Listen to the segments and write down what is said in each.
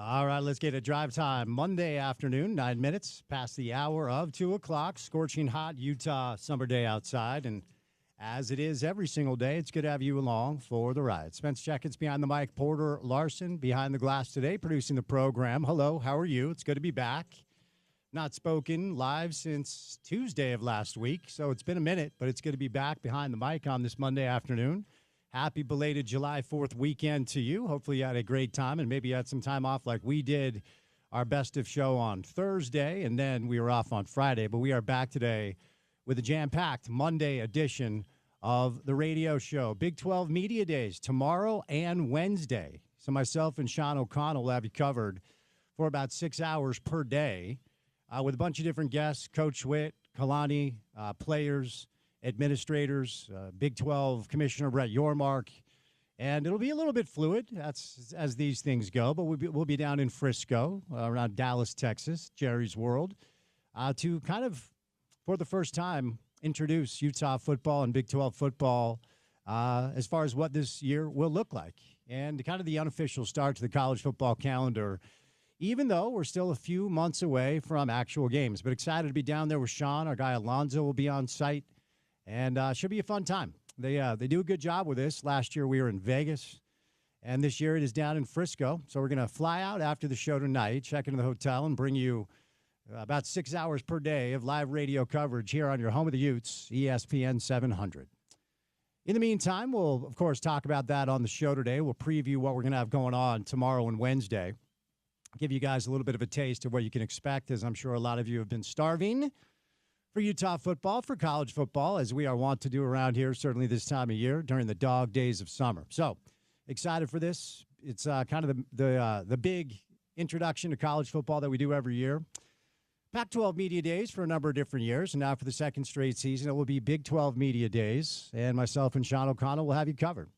All right, let's get a drive time. Monday afternoon, 9 minutes past the hour of 2 o'clock. Scorching hot Utah summer day outside. And as it is every single day, it's good to have you along for the ride. Spence Checketts behind the mic. Porter Larson behind the glass today, producing the program. Hello, how are you? It's good to be back. Not spoken live since Tuesday of last week, so it's been a minute, but it's good to be back behind the mic on this Monday afternoon. Happy belated July 4th weekend to you. Hopefully you had a great time and maybe you had some time off like we did. Our best of show on Thursday, and then we were off on Friday. But we are back today with a jam-packed Monday edition of the radio show. Big 12 Media Days tomorrow and Wednesday. So myself and Sean O'Connell will have you covered for about 6 hours per day with a bunch of different guests, Coach Witt, Kalani, players, administrators, Big 12 Commissioner Brett Yormark, and it'll be a little bit fluid as these things go, but we'll be down in Frisco, around Dallas, Texas, Jerry's World, to kind of, for the first time, introduce Utah football and Big 12 football as far as what this year will look like, and kind of the unofficial start to the college football calendar, even though we're still a few months away from actual games. But excited to be down there with Sean. Our guy Alonzo will be on site. And should be a fun time. They do a good job with this. Last year we were in Vegas, and this year it is down in Frisco. So we're going to fly out after the show tonight, check into the hotel, and bring you about 6 hours per day of live radio coverage here on your home of the Utes, ESPN 700. In the meantime, we'll, of course, talk about that on the show today. We'll preview what we're going to have going on tomorrow and Wednesday. Give you guys a little bit of a taste of what you can expect, as I'm sure a lot of you have been starving for Utah football, for college football, as we are wont to do around here, certainly this time of year during the dog days of summer. So excited for this. It's kind of the big introduction to college football that we do every year. Pac-12 Media Days for a number of different years, and now for the second straight season, it will be Big 12 Media Days, and myself and Sean O'Connell will have you covered.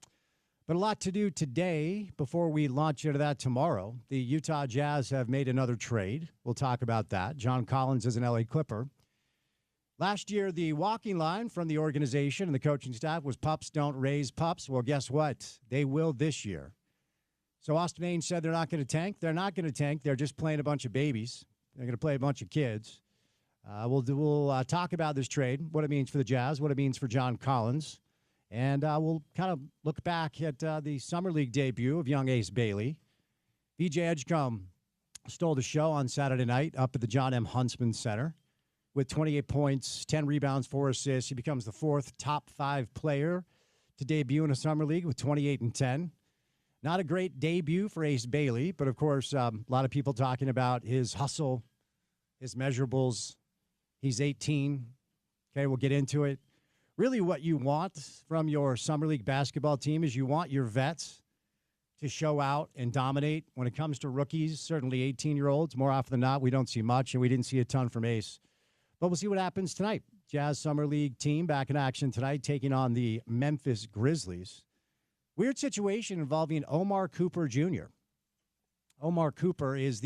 But a lot to do today before we launch into that tomorrow. The Utah Jazz have made another trade. We'll talk about that. John Collins is an LA Clipper. Last year, the walking line from the organization and the coaching staff was pups don't raise pups. Well, guess what? They will this year. So Austin Ains said they're not going to tank. They're not going to tank. They're just playing a bunch of babies. They're going to play a bunch of kids. We'll talk about this trade, what it means for the Jazz, what it means for John Collins. And we'll kind of look back at the Summer League debut of young Ace Bailey. VJ Edgecombe stole the show on Saturday night up at the John M. Huntsman Center. With 28 points, 10 rebounds, 4 assists, he becomes the fourth top 5 player to debut in a summer league with 28 and 10. Not a great debut for Ace Bailey, but of course, a lot of people talking about his hustle, his measurables. He's 18. Okay, we'll get into it. Really what you want from your summer league basketball team is you want your vets to show out and dominate. When it comes to rookies, certainly 18-year-olds, more often than not, we don't see much, and we didn't see a ton from Ace. But we'll see what happens tonight. Jazz Summer League team back in action tonight, taking on the Memphis Grizzlies. Weird situation involving Omar Cooper Jr. Omar Cooper is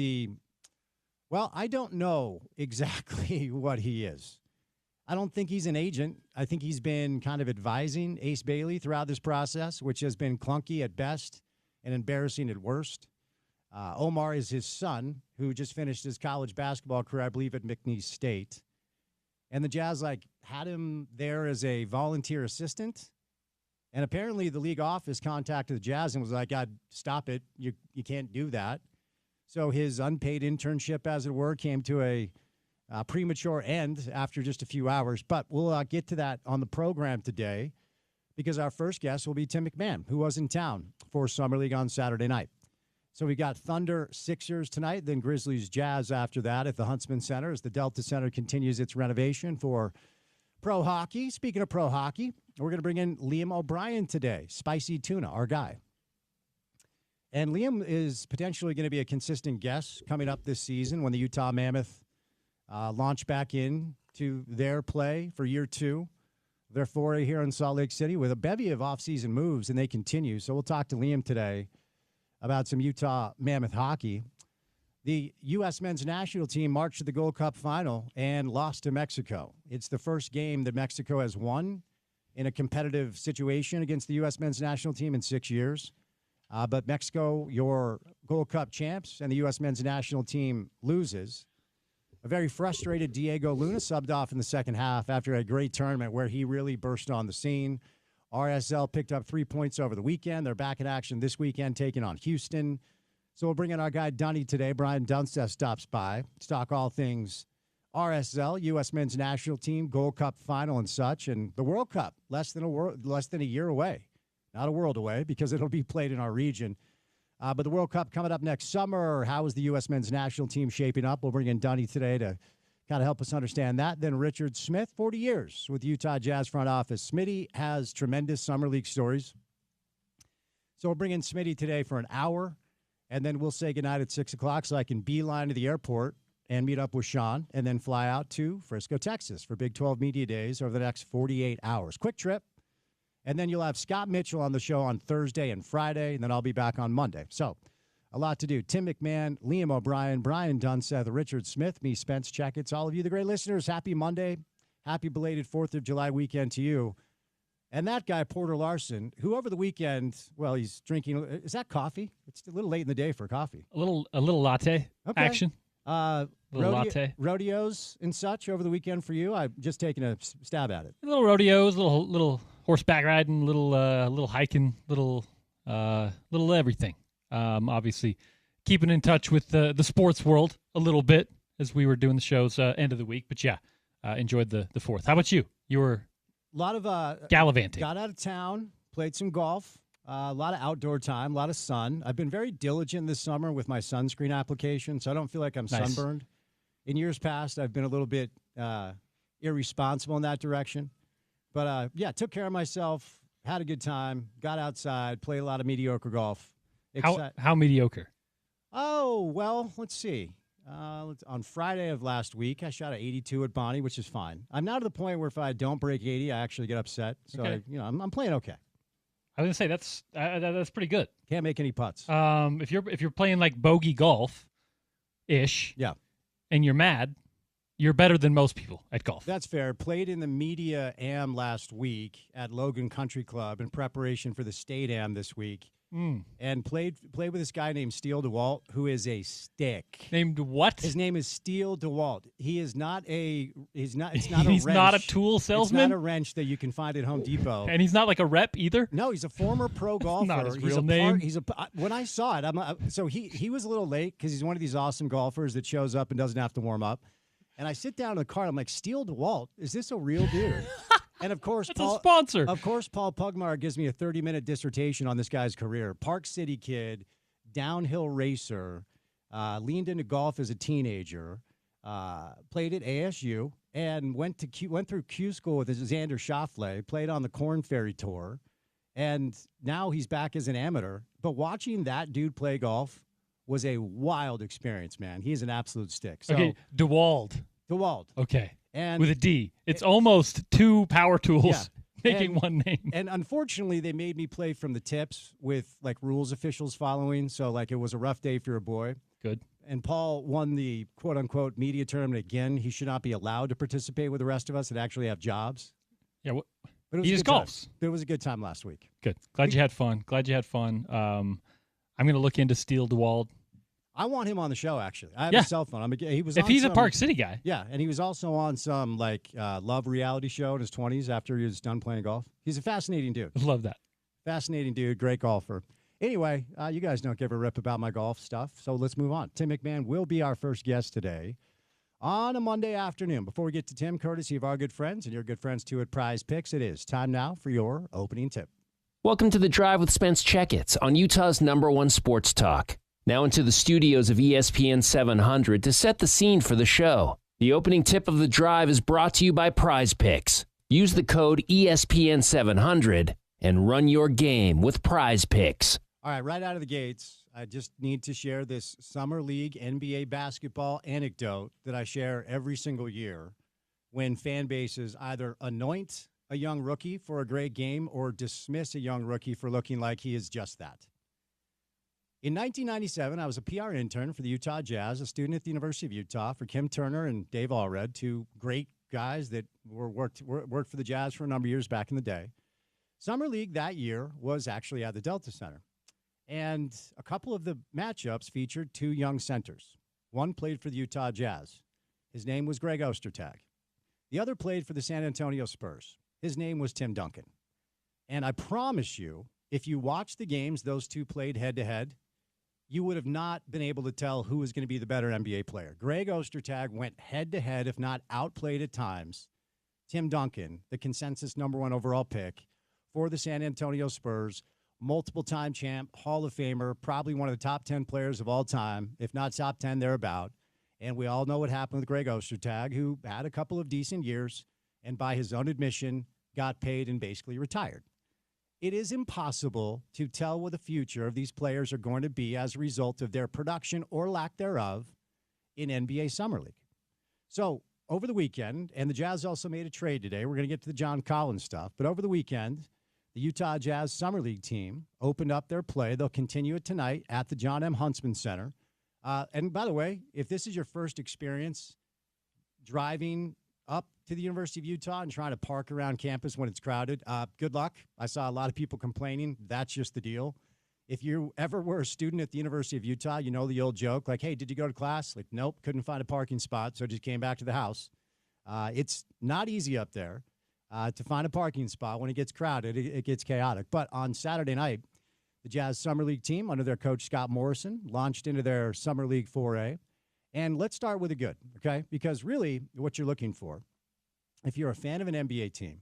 I don't know exactly what he is. I don't think he's an agent. I think he's been kind of advising Ace Bailey throughout this process, which has been clunky at best and embarrassing at worst. Omar is his son, who just finished his college basketball career, I believe, at McNeese State. And the Jazz, had him there as a volunteer assistant. And apparently the league office contacted the Jazz and was like, God, stop it. You can't do that. So his unpaid internship, as it were, came to a premature end after just a few hours. But we'll get to that on the program today because our first guest will be Tim McMahon, who was in town for Summer League on Saturday night. So we got Thunder Sixers tonight, then Grizzlies Jazz after that at the Huntsman Center as the Delta Center continues its renovation for pro hockey. Speaking of pro hockey, we're going to bring in Liam O'Brien today, Spicy Tuna, our guy. And Liam is potentially going to be a consistent guest coming up this season when the Utah Mammoth launch back in to their play for year 2. Their foray here in Salt Lake City with a bevy of offseason moves, and they continue. So we'll talk to Liam today about some Utah Mammoth hockey. The U.S. men's national team marched to the Gold Cup final and lost to Mexico. It's the first game that Mexico has won in a competitive situation against the U.S. men's national team in 6 years. But Mexico, your Gold Cup champs, and the U.S. men's national team loses. A very frustrated Diego Luna subbed off in the second half after a great tournament where he really burst on the scene. RSL picked up 3 points over the weekend. They're back in action this weekend, taking on Houston. So we'll bring in our guy Dunny today. Brian Dunsteth stops by to talk all things RSL, U.S. men's national team, Gold Cup final and such, and the World Cup, less than a year away. Not a world away because it'll be played in our region. But the World Cup coming up next summer. How is the U.S. men's national team shaping up? We'll bring in Dunny today to kind of help us understand that. Then Richard Smith, 40 years with the Utah Jazz front office. Smitty has tremendous summer league stories. So we'll bring in Smitty today for an hour, and then we'll say goodnight at 6 o'clock so I can beeline to the airport and meet up with Sean and then fly out to Frisco, Texas for Big 12 Media Days over the next 48 hours. Quick trip. And then you'll have Scott Mitchell on the show on Thursday and Friday, and then I'll be back on Monday. So a lot to do. Tim McMahon, Liam O'Brien, Brian Dunseth, Richard Smith, me, Spence Checketts, all of you, the great listeners, happy Monday. Happy belated 4th of July weekend to you. And that guy, Porter Larson, who over the weekend, well, he's drinking, is that coffee? It's a little late in the day for coffee. A little latte action. Latte. Rodeos and such over the weekend for you? I'm just taking a stab at it. Little rodeos, little horseback riding, little hiking, little everything. Obviously, keeping in touch with the sports world a little bit as we were doing the shows end of the week. But yeah, enjoyed the 4th. How about you? You were a lot of gallivanting. Got out of town, played some golf. A lot of outdoor time, a lot of sun. I've been very diligent this summer with my sunscreen application, so I don't feel like I'm sunburned. In years past, I've been a little bit irresponsible in that direction. But, yeah, took care of myself, had a good time, got outside, played a lot of mediocre golf. How mediocre? Oh, well, let's see. On Friday of last week, I shot an 82 at Bonnie, which is fine. I'm now to the point where if I don't break 80, I actually get upset. So, okay. I'm playing okay. I was gonna say that's pretty good. Can't make any putts. If you're playing like bogey golf, ish, yeah, and you're mad, you're better than most people at golf. That's fair. Played in the Media Am last week at Logan Country Club in preparation for the State Am this week, and played with this guy named Steele DeWalt, who is a stick. Named what? His name is Steele DeWalt. He is not a. It's not a he's wrench. not a tool salesman. It's not a wrench that you can find at Home Depot. And he's not like a rep either. No, he's a former pro golfer. Not his real name. When I saw it, so he was a little late because he's one of these awesome golfers that shows up and doesn't have to warm up. And I sit down in the car. And I'm like, Steele DeWalt, is this a real dude? And of course, it's a sponsor. Of course, Paul Pugmire gives me a 30-minute dissertation on this guy's career. Park City kid, downhill racer, leaned into golf as a teenager, played at ASU, and went through Q school with Xander Schauffele, played on the Korn Ferry Tour, and now he's back as an amateur. But watching that dude play golf was a wild experience, man. He's an absolute stick. So, okay, DeWalt. Okay. And with a D. It's almost two power tools making one name. And unfortunately, they made me play from the tips with, like, rules officials following. So, like, it was a rough day for your boy. Good. And Paul won the quote-unquote media tournament again. He should not be allowed to participate with the rest of us that actually have jobs. Yeah, but he just golfs. But it was a good time last week. Good. Glad you had fun. I'm going to look into Steele DeWalt. I want him on the show, actually. I have a cell phone. If he's a Park City guy. Yeah, and he was also on some, love reality show in his 20s after he was done playing golf. He's a fascinating dude. Love that. Fascinating dude, great golfer. Anyway, you guys don't give a rip about my golf stuff, so let's move on. Tim McMahon will be our first guest today on a Monday afternoon. Before we get to Tim, courtesy of our good friends and your good friends, too, at Prize Picks, it is time now for your opening tip. Welcome to The Drive with Spence Checketts on Utah's #1 sports talk. Now into the studios of ESPN 700 to set the scene for the show. The opening tip of The Drive is brought to you by Prize Picks. Use the code ESPN700 and run your game with Prize Picks. All right out of the gates, I just need to share this Summer League NBA basketball anecdote that I share every single year when fan bases either anoint a young rookie for a great game or dismiss a young rookie for looking like he is just that. In 1997, I was a PR intern for the Utah Jazz, a student at the University of Utah for Kim Turner and Dave Allred, two great guys that worked for the Jazz for a number of years back in the day. Summer League that year was actually at the Delta Center. And a couple of the matchups featured two young centers. One played for the Utah Jazz. His name was Greg Ostertag. The other played for the San Antonio Spurs. His name was Tim Duncan. And I promise you, if you watch the games those two played head-to-head, you would have not been able to tell who was going to be the better NBA player. Greg Ostertag went head-to-head, if not outplayed at times, Tim Duncan, the consensus number 1 overall pick for the San Antonio Spurs, multiple-time champ, Hall of Famer, probably one of the top 10 players of all time, if not top 10 thereabout. And we all know what happened with Greg Ostertag, who had a couple of decent years and by his own admission got paid and basically retired. It is impossible to tell what the future of these players are going to be as a result of their production or lack thereof in NBA Summer League. So over the weekend, and the Jazz also made a trade today. We're going to get to the John Collins stuff. But over the weekend, the Utah Jazz Summer League team opened up their play. They'll continue it tonight at the John M. Huntsman Center. And by the way, if this is your first experience driving up to the University of Utah and trying to park around campus when it's crowded, good luck. I saw a lot of people complaining. That's just the deal. If you ever were a student at the University of Utah, you know the old joke, like, hey, did you go to class? Like, nope, couldn't find a parking spot, so just came back to the house. It's not easy up there to find a parking spot. When it gets crowded, it gets chaotic. But on Saturday night, the Jazz Summer League team, under their coach Scott Morrison, launched into their Summer League 4A. And let's start with the good, okay? Because really what you're looking for, if you're a fan of an NBA team,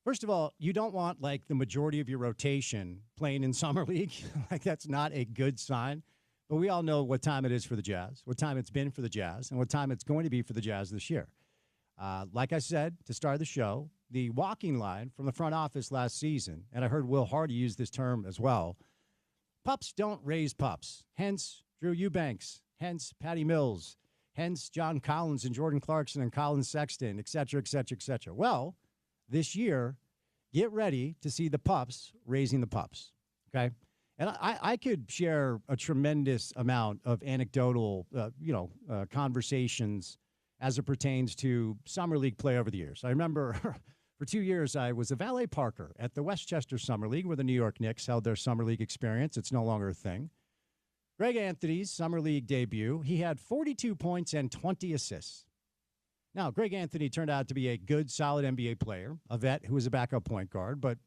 first of all, you don't want like the majority of your rotation playing in Summer League. Like that's not a good sign. But we all know what time it is for the Jazz, what time it's been for the Jazz, and what time it's going to be for the Jazz this year. Like I said, to start the show, the walking line from the front office last season, and I heard Will Hardy use this term as well, pups don't raise pups. Hence, Drew Eubanks. Hence, Patty Mills. Hence, John Collins and Jordan Clarkson and Colin Sexton, et cetera, et cetera, et cetera. Well, this year, get ready to see the pups raising the pups, okay? And I could share a tremendous amount of anecdotal, conversations as it pertains to Summer League play over the years. I remember for 2 years I was a valet parker at the Westchester Summer League where the New York Knicks held their Summer League experience. It's no longer a thing. Greg Anthony's Summer League debut, he had 42 points and 20 assists. Now, Greg Anthony turned out to be a good, solid NBA player, a vet who was a backup point guard, but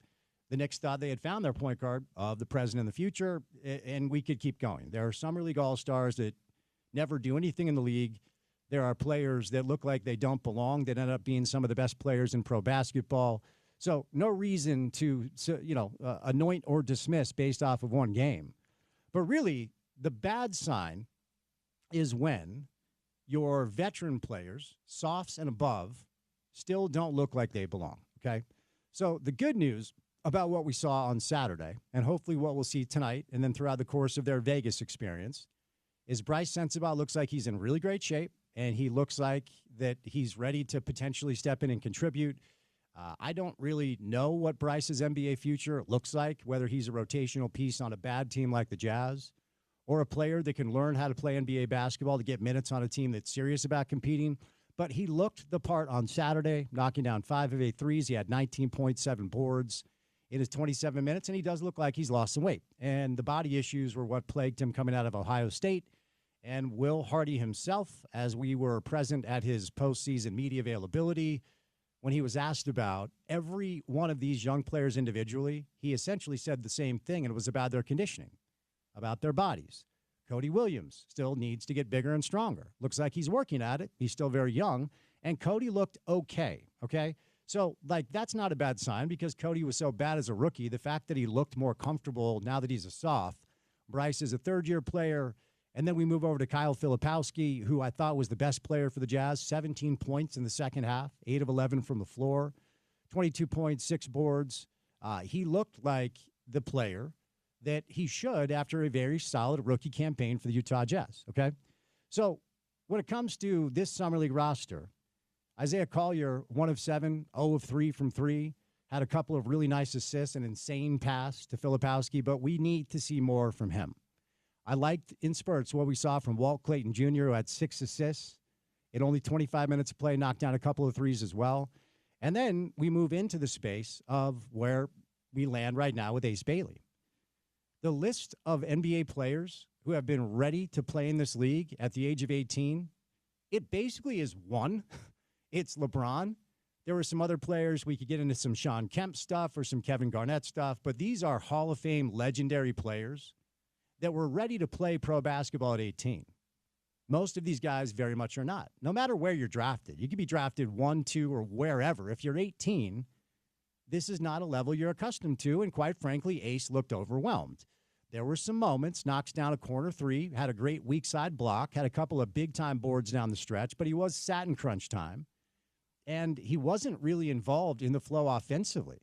the Knicks thought they had found their point guard of the present and the future, and we could keep going. There are Summer League All-Stars that never do anything in the league. There are players that look like they don't belong that end up being some of the best players in pro basketball. So no reason to anoint or dismiss based off of one game. But really, the bad sign is when your veteran players, softs and above, still don't look like they belong, okay? So the good news about what we saw on Saturday, and hopefully what we'll see tonight and then throughout the course of their Vegas experience, is Bryce Sensabaugh looks like he's in really great shape, and he looks like that he's ready to potentially step in and contribute. I don't really know what Bryce's NBA future looks like, whether he's a rotational piece on a bad team like the Jazz, or a player that can learn how to play NBA basketball to get minutes on a team that's serious about competing. But he looked the part on Saturday, knocking down 5 of 8 threes. He had 19.7 boards in his 27 minutes, and he does look like he's lost some weight. And the body issues were what plagued him coming out of Ohio State. And Will Hardy himself, as we were present at his postseason media availability, when he was asked about every one of these young players individually, he essentially said the same thing, and it was about their conditioning, about their bodies. Cody Williams still needs to get bigger and stronger. Looks like he's working at it. He's still very young. And Cody looked okay. So, that's not a bad sign because Cody was so bad as a rookie. The fact that he looked more comfortable now that he's a soft. Bryce is a third-year player. And then we move over to Kyle Filipowski, who I thought was the best player for the Jazz. 17 points in the second half, 8 of 11 from the floor, 22 points, 6 boards. He looked like the player that he should after a very solid rookie campaign for the Utah Jazz, okay? So when it comes to this Summer League roster, Isaiah Collier, 1 of 7, 0 of 3 from 3, had a couple of really nice assists, an insane pass to Filipowski, but we need to see more from him. I liked in spurts what we saw from Walt Clayton Jr., who had 6 assists in only 25 minutes of play, knocked down a couple of threes as well. And then we move into the space of where we land right now with Ace Bailey. The list of NBA players who have been ready to play in this league at the age of 18, it basically is one. It's LeBron. There were some other players. We could get into some Sean Kemp stuff or some Kevin Garnett stuff, but these are Hall of Fame legendary players that were ready to play pro basketball at 18. Most of these guys very much are not. No matter where you're drafted, you could be drafted 1, 2, or wherever. If you're 18, this is not a level you're accustomed to, and quite frankly, Ace looked overwhelmed. There were some moments, knocks down a corner three, had a great weak side block, had a couple of big-time boards down the stretch, but he was sat in crunch time, and he wasn't really involved in the flow offensively.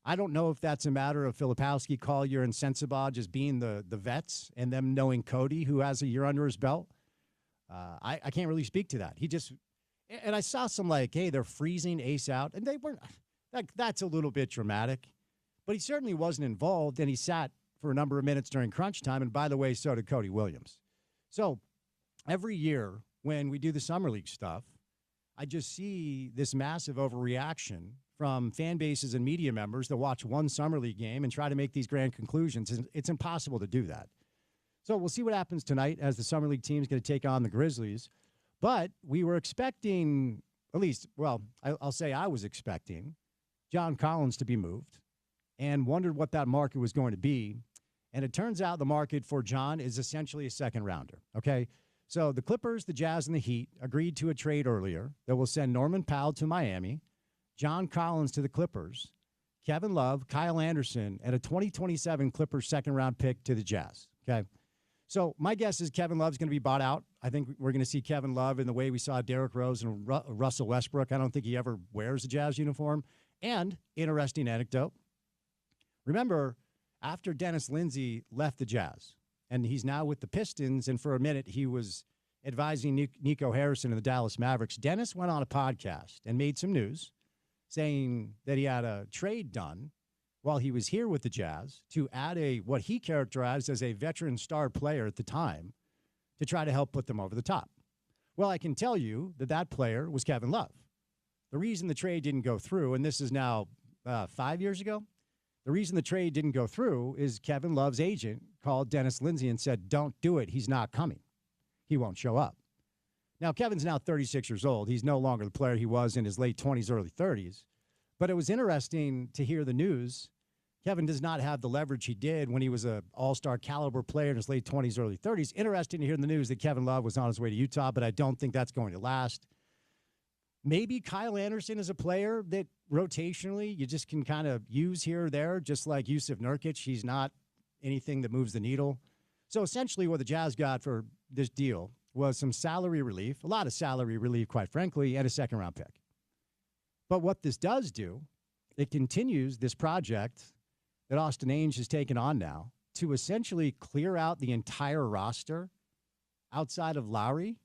I don't know if that's a matter of Filipowski, Collier, and Sensabaugh just being the vets and them knowing Cody, who has a year under his belt. I can't really speak to that. He just – and I saw some like, hey, they're freezing Ace out, and they weren't – that's a little bit dramatic. But he certainly wasn't involved, and he sat – for a number of minutes during crunch time. And by the way, so did Cody Williams. So every year when we do the Summer League stuff, I just see this massive overreaction from fan bases and media members that watch one Summer League game and try to make these grand conclusions. It's impossible to do that. So we'll see what happens tonight as the Summer League team is going to take on the Grizzlies. But we were expecting, at least, well, I'll say I was expecting John Collins to be moved and wondered what that market was going to be. And it turns out the market for John is essentially a second rounder, okay? So the Clippers, the Jazz, and the Heat agreed to a trade earlier that will send Norman Powell to Miami, John Collins to the Clippers, Kevin Love, Kyle Anderson, and a 2027 Clippers second-round pick to the Jazz, okay? So my guess is Kevin Love's going to be bought out. I think we're going to see Kevin Love in the way we saw Derrick Rose and Russell Westbrook. I don't think he ever wears a Jazz uniform. And, interesting anecdote, remember, after Dennis Lindsey left the Jazz, and he's now with the Pistons, and for a minute he was advising Nico Harrison and the Dallas Mavericks, Dennis went on a podcast and made some news saying that he had a trade done while he was here with the Jazz to add what he characterized as a veteran star player at the time to try to help put them over the top. Well, I can tell you that player was Kevin Love. The reason the trade didn't go through, and this is now 5 years ago, the reason the trade didn't go through is Kevin Love's agent called Dennis Lindsey and said, don't do it. He's not coming. He won't show up. Now, Kevin's now 36 years old. He's no longer the player he was in his late 20s, early 30s. But it was interesting to hear the news. Kevin does not have the leverage he did when he was an all-star caliber player in his late 20s, early 30s. Interesting to hear the news that Kevin Love was on his way to Utah, but I don't think that's going to last. Maybe Kyle Anderson is a player that rotationally you just can kind of use here or there, just like Yusuf Nurkic. He's not anything that moves the needle. So essentially what the Jazz got for this deal was some salary relief, a lot of salary relief, quite frankly, and a second-round pick. But what this does do, it continues this project that Austin Ainge has taken on now to essentially clear out the entire roster outside of Lowry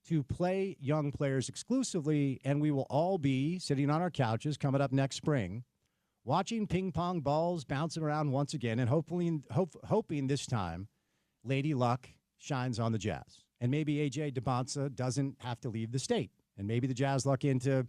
to play young players exclusively, and we will all be sitting on our couches coming up next spring, watching ping pong balls bouncing around once again, and hoping this time Lady Luck shines on the Jazz. And maybe A.J. DeBonsa doesn't have to leave the state, and maybe the Jazz luck into,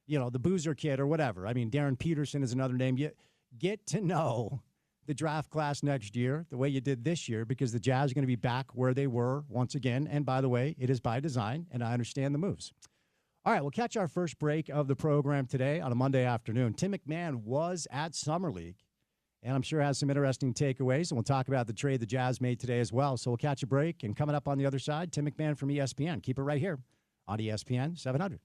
the Boozer kid or whatever. I mean, Darren Peterson is another name. You get to know the draft class next year the way you did this year, because the Jazz are going to be back where they were once again. And by the way, it is by design, and I understand the moves. All right, we'll catch our first break of the program today on a Monday afternoon. Tim McMahon was at Summer League, and I'm sure has some interesting takeaways, and we'll talk about the trade the Jazz made today as well. So we'll catch a break, and coming up on the other side, Tim McMahon from ESPN. Keep it right here on ESPN 700.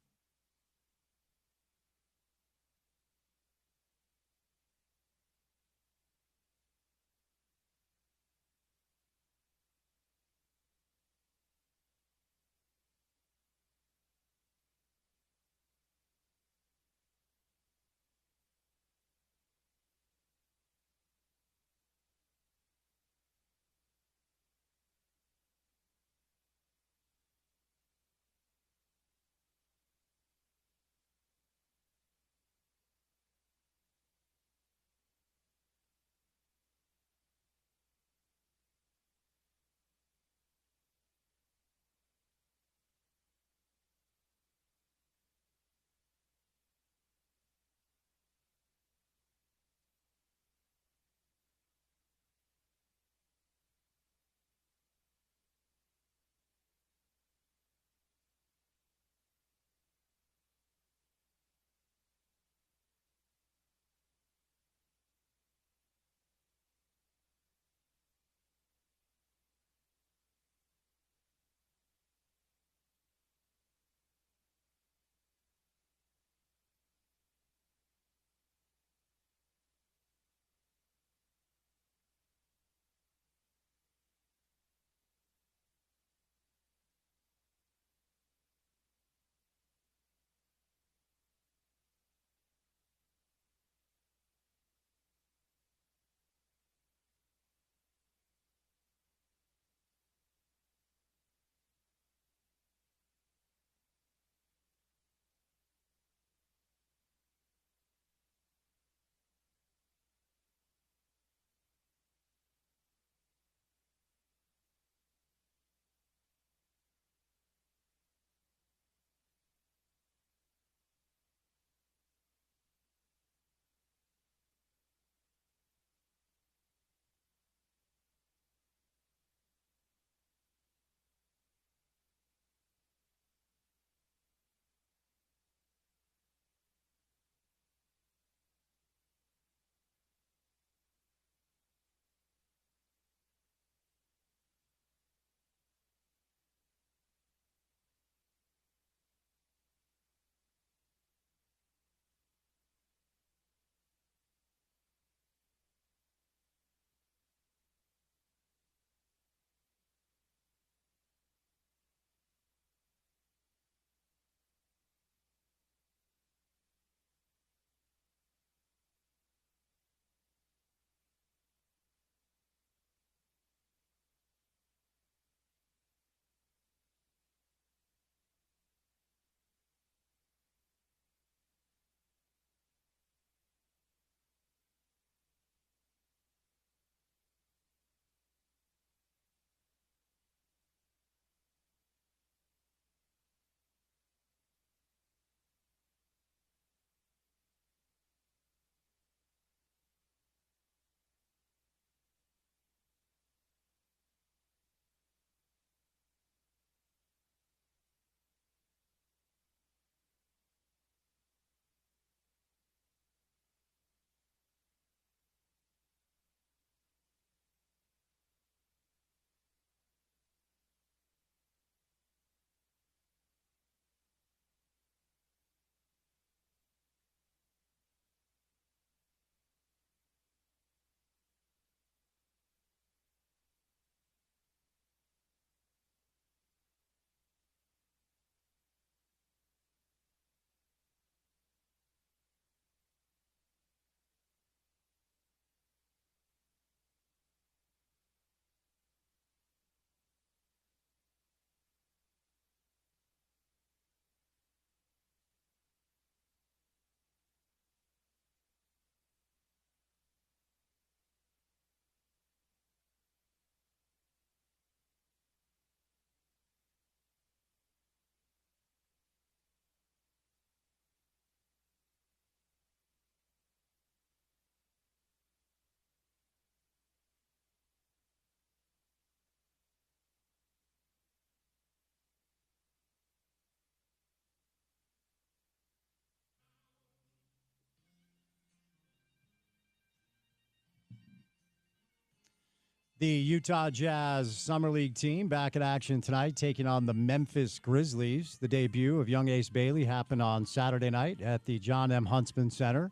The Utah Jazz Summer League team back in action tonight, taking on the Memphis Grizzlies. The debut of young Ace Bailey happened on Saturday night at the John M. Huntsman Center.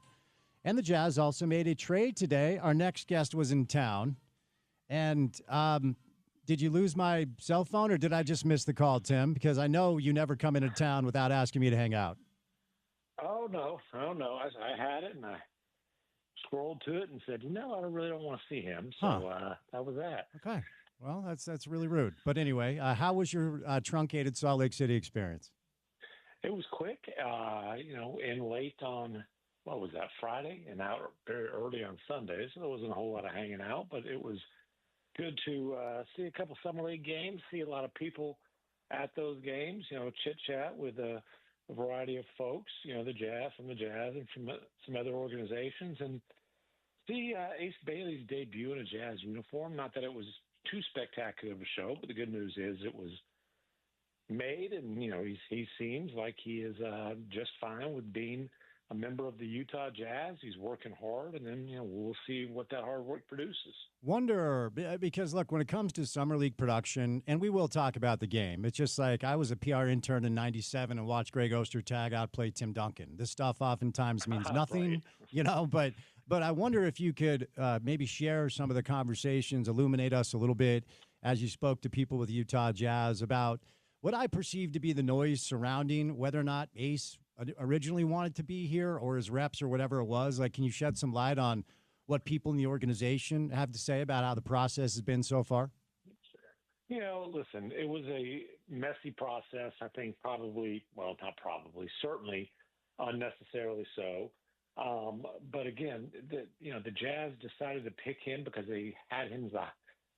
And the Jazz also made a trade today. Our next guest was in town. And did you lose my cell phone or did I just miss the call, Tim? Because I know you never come into town without asking me to hang out. Oh, no. I had it, and I scrolled to it and said, I really don't want to see him. So that was that. Okay. Well, that's really rude. But anyway, how was your truncated Salt Lake City experience? It was quick, in late on, what was that, Friday, and out very early on Sunday. So there wasn't a whole lot of hanging out, but it was good to see a couple Summer League games, see a lot of people at those games, chit-chat with a variety of folks, the Jazz and from some other organizations, and see Ace Bailey's debut in a Jazz uniform. Not that it was too spectacular of a show, but the good news is it was made, and he seems like he is just fine with being a member of the Utah Jazz. He's working hard, and then we'll see what that hard work produces. Wonder, because look, when it comes to Summer League production, and we will talk about the game, it's just like I was a PR intern in '97 and watched Greg Ostertag outplay Tim Duncan. This stuff oftentimes means nothing, right. But I wonder if you could maybe share some of the conversations, illuminate us a little bit as you spoke to people with Utah Jazz about what I perceive to be the noise surrounding whether or not Ace originally wanted to be here or his reps or whatever it was. Like, can you shed some light on what people in the organization have to say about how the process has been so far? Listen, it was a messy process. I think certainly unnecessarily so. But again, the Jazz decided to pick him because they had him as the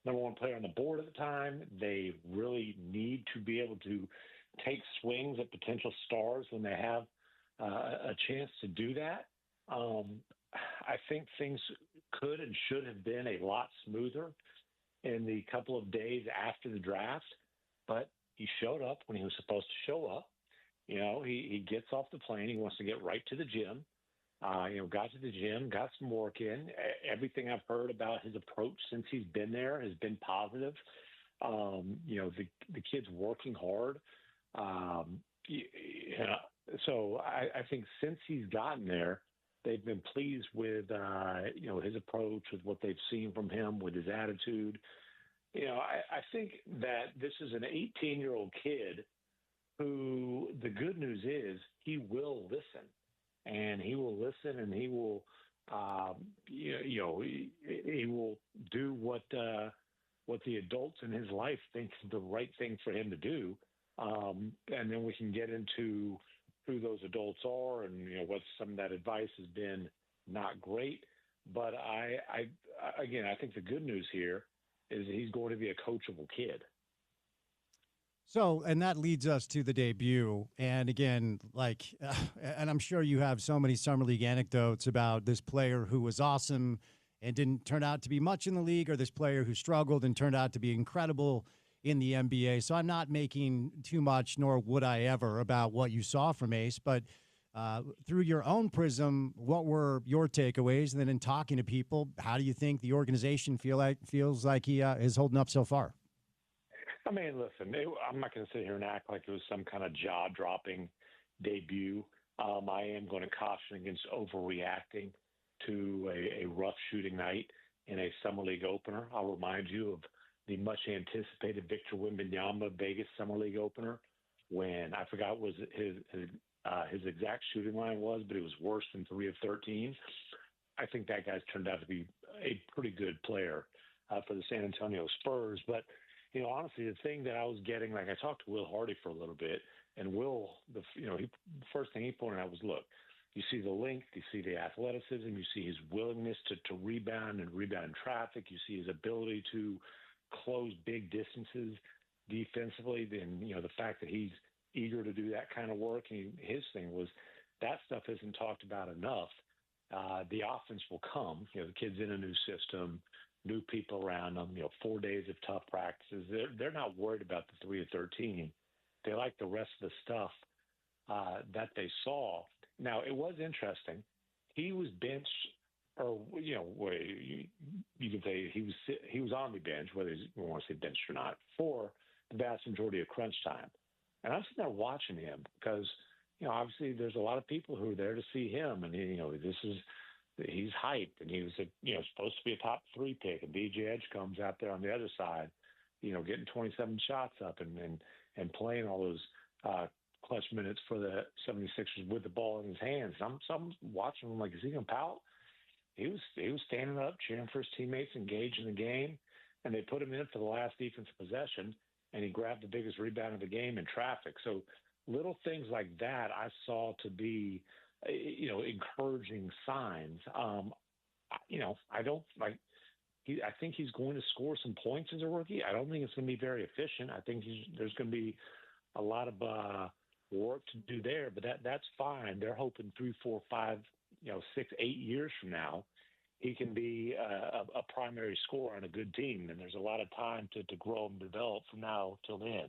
number one player on the board at the time. They really need to be able to take swings at potential stars when they have a chance to do that. I think things could and should have been a lot smoother in the couple of days after the draft, but he showed up when he was supposed to show up. He gets off the plane. He wants to get right to the gym. Got to the gym, got some work in. Everything I've heard about his approach since he's been there has been positive. The kid's working hard. So I think since he's gotten there, they've been pleased with, his approach, with what they've seen from him, with his attitude. I think that this is an 18-year-old kid who the good news is he will listen. And he will listen, and he will, he will do what the adults in his life think is the right thing for him to do. And then we can get into who those adults are and what some of that advice has been not great. But I think the good news here is he's going to be a coachable kid. So, and that leads us to the debut. And again, and I'm sure you have so many Summer League anecdotes about this player who was awesome and didn't turn out to be much in the league, or this player who struggled and turned out to be incredible in the NBA. So I'm not making too much, nor would I ever, about what you saw from Ace. But through your own prism, what were your takeaways? And then in talking to people, how do you think the organization feels like he is holding up so far? I mean, listen, I'm not going to sit here and act like it was some kind of jaw-dropping debut. I am going to caution against overreacting to a rough shooting night in a Summer League opener. I'll remind you of the much-anticipated Victor Wembanyama Vegas Summer League opener when I forgot what his exact shooting line was, but it was worse than 3 of 13. I think that guy's turned out to be a pretty good player for the San Antonio Spurs, but honestly, the thing that I was getting, I talked to Will Hardy for a little bit, and Will, the first thing he pointed out was, look, you see the length, you see the athleticism, you see his willingness to rebound and rebound in traffic, you see his ability to close big distances defensively, then, the fact that he's eager to do that kind of work. And his thing was that stuff isn't talked about enough. The offense will come. The kid's in a new system, new people around them, 4 days of tough practices. They're not worried about the 3 of 13. They like the rest of the stuff that they saw. Now, it was interesting. He was benched, or, you you could say he was on the bench, whether you want to say benched or not, for the vast majority of crunch time. And I'm sitting there watching him because, obviously there's a lot of people who are there to see him, and he's hyped, and he was supposed to be a top 3 pick, and DJ Edge comes out there on the other side, getting 27 shots up and playing all those clutch minutes for the 76ers with the ball in his hands. I'm watching him like, is he going to pout? He was standing up, cheering for his teammates, engaged in the game, and they put him in for the last defensive possession, and he grabbed the biggest rebound of the game in traffic. So little things like that I saw to be, encouraging signs. I don't like. I think he's going to score some points as a rookie. I don't think it's going to be very efficient. I think there's going to be a lot of work to do there, but that's fine. They're hoping 3, 4, 5, 6, 8 years from now, he can be a primary scorer on a good team, and there's a lot of time to grow and develop from now till then.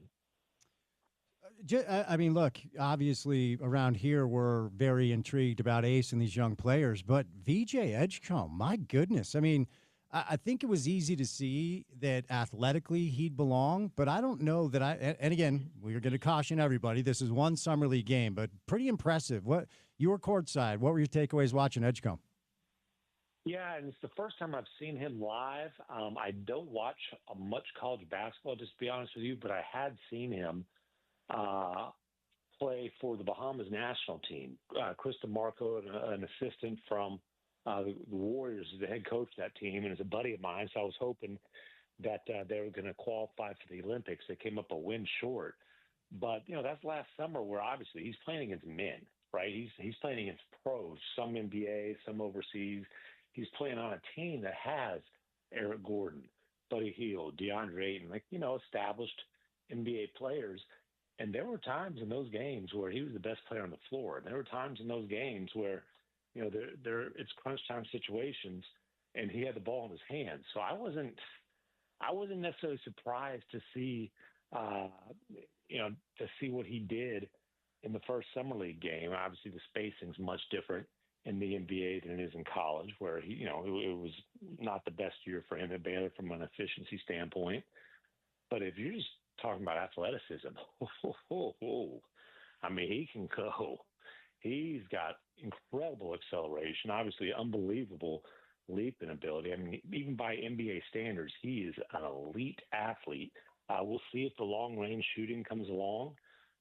I mean, look, obviously around here we're very intrigued about Ace and these young players, but VJ Edgecombe, my goodness. I mean, I think it was easy to see that athletically he'd belong, but I don't know that and again, we're going to caution everybody. This is one summer league game, but pretty impressive. You were courtside. What were your takeaways watching Edgecombe? Yeah, and it's the first time I've seen him live. I don't watch much college basketball, just to be honest with you, but I had seen him play for the Bahamas national team. Chris DeMarco, an assistant from the Warriors, is the head coach of that team, and is a buddy of mine. So I was hoping that they were going to qualify for the Olympics. They came up a win short. But, that's last summer where obviously he's playing against men, right? He's playing against pros, some NBA, some overseas. He's playing on a team that has Eric Gordon, Buddy Hield, DeAndre Ayton, established NBA players. And there were times in those games where he was the best player on the floor. And there were times in those games where, it's crunch time situations, and he had the ball in his hands. So I wasn't necessarily surprised to see, what he did in the first summer league game. Obviously, the spacing's much different in the NBA than it is in college, where it was not the best year for him at Baylor from an efficiency standpoint. But if you're just talking about athleticism, I mean, he can go. He's got incredible acceleration, obviously unbelievable leaping ability. I mean, even by NBA standards, he is an elite athlete. We'll see if the long-range shooting comes along.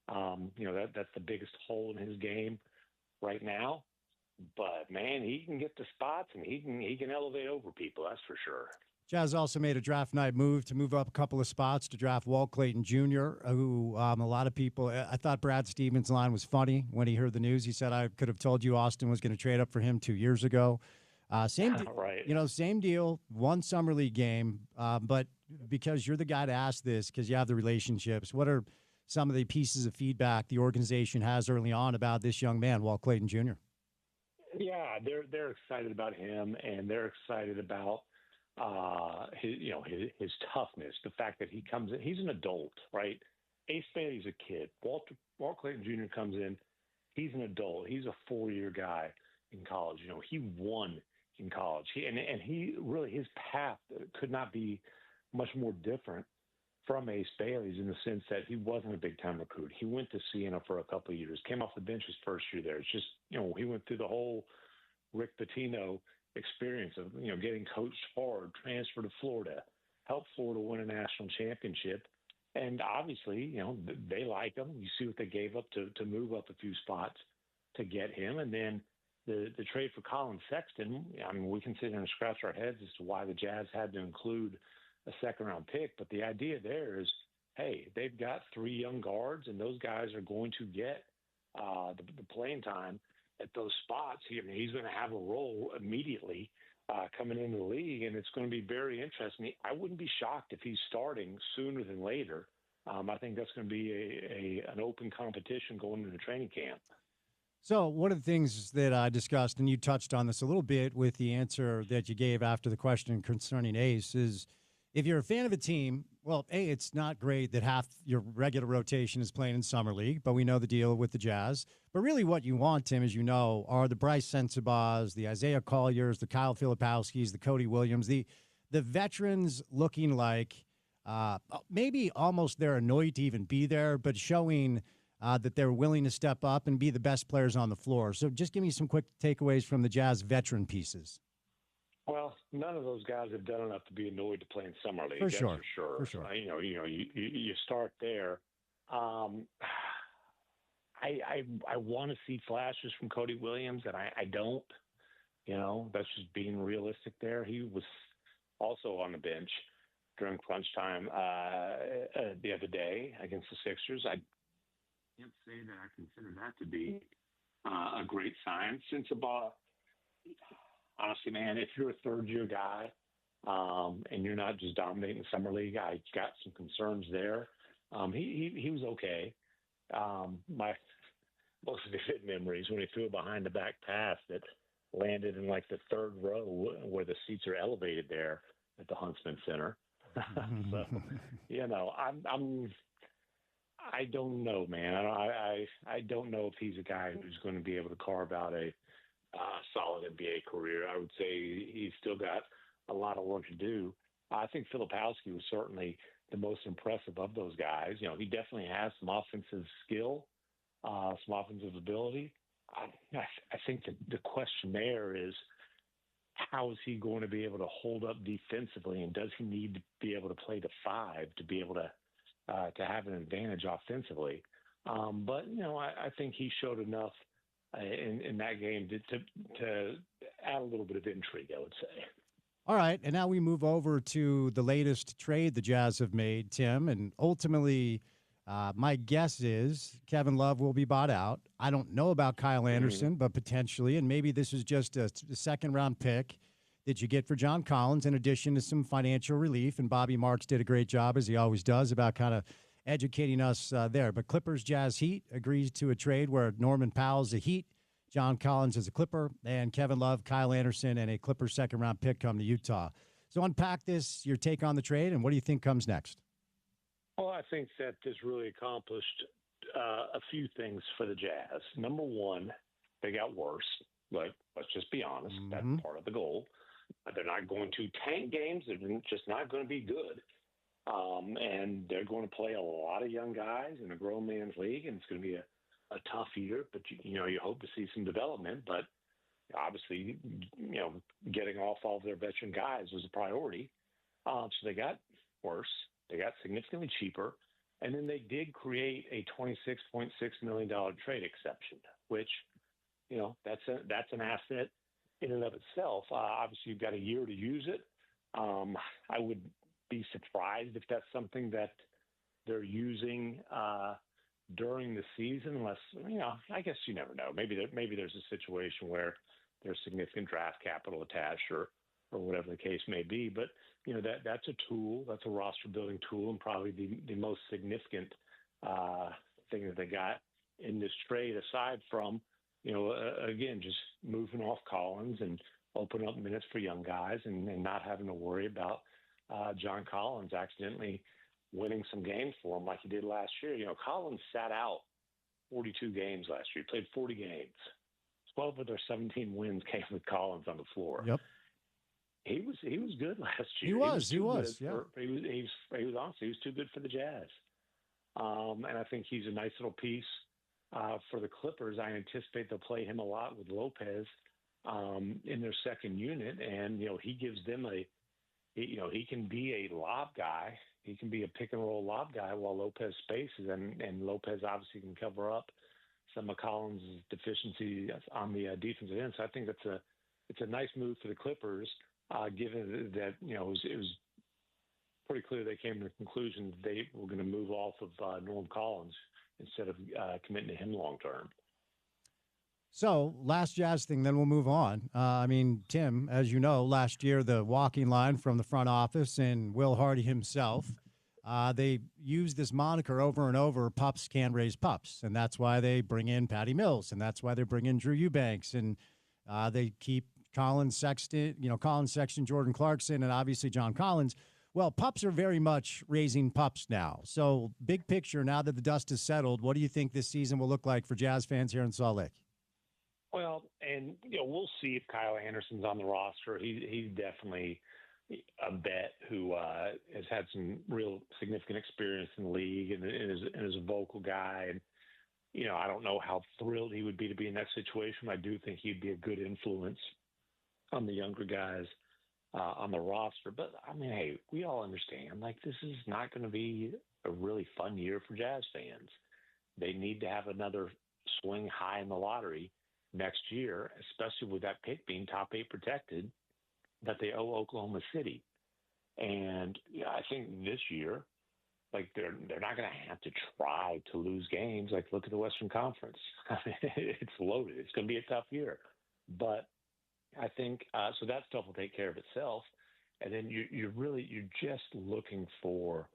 That's the biggest hole in his game right now. But, man, he can get the spots, and he can elevate over people, that's for sure. Jazz also made a draft night move to move up a couple of spots to draft Walt Clayton Jr., who a lot of people – I thought Brad Stevens' line was funny when he heard the news. He said, I could have told you Austin was going to trade up for him 2 years ago. Right. Same deal, one summer league game. But because you're the guy to ask this, because you have the relationships, what are some of the pieces of feedback the organization has early on about this young man, Walt Clayton Jr.? Yeah, they're excited about him, and they're excited about his toughness, the fact that he comes in. He's an adult, right? Ace Bailey's a kid. Walt Clayton Jr. comes in. He's an adult. He's a 4-year guy in college. He won in college. He really, his path could not be much more different from Ace Bailey's in the sense that he wasn't a big-time recruit. He went to Siena for a couple of years, came off the bench his first year there. It's just, he went through the whole Rick Pitino experience of, getting coached hard, transfer to Florida, helped Florida win a national championship. And obviously, they like him. You see what they gave up to move up a few spots to get him. And then the trade for Colin Sexton, I mean, we can sit here and scratch our heads as to why the Jazz had to include a second-round pick. But the idea there is, hey, they've got 3 young guards, and those guys are going to get the playing time at those spots. He's going to have a role immediately coming into the league, and it's going to be very interesting. I wouldn't be shocked if he's starting sooner than later. I think that's going to be an open competition going into training camp. So one of the things that I discussed, and you touched on this a little bit with the answer that you gave after the question concerning Ace, is if you're a fan of a team, well, A, it's not great that half your regular rotation is playing in Summer League, but we know the deal with the Jazz. But really what you want, Tim, as you know, are the Bryce Sensabaughs, the Isaiah Colliers, the Kyle Filipowskis, the Cody Williams, the the veterans looking like maybe almost they're annoyed to even be there, but showing that they're willing to step up and be the best players on the floor. So just give me some quick takeaways from the Jazz veteran pieces. Well, none of those guys have done enough to be annoyed to play in summer league. For That's sure. for sure. You start there. I want to see flashes from Cody Williams, and I don't. That's just being realistic there. He was also on the bench during crunch time the other day against the Sixers. I can't say that I consider that to be a great sign. Honestly, man, if you're a third-year guy and you're not just dominating summer league, I got some concerns there. He was okay. My most vivid memories when he threw a behind-the-back pass that landed in like the third row where the seats are elevated there at the Huntsman Center. So, I don't know, man. I don't know if he's a guy who's going to be able to carve out a solid NBA career. I would say he's still got a lot of work to do. I think Filipowski was certainly the most impressive of those guys. He definitely has some offensive skill, some offensive ability. I think the question there is, how is he going to be able to hold up defensively, and does he need to be able to play the five to be able to have an advantage offensively? But I think he showed enough in that game to add a little bit of intrigue, I would say. All right, and now we move over to the latest trade the Jazz have made, Tim, and ultimately my guess is Kevin Love will be bought out. I don't know about Kyle Anderson, but potentially, and maybe this is just a second-round pick that you get for John Collins in addition to some financial relief, and Bobby Marks did a great job, as he always does, about kind of educating us there. But Clippers, Jazz, Heat agrees to a trade where Norman Powell's a Heat, John Collins is a Clipper, and Kevin Love, Kyle Anderson, and a Clippers second-round pick come to Utah. So unpack this, your take on the trade, and what do you think comes next? Well, I think that this really accomplished a few things for the Jazz. Number one, they got worse. Like, let's just be honest. That's part of the goal. They're not going to tank games. They're just not going to be good. And they're going to play a lot of young guys in a grown man's league, and it's going to be a tough year. But, you hope to see some development. But obviously, getting off all of their veteran guys was a priority. So they got worse. They got significantly cheaper. And then they did create a $26.6 million trade exception, which, that's an asset in and of itself. Obviously, you've got a year to use it. I would be surprised if that's something that they're using during the season, unless, I guess you never know. Maybe there's a situation where there's significant draft capital attached or whatever the case may be. But, that's a tool, that's a roster building tool, and probably the most significant thing that they got in this trade, aside from, again, just moving off Collins and opening up minutes for young guys and not having to worry about John Collins accidentally winning some games for him like he did last year. Collins sat out 42 games last year. He played 40 games. 12 of their 17 wins came with Collins on the floor. Yep. He was good last year. He was. Yeah. He was honestly, he was too good for the Jazz. And I think he's a nice little piece for the Clippers. I anticipate they'll play him a lot with Lopez in their second unit, and he gives them he can be a lob guy. He can be a pick and roll lob guy while Lopez spaces, and Lopez obviously can cover up some of Collins' deficiency on the defensive end. So I think it's a nice move for the Clippers, given that it was pretty clear they came to the conclusion that they were going to move off of Norm Collins instead of committing to him long term. So, last Jazz thing, then we'll move on. Tim, as you know, last year the walking line from the front office and Will Hardy himself, they used this moniker over and over, pups can't raise pups. And that's why they bring in Patty Mills, and that's why they bring in Drew Eubanks, and they keep Colin Sexton, Jordan Clarkson, and obviously John Collins. Well, pups are very much raising pups now. So, big picture, now that the dust has settled, what do you think this season will look like for Jazz fans here in Salt Lake? Well, and we'll see if Kyle Anderson's on the roster. He's definitely a had some real significant experience in the league and is a vocal guy. And, I don't know how thrilled he would be to be in that situation. I do think he'd be a good influence on the younger guys on the roster. But, I mean, hey, we all understand, this is not going to be a really fun year for Jazz fans. They need to have another swing high in the lottery next year, especially with that pick being top 8 protected, that they owe Oklahoma City. And I think this year, they're not going to have to try to lose games. Look at the Western Conference. It's loaded. It's going to be a tough year. But I think so that stuff will take care of itself. And then you're just looking for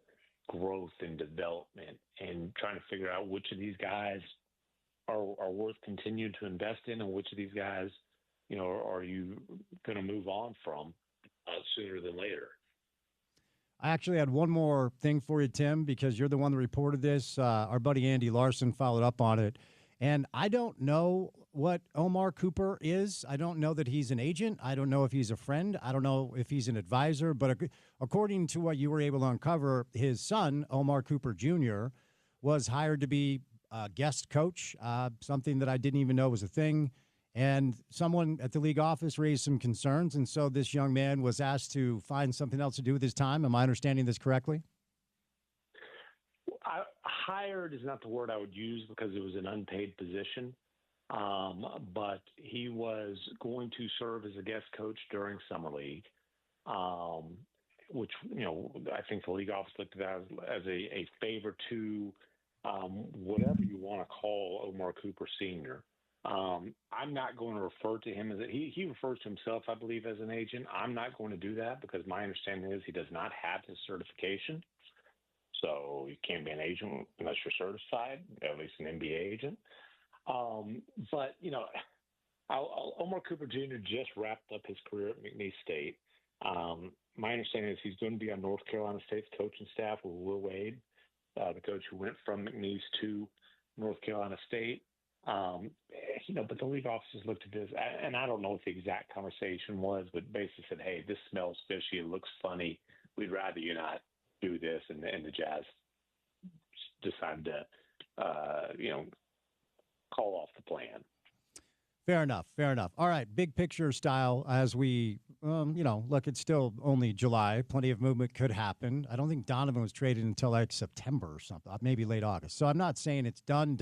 growth and development and trying to figure out which of these guys are worth continuing to invest in and which of these guys, are you going to move on from sooner than later. I actually had one more thing for you, Tim, because you're the one that reported this. Our buddy Andy Larson followed up on it. And I don't know what Omar Cooper is. I don't know that he's an agent. I don't know if he's a friend. I don't know if he's an advisor. But according to what you were able to uncover, his son, Omar Cooper Jr., was hired to be a guest coach, something that I didn't even know was a thing. And someone at the league office raised some concerns. And so this young man was asked to find something else to do with his time. Am I understanding this correctly? Hired is not the word I would use because it was an unpaid position. But he was going to serve as a guest coach during Summer League, which, I think the league office looked at that as a favor to whatever you want to call Omar Cooper Sr. I'm not going to refer to him as he refers to himself, I believe, as an agent. I'm not going to do that because my understanding is he does not have his certification. So you can't be an agent unless you're certified, at least an NBA agent. But, Omar Cooper Jr. just wrapped up his career at McNeese State. My understanding is he's going to be on North Carolina State's coaching staff with Will Wade, the coach who went from McNeese to North Carolina State. But the league officers looked at this, and I don't know what the exact conversation was, but basically said, hey, this smells fishy. It looks funny. We'd rather you not do this. And the Jazz decided to, call off the plan. Fair enough. All right, big picture style as we, look, it's still only July. Plenty of movement could happen. I don't think Donovan was traded until September or something, maybe late August. So I'm not saying it's done.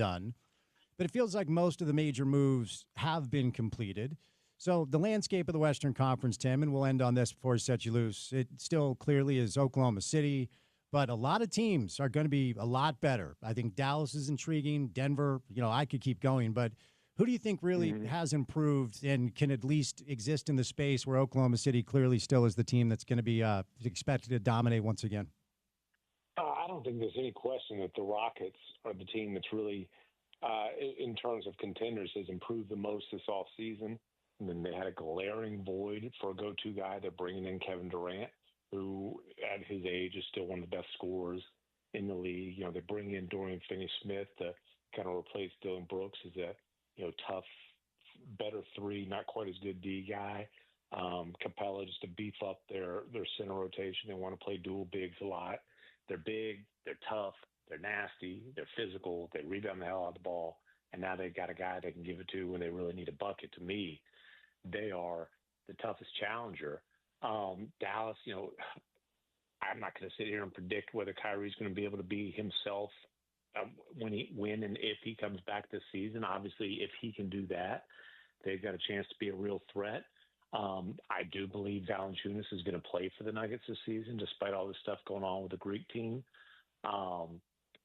But it feels like most of the major moves have been completed. So the landscape of the Western Conference, Tim, and we'll end on this before I set you loose, it still clearly is Oklahoma City, but a lot of teams are going to be a lot better. I think Dallas is intriguing. Denver, I could keep going, but who do you think really has improved and can at least exist in the space where Oklahoma City clearly still is the team that's going to be expected to dominate once again? I don't think there's any question that the Rockets are the team that's really – in terms of contenders, has improved the most this offseason. And then they had a glaring void for a go-to guy. They're bringing in Kevin Durant, who at his age is still one of the best scorers in the league. They bring in Dorian Finney-Smith to kind of replace Dillon Brooks as a, tough, better three, not quite as good D guy. Capella just to beef up their center rotation. They want to play dual bigs a lot. They're big, they're tough. They're nasty, they're physical, they rebound the hell out of the ball, and now they've got a guy they can give it to when they really need a bucket. To me, they are the toughest challenger. Dallas, I'm not going to sit here and predict whether Kyrie's going to be able to be himself when and if he comes back this season. Obviously, if he can do that, they've got a chance to be a real threat. I do believe Valanciunas is going to play for the Nuggets this season, despite all this stuff going on with the Greek team.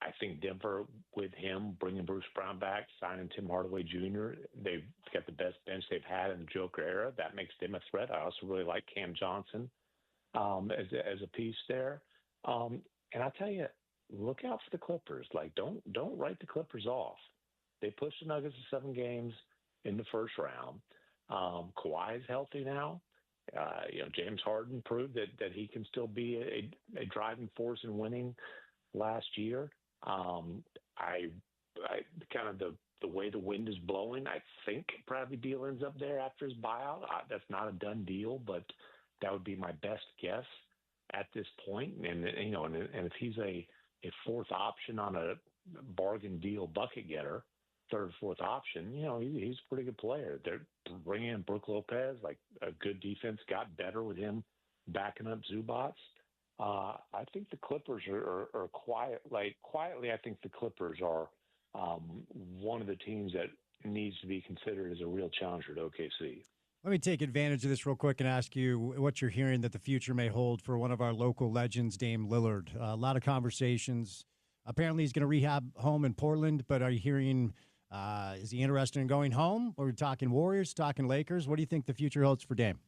I think Denver, with him bringing Bruce Brown back, signing Tim Hardaway Jr., they've got the best bench they've had in the Joker era. That makes them a threat. I also really like Cam Johnson as a piece there. And I'll tell you, look out for the Clippers. Don't write the Clippers off. They pushed the Nuggets to 7 games in the first round. Kawhi is healthy now. James Harden proved that he can still be a driving force in winning last year. I kind of the way the wind is blowing, I think Bradley Beal ends up there after his buyout. That's not a done deal, but that would be my best guess at this point, and if he's a fourth option on a bargain deal bucket getter, third, fourth option, he's a pretty good player. They're bringing in Brook Lopez, like a good defense got better with him backing up Zubats. I think the Clippers are quietly. I think the Clippers are one of the teams that needs to be considered as a real challenger to OKC. Let me take advantage of this real quick and ask you what you're hearing that the future may hold for one of our local legends, Dame Lillard. A lot of conversations. Apparently, he's going to rehab home in Portland, but are you hearing, is he interested in going home? Or are we talking Warriors, talking Lakers? What do you think the future holds for Dame?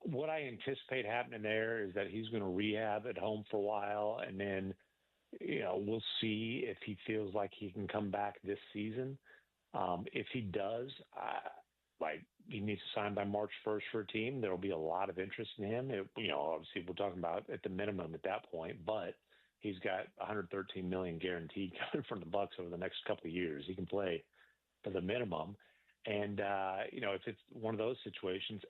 What I anticipate happening there is that he's going to rehab at home for a while, and then, we'll see if he feels like he can come back this season. If he does, he needs to sign by March 1st for a team. There will be a lot of interest in him. Obviously, we're talking about at the minimum at that point, but he's got $113 million guaranteed coming from the Bucks over the next couple of years. He can play for the minimum, and if it's one of those situations,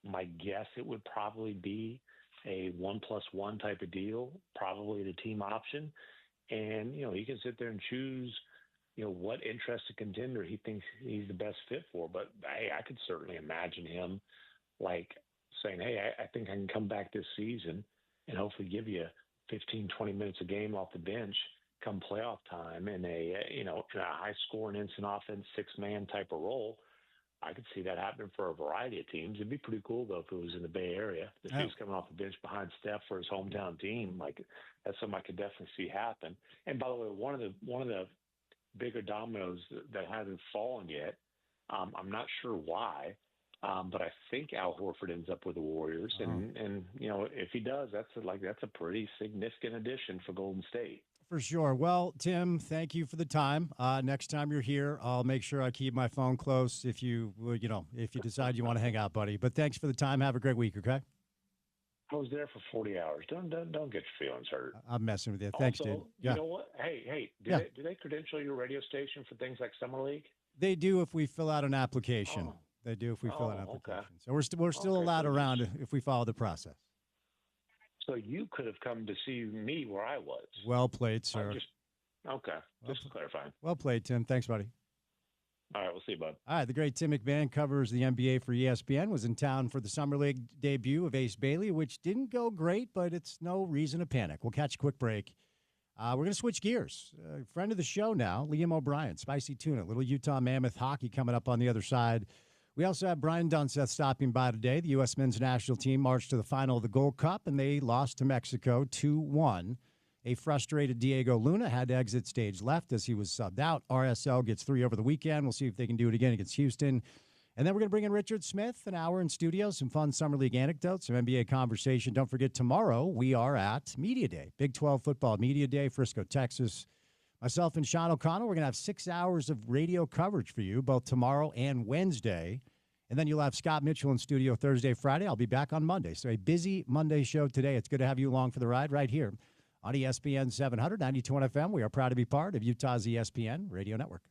my guess it would probably be a 1+1 type of deal, probably the team option, and he can sit there and choose what interested contender he thinks he's the best fit for. But hey, I could certainly imagine him saying, hey, I think I can come back this season and hopefully give you 15, 20 minutes a game off the bench come playoff time in a high scoring instant offense, 6-man type of role. I could see that happening for a variety of teams. It'd be pretty cool though if it was in the Bay Area. If he was coming off the bench behind Steph for his hometown team, that's something I could definitely see happen. And by the way, one of the bigger dominoes that hasn't fallen yet. I'm not sure why, but I think Al Horford ends up with the Warriors, and if he does, that's a pretty significant addition for Golden State. For sure. Well, Tim, thank you for the time. Next time you're here, I'll make sure I keep my phone close if you decide you want to hang out, buddy. But thanks for the time. Have a great week. Okay. I was there for 40 hours. Don't get your feelings hurt. I'm messing with you. Thanks, also, dude. Yeah. You know what? Hey, do they credential your radio station for things like Summer League? They do if we fill out an application. Oh. They do if we fill out an application. Okay. So we're still allowed around if we follow the process. So you could have come to see me where I was. Well played, sir. Just clarifying. Well played, Tim. Thanks, buddy. All right, we'll see you, bud. All right, the great Tim McMahon covers the NBA for ESPN, was in town for the Summer League debut of Ace Bailey, which didn't go great, but it's no reason to panic. We'll catch a quick break. We're going to switch gears. Friend of the show now, Liam O'Brien, Spicy Tuna, little Utah Mammoth hockey coming up on the other side. We also have Brian Dunseth stopping by today. The U.S. men's national team marched to the final of the Gold Cup, and they lost to Mexico 2-1. A frustrated Diego Luna had to exit stage left as he was subbed out. RSL gets 3 over the weekend. We'll see if they can do it again against Houston. And then we're going to bring in Richard Smith, an hour in studio, some fun Summer League anecdotes, some NBA conversation. Don't forget, tomorrow we are at Media Day, Big 12 Football Media Day, Frisco, Texas. Myself and Sean O'Connell, we're going to have 6 hours of radio coverage for you, both tomorrow and Wednesday. And then you'll have Scott Mitchell in studio Thursday, Friday. I'll be back on Monday. So a busy Monday show today. It's good to have you along for the ride right here on ESPN 700, 92.1 FM. We are proud to be part of Utah's ESPN Radio Network.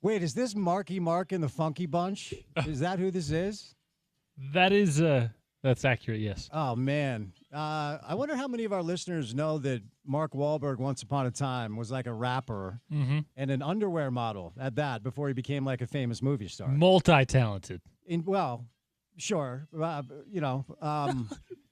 Wait, is this Marky Mark and the Funky Bunch? Is that who this is? That's accurate, yes. Oh, man. I wonder how many of our listeners know that Mark Wahlberg, once upon a time, was like a rapper and an underwear model at that before he became like a famous movie star. Multi-talented. Well, sure.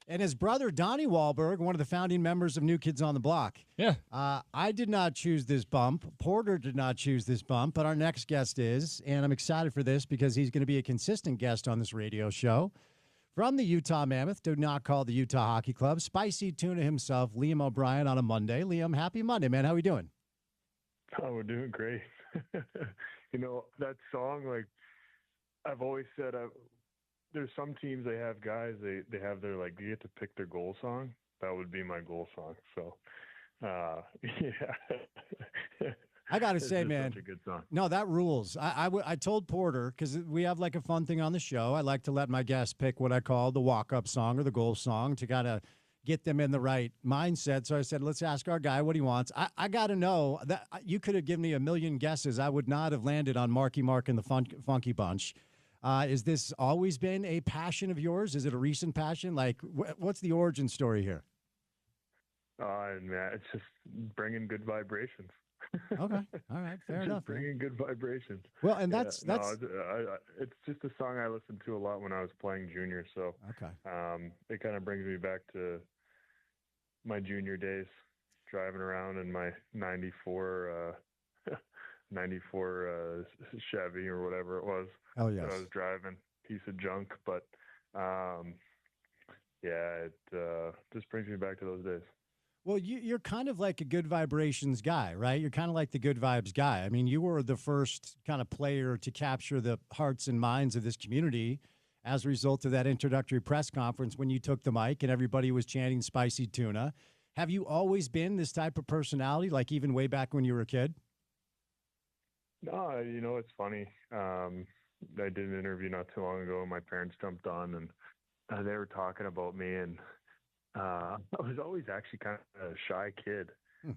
And his brother, Donnie Wahlberg, one of the founding members of New Kids on the Block. Yeah. I did not choose this bump. Porter did not choose this bump, but our next guest is, and I'm excited for this because he's going to be a consistent guest on this radio show. From the Utah Mammoth, do not call the Utah Hockey Club, Spicy Tuna himself, Liam O'Brien on a Monday. Liam, happy Monday, man. How are we doing? Oh, we're doing great. That song, like I've always said, there's some teams they have guys, they have their, like, you get to pick their goal song. That would be my goal song. So, yeah. I got to say, man, such a good song. No, that rules. I told Porter, because we have like a fun thing on the show. I like to let my guests pick what I call the walk-up song or the goal song to kind of get them in the right mindset. So I said, let's ask our guy what he wants. I got to know that you could have given me a million guesses. I would not have landed on Marky Mark and the Funky Bunch. Is this always been a passion of yours? Is it a recent passion? Like, what's the origin story here? Man, it's just bringing good vibrations. Okay. All right. Fair enough. Bringing good vibrations. Well, and that's it's just a song I listened to a lot when I was playing junior. So okay. It kind of brings me back to my junior days, driving around in my 94 Chevy or whatever it was. Oh, yes. That I was driving, piece of junk, but it just brings me back to those days. Well, you're kind of like a good vibrations guy, right? You're kind of like the good vibes guy. I mean, you were the first kind of player to capture the hearts and minds of this community as a result of that introductory press conference when you took the mic and everybody was chanting Spicy Tuna. Have you always been this type of personality, like even way back when you were a kid? No, it's funny. I did an interview not too long ago, and my parents jumped on, and they were talking about me, and I was always actually kind of a shy kid.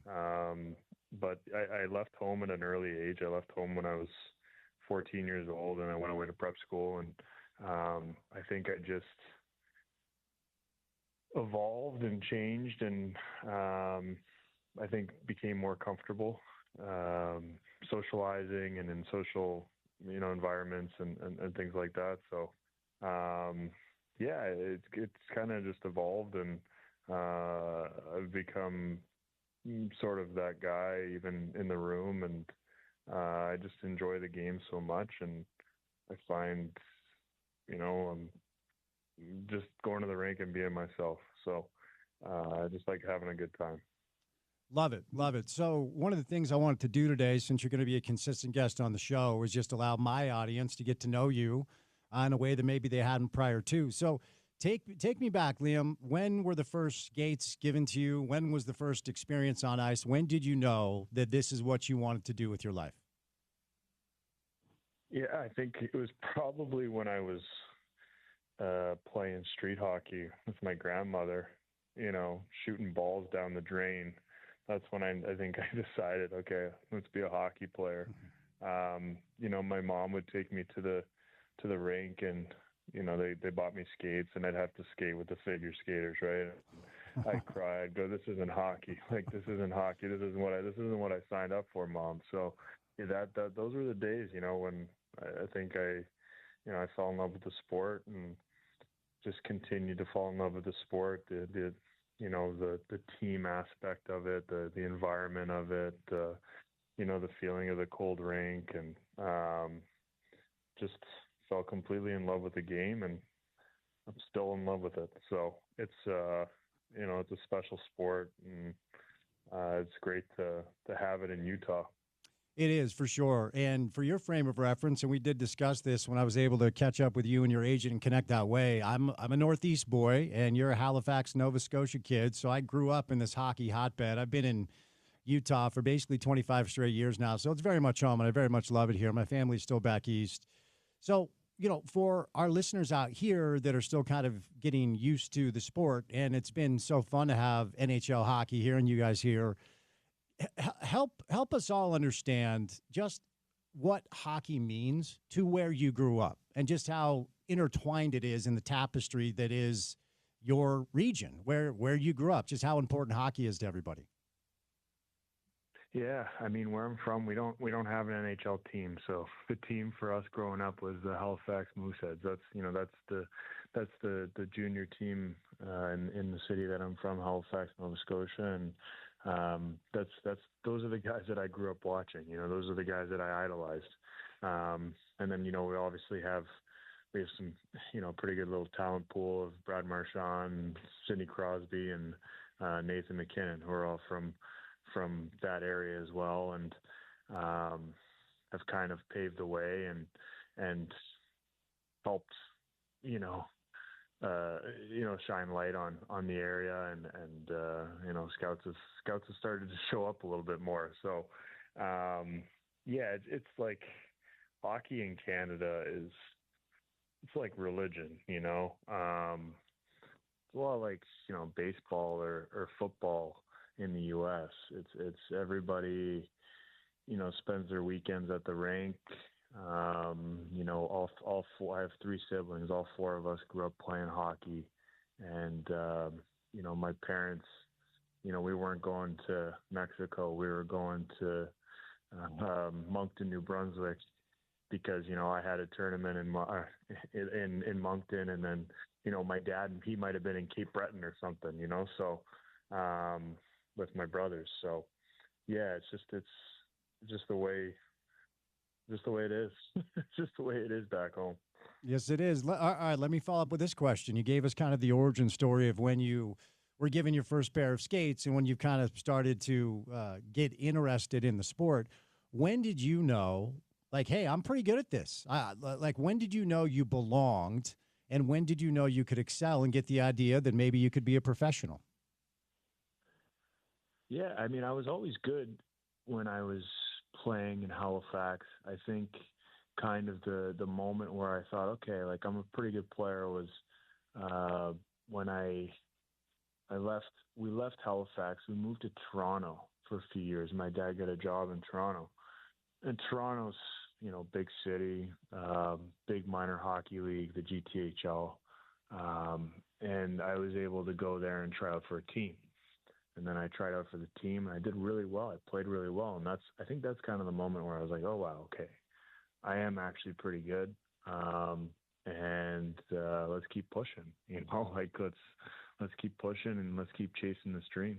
But I left home at an early age. I left home when I was 14 years old, and I went away to prep school. And I think I just evolved and changed, and I think became more comfortable socializing and in social, environments and things like that. So, it's kind of just evolved, and I've become sort of that guy even in the room, and I just enjoy the game so much, and I find, I'm just going to the rink and being myself. So I just like having a good time. Love it. Love it. So one of the things I wanted to do today, since you're going to be a consistent guest on the show, is just allow my audience to get to know you in a way that maybe they hadn't prior to. So take me back, Liam. When were the first skates given to you? When was the first experience on ice? When did you know that this is what you wanted to do with your life? Yeah, I think it was probably when I was playing street hockey with my grandmother, shooting balls down the drain. That's when I think I decided, okay, let's be a hockey player. My mom would take me to the rink, and they bought me skates, and I'd have to skate with the figure skaters, right? I'd cry. I'd go, "This isn't hockey. Like, this isn't hockey. This isn't what I signed up for, Mom." So yeah, those were the days, when I think I fell in love with the sport, and just continued to fall in love with the sport. The team aspect of it, the environment of it, the feeling of the cold rink, and just fell completely in love with the game, and I'm still in love with it. So it's it's a special sport, and it's great to have it in Utah. It is, for sure. And for your frame of reference, and we did discuss this when I was able to catch up with you and your agent and connect that way, I'm a Northeast boy, and you're a Halifax, Nova Scotia kid, so I grew up in this hockey hotbed. I've been in Utah for basically 25 straight years now, so it's very much home, and I very much love it here. My family's still back east. So, for our listeners out here that are still kind of getting used to the sport, and it's been so fun to have NHL hockey here and you guys here, help us all understand just what hockey means to where you grew up and just how intertwined it is in the tapestry that is your region, where you grew up, just how important hockey is to everybody. Yeah, I mean, where I'm from, we don't have an NHL team. So the team for us growing up was the Halifax Mooseheads. That's the junior team in the city that I'm from, Halifax, Nova Scotia, and those are the guys that I grew up watching. Those are the guys that I idolized. And then we have some pretty good little talent pool of Brad Marchand, Sidney Crosby, and Nathan McKinnon, who are all from that area as well, and have kind of paved the way and helped shine light on the area, and scouts have started to show up a little bit more. So it's like hockey in Canada it's like religion. It's a lot like baseball or football in the U.S. It's everybody spends their weekends at the rink. All four. I have three siblings. All four of us grew up playing hockey, and my parents. We weren't going to Mexico. We were going to Moncton, New Brunswick, because I had a tournament in Moncton, and then my dad, he might have been in Cape Breton or something. So with my brothers. So yeah, it's just the way. Just the way it is. It's just the way it is back home. Yes, it is. All right, let me follow up with this question. You gave us kind of the origin story of when you were given your first pair of skates and when you kind of started to get interested in the sport. When did you know, like, hey, I'm pretty good at this? Like, when did you know you belonged, and when did you know you could excel and get the idea that maybe you could be a professional? Yeah, I mean, I was always good when I was playing in Halifax. I think kind of the moment where I thought, okay, like I'm a pretty good player was when we left Halifax. We moved to Toronto for a few years. My dad got a job in Toronto, and Toronto's, big city, big minor hockey league, the GTHL. And I was able to go there and try out for a team. And then I tried out for the team, and I did really well. I played really well, and I think that's kind of the moment where I was like, oh wow, okay, I am actually pretty good, and let's keep pushing. Let's keep pushing, and let's keep chasing this dream.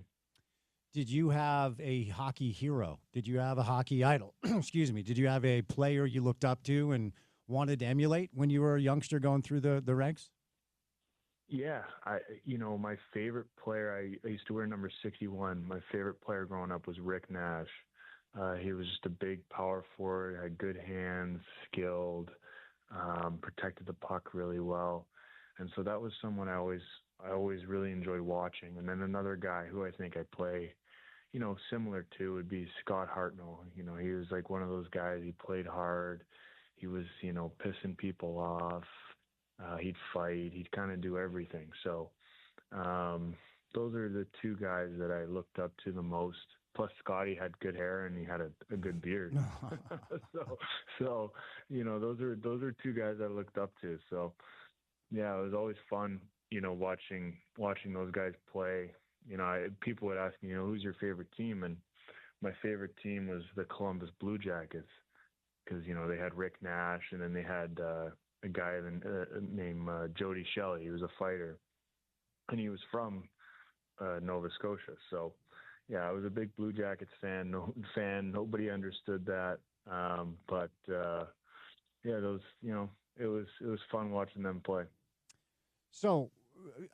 Did you have a hockey hero? Did you have a hockey idol? Excuse me. Did you have a player you looked up to and wanted to emulate when you were a youngster going through the ranks? Yeah, my favorite player, I used to wear number 61. My favorite player growing up was Rick Nash. He was just a big power forward, had good hands, skilled, protected the puck really well. And so that was someone I always really enjoyed watching. And then another guy who I think I play, similar to would be Scott Hartnell. He was like one of those guys. He played hard. He was, pissing people off. He'd fight. He'd kind of do everything. So those are the two guys that I looked up to the most. Plus, Scotty had good hair and he had a good beard. so those are two guys I looked up to. So yeah, it was always fun, watching those guys play. People would ask me, who's your favorite team? And my favorite team was the Columbus Blue Jackets, because they had Rick Nash, and then they had a guy named Jody Shelley. He was a fighter, and he was from Nova Scotia. So, yeah, I was a big Blue Jackets fan. Nobody understood that, but those, it was fun watching them play. So,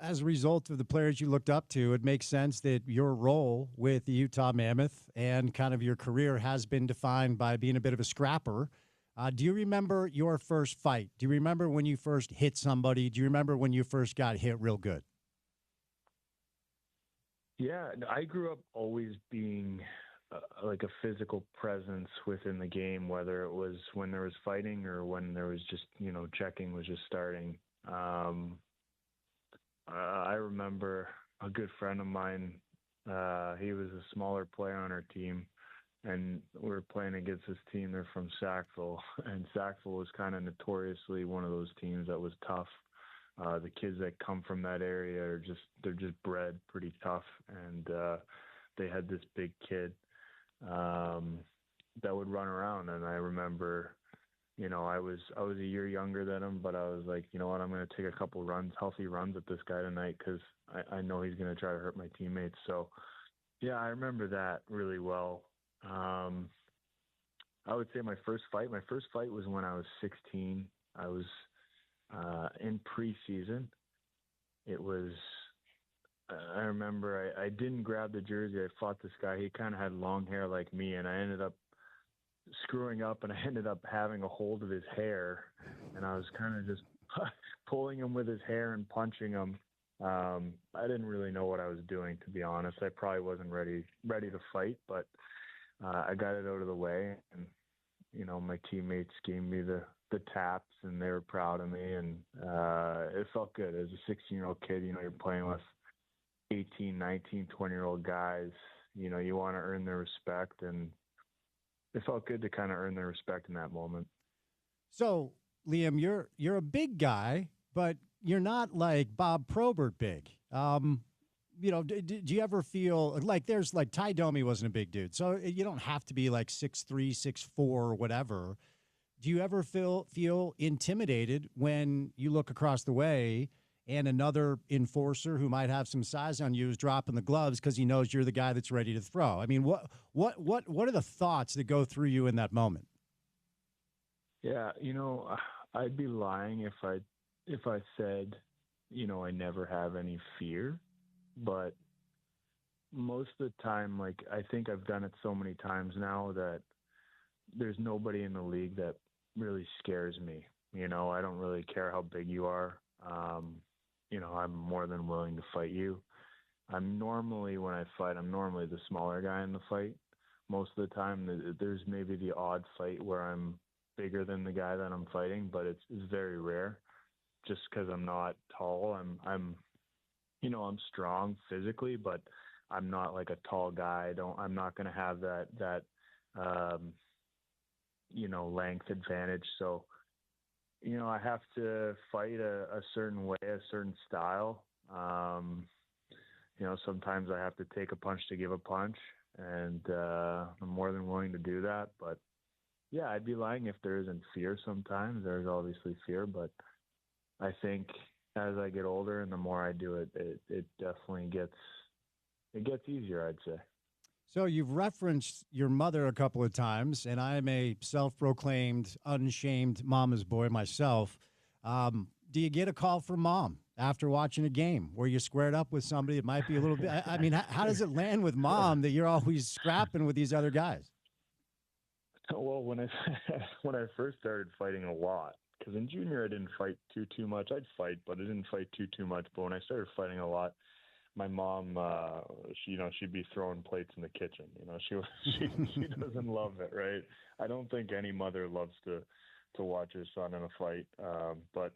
as a result of the players you looked up to, it makes sense that your role with the Utah Mammoth and kind of your career has been defined by being a bit of a scrapper. Do you remember your first fight? Do you remember when you first hit somebody? Do you remember when you first got hit real good? Yeah, I grew up always being like a physical presence within the game, whether it was when there was fighting or when there was just, checking was just starting. I remember a good friend of mine, he was a smaller player on our team, and we were playing against this team. They're from Sackville, and Sackville was kind of notoriously one of those teams that was tough. The kids that come from that area they're just bred pretty tough, and they had this big kid that would run around, and I remember, I was a year younger than him, but I was like, you know what, I'm going to take a couple healthy runs at this guy tonight, because I know he's going to try to hurt my teammates. So, yeah, I remember that really well. I would say my first fight was when I was 16. I was in preseason. It was, I remember I didn't grab the jersey. I fought this guy. He kind of had long hair like me, and I ended up screwing up, and I ended up having a hold of his hair, and I was kind of just pulling him with his hair and punching him. I didn't really know what I was doing, to be honest. I probably wasn't ready to fight, but I got it out of the way, and my teammates gave me the taps, and they were proud of me, and it felt good. As a 16-year-old kid, you're playing with 18, 19, 20-year-old guys. You want to earn their respect, and it felt good to kind of earn their respect in that moment. So, Liam, you're a big guy, but you're not like Bob Probert big. Do you ever feel like there's like Ty Domi wasn't a big dude, so you don't have to be like 6'3", 6'4", or whatever. Do you ever feel intimidated when you look across the way and another enforcer who might have some size on you is dropping the gloves because he knows you're the guy that's ready to throw? I mean, what are the thoughts that go through you in that moment? Yeah, I'd be lying if I said, I never have any fear, but most of the time, like, I think I've done it so many times now that there's nobody in the league that really scares me. I don't really care how big you are. I'm more than willing to fight you. When I fight, I'm normally the smaller guy in the fight. Most of the time, there's maybe the odd fight where I'm bigger than the guy that I'm fighting, but it's very rare. Just because I'm not tall, I'm strong physically, but I'm not like a tall guy. I'm not going to have that length advantage. So, I have to fight a certain way, a certain style. Sometimes I have to take a punch to give a punch, and I'm more than willing to do that. But yeah, I'd be lying if there isn't fear sometimes. There's obviously fear, but I think as I get older and the more I do it, it definitely gets easier, I'd say. So you've referenced your mother a couple of times, and I'm a self-proclaimed, unshamed mama's boy myself. Do you get a call from mom after watching a game where you squared up with somebody that might be a little bit? I mean, how does it land with mom that you're always scrapping with these other guys? Well, when I first started fighting a lot, because in junior I didn't fight too much. I'd fight, but I didn't fight too much. But when I started fighting a lot, my mom, she'd be throwing plates in the kitchen. She doesn't love it, right? I don't think any mother loves to watch her son in a fight. But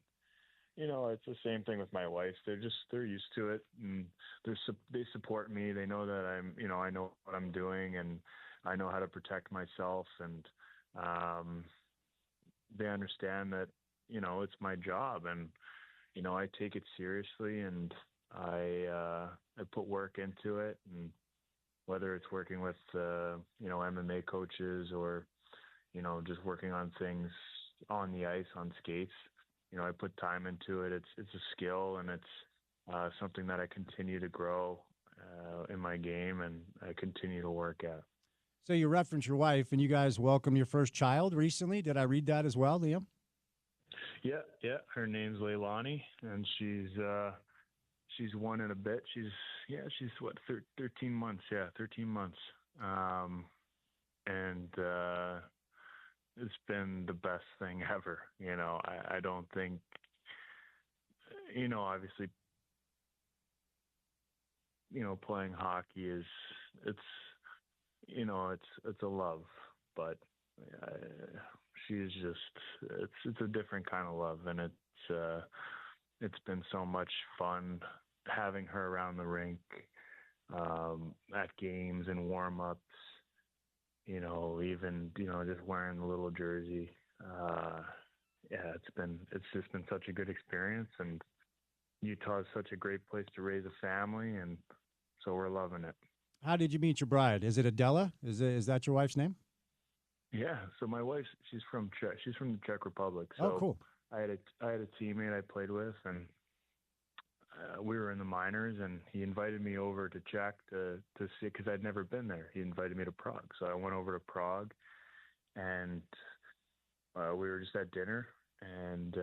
it's the same thing with my wife. They're used to it, and they support me. They know that I know what I'm doing, and I know how to protect myself, and they understand that it's my job, and I take it seriously, and I put work into it, and whether it's working with MMA coaches or just working on things on the ice, on skates, I put time into it. It's a skill, and it's something that I continue to grow in my game, and I continue to work at. So you referenced your wife, and you guys welcomed your first child recently. Did I read that as well, Liam? Yeah. Her name's Leilani, and she's one and a bit. She's what, 13 months? Yeah, 13 months. And it's been the best thing ever. I don't think, obviously, playing hockey it's a love, but she's just, it's a different kind of love, and it's been so much fun having her around the rink, at games and warm-ups. even just wearing the little jersey. Yeah, it's just been such a good experience, and Utah is such a great place to raise a family, and so we're loving it. How did you meet your bride? Is it Adela? Is that your wife's name? Yeah, so my wife, she's from the Czech Republic. So Oh, cool. I had a teammate I played with, and we were in the minors, and he invited me over to Czech to see, because I'd never been there. He invited me to Prague, so I went over to Prague, and we were just at dinner, and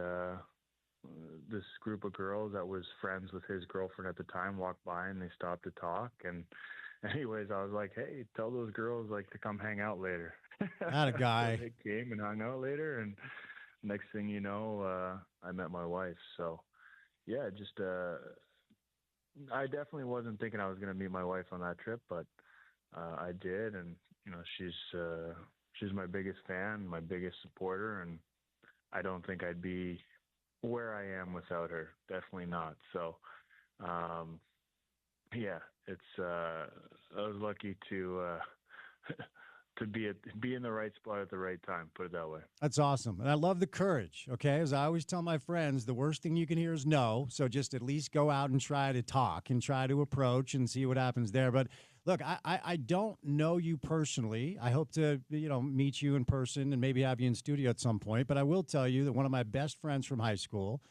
this group of girls that was friends with his girlfriend at the time walked by, and they stopped to talk. And anyways, I was like, hey, tell those girls to come hang out later. Not a guy. So they came and hung out later, and next thing you know, I met my wife. So yeah, just I definitely wasn't thinking I was going to meet my wife on that trip, but I did, and she's my biggest fan, my biggest supporter, and I don't think I'd be where I am without her. Definitely not. So, yeah, I was lucky to be in the right spot at the right time. Put it that way. That's awesome. And I love the courage, okay? As I always tell my friends, the worst thing you can hear is no. So just at least go out and try to talk and try to approach and see what happens there. But look, I don't know you personally. I hope to, meet you in person and maybe have you in studio at some point. But I will tell you that one of my best friends from high school,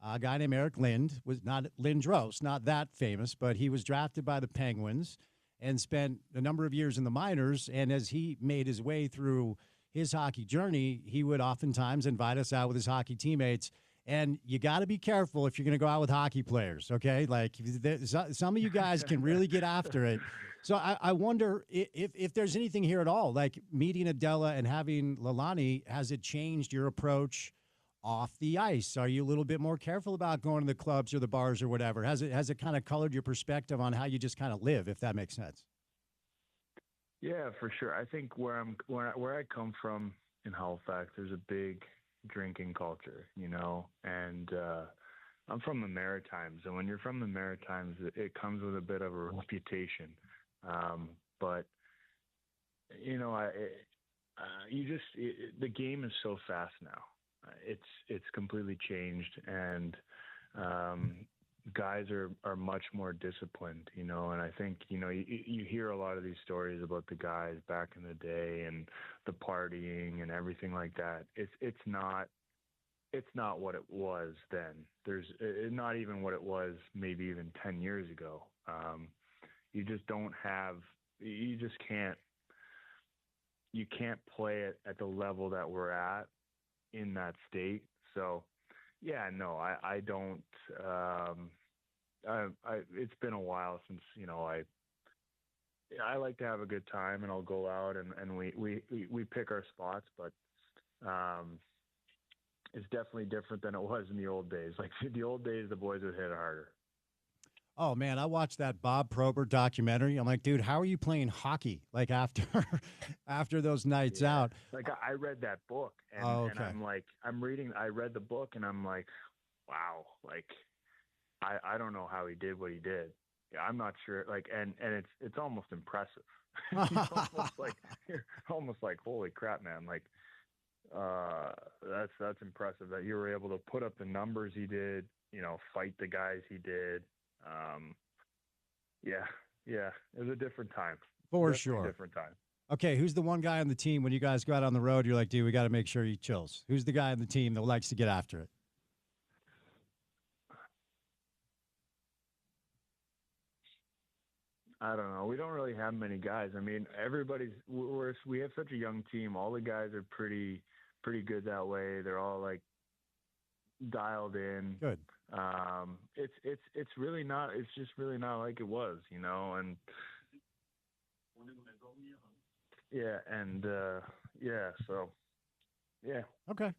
a guy named Eric Lind, was not Lindros, not that famous, but he was drafted by the Penguins and spent a number of years in the minors. And as he made his way through his hockey journey, he would oftentimes invite us out with his hockey teammates. And you got to be careful if you're going to go out with hockey players, okay? Like, some of you guys can really get after it. So I wonder if there's anything here at all, like meeting Adela and having Lalani, has it changed your approach off the ice? Are you a little bit more careful about going to the clubs or the bars or whatever? Has it kind of colored your perspective on how you just kind of live, if that makes sense? Yeah, for sure. I think where I come from in Halifax, there's a big drinking culture, and I'm from the Maritimes, and when you're from the Maritimes, it comes with a bit of a reputation. But the game is so fast now. It's completely changed, and guys are much more disciplined, and I think, you hear a lot of these stories about the guys back in the day and the partying and everything like that. It's not what it was then. There's not even what it was maybe even 10 years ago. You can't play it at the level that we're at in that state. So yeah, no, I don't, it's been a while since, I like to have a good time, and I'll go out and we pick our spots, but, it's definitely different than it was in the old days. Like the old days, the boys would hit harder. Oh man, I watched that Bob Probert documentary. I'm like, dude, how are you playing hockey? Like after those nights out. Like I read that book, and, and I'm like, I read the book, and I'm like, wow, like I don't know how he did what he did. Yeah, I'm not sure. Like, and it's almost impressive. You're almost like, holy crap, man! Like, that's impressive that you were able to put up the numbers he did. Fight the guys he did. Yeah, it was a different time. For sure. Different time. Okay, who's the one guy on the team when you guys go out on the road, you're like, dude, we got to make sure he chills? Who's the guy on the team that likes to get after it? I don't know. We don't really have many guys. I mean, we have such a young team. All the guys are pretty good that way. They're all like dialed in. Good. It's really not. It's just really not like it was, and so yeah. Okay.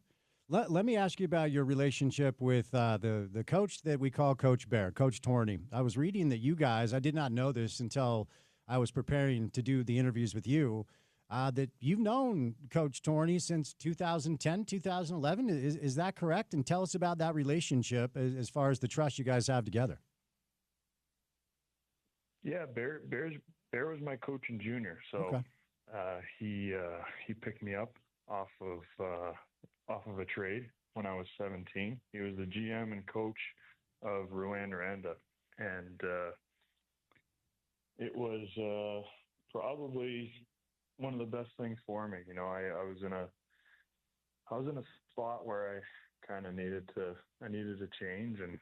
Let me ask you about your relationship with the coach that we call Coach Bear, Coach Torney. I was reading that you guys, I did not know this until I was preparing to do the interviews with you, that you've known Coach Torney since 2010, 2011. Is that correct? And tell us about that relationship as far as the trust you guys have together. Yeah, Bear was my coach in junior. So, okay. he picked me up off of a trade when I was 17. He was the GM and coach of Rwanda, and it was probably one of the best things for me. You know, I was in a spot where I kind of needed to change, and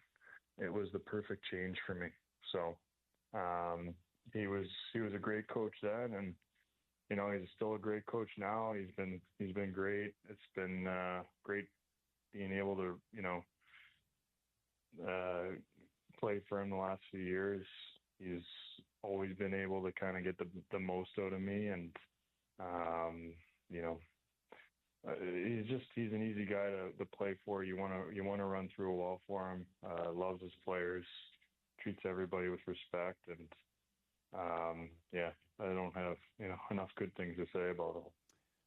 it was the perfect change for me. So he was a great coach then, and you know, he's still a great coach now. He's been great. It's been great being able to, you know, play for him the last few years. He's always been able to kind of get the most out of me, and you know, he's an easy guy to play for. You want to run through a wall for him. Loves his players, treats everybody with respect, and yeah, I don't have, you know, enough good things to say about him.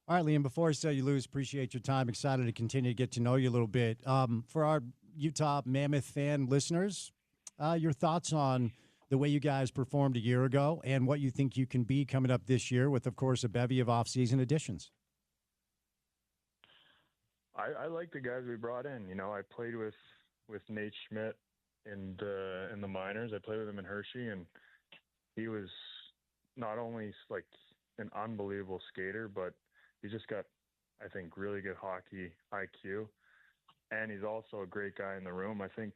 All right, Liam, before I say you lose, appreciate your time. Excited to continue to get to know you a little bit. For our Utah Mammoth fan listeners, your thoughts on the way you guys performed a year ago and what you think you can be coming up this year with, of course, a bevy of off-season additions. I like the guys we brought in. You know, I played with Nate Schmidt in the minors. I played with him in Hershey, and he was not only like an unbelievable skater, but he just got, I think, really good hockey IQ. And he's also a great guy in the room. I think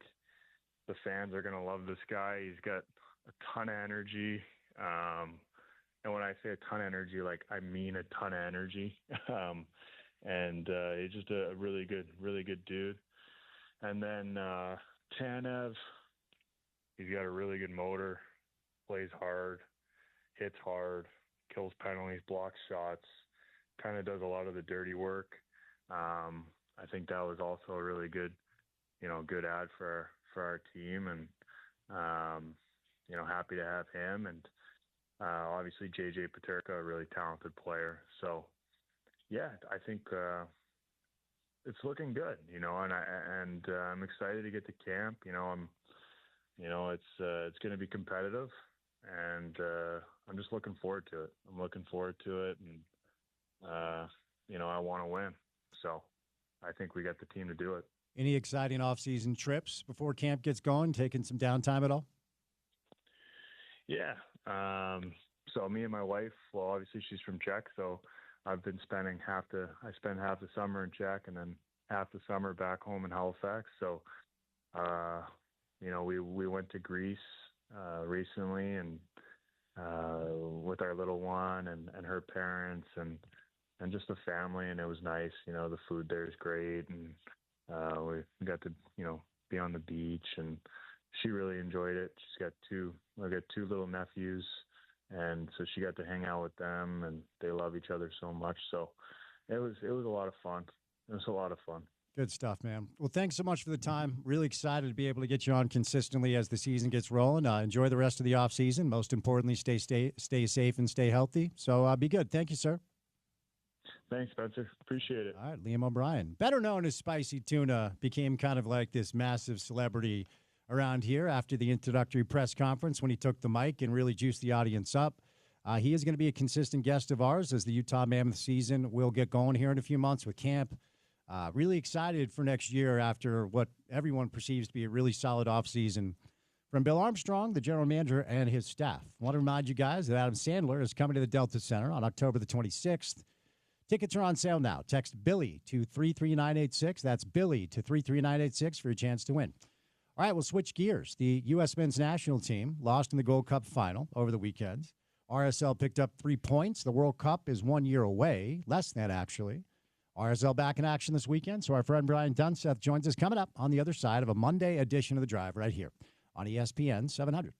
the fans are going to love this guy. He's got a ton of energy. And when I say a ton of energy, like, I mean a ton of energy. And he's just a really good dude. And then Tanev, he's got a really good motor, plays hard, hits hard, kills penalties, blocks shots, kind of does a lot of the dirty work. I think that was also a really good, you know, good ad for our team, and you know, happy to have him. And obviously JJ Paterka, a really talented player. So yeah, I think it's looking good, you know, and I'm excited to get to camp. You know, it's going to be competitive, and I'm just looking forward to it. And you know, I want to win. So I think we got the team to do it. Any exciting off-season trips before camp gets going, taking some downtime at all? Yeah. So me and my wife, well, obviously she's from Czech, so I've been spending half the summer in Czech and then half the summer back home in Halifax. So, you know, we went to Greece recently, and with our little one and her parents and just the family, and it was nice. You know, the food there is great, and we got to, you know, be on the beach, and she really enjoyed it. I got two little nephews, and so she got to hang out with them, and they love each other so much. So it was a lot of fun. It was a lot of fun. Good stuff, man. Well, thanks so much for the time. Really excited to be able to get you on consistently as the season gets rolling. Enjoy the rest of the off season. Most importantly, stay safe and stay healthy. So be good. Thank you, sir. Thanks, Spencer. Appreciate it. All right, Liam O'Brien, better known as Spicy Tuna, became kind of like this massive celebrity around here after the introductory press conference when he took the mic and really juiced the audience up. He is going to be a consistent guest of ours as the Utah Mammoth season will get going here in a few months with camp. Really excited for next year after what everyone perceives to be a really solid offseason from Bill Armstrong, the general manager, and his staff. I want to remind you guys that Adam Sandler is coming to the Delta Center on October the 26th. Tickets are on sale now. Text Billy to 33986. That's Billy to 33986 for your chance to win. All right, we'll switch gears. The U.S. men's national team lost in the Gold Cup final over the weekend. RSL picked up 3 points. The World Cup is 1 year away, less than actually. RSL back in action this weekend, so our friend Brian Dunseth joins us coming up on the other side of a Monday edition of The Drive right here on ESPN 700.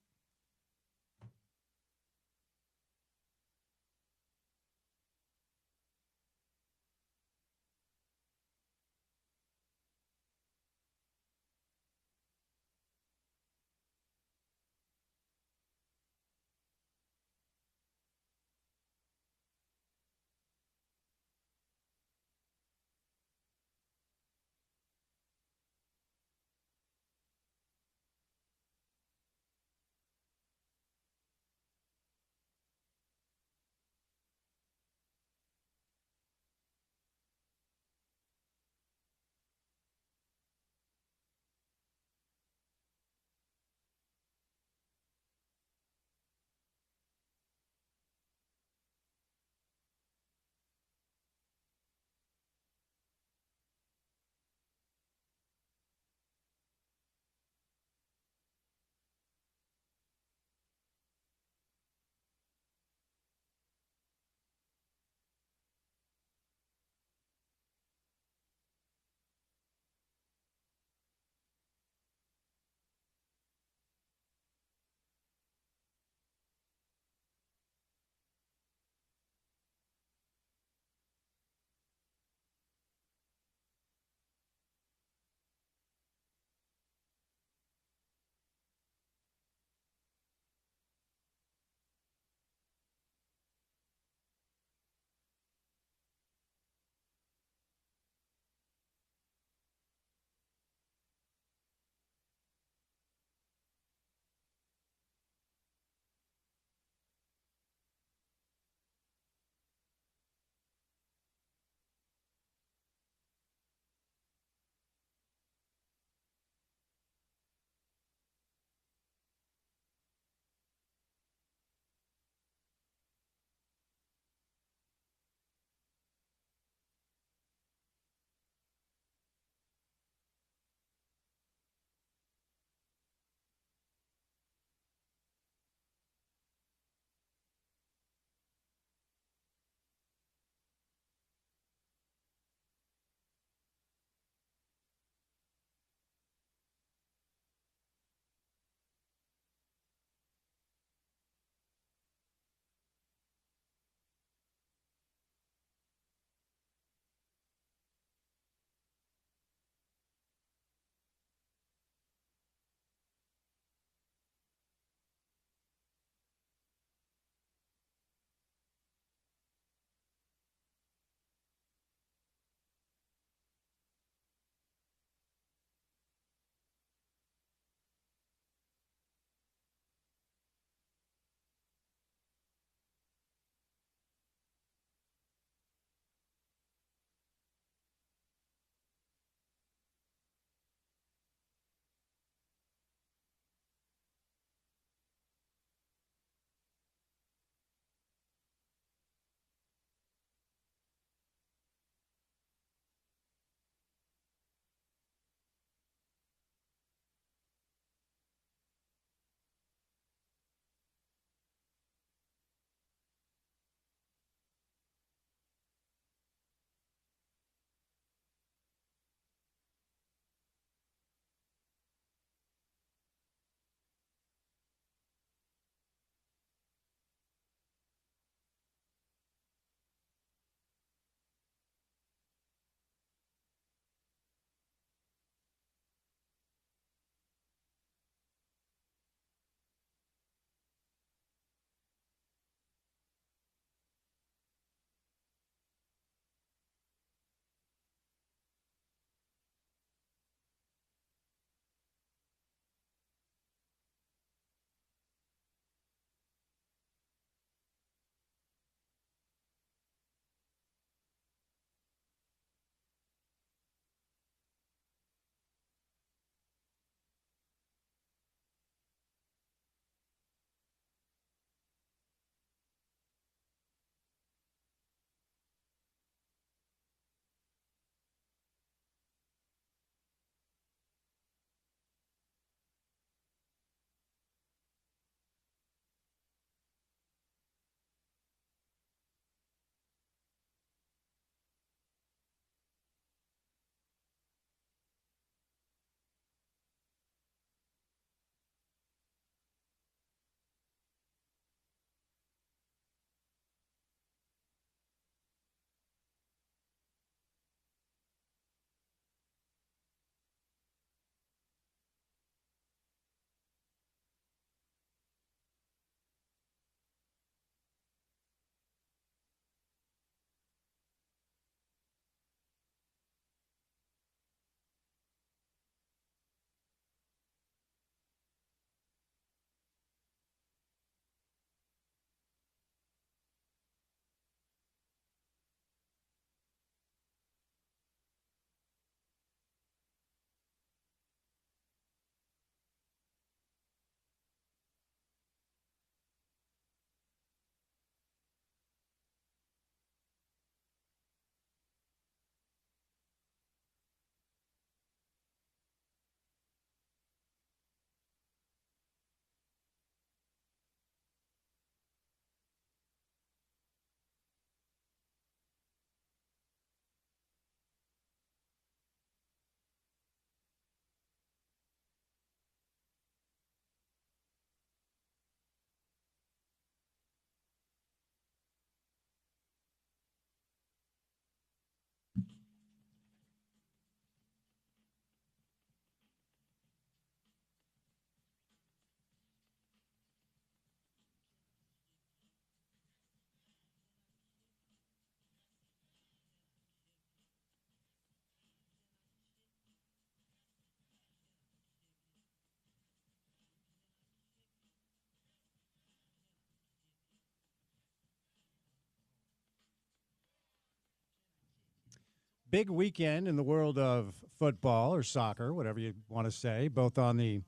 Big weekend in the world of football or soccer, whatever you want to say, both on the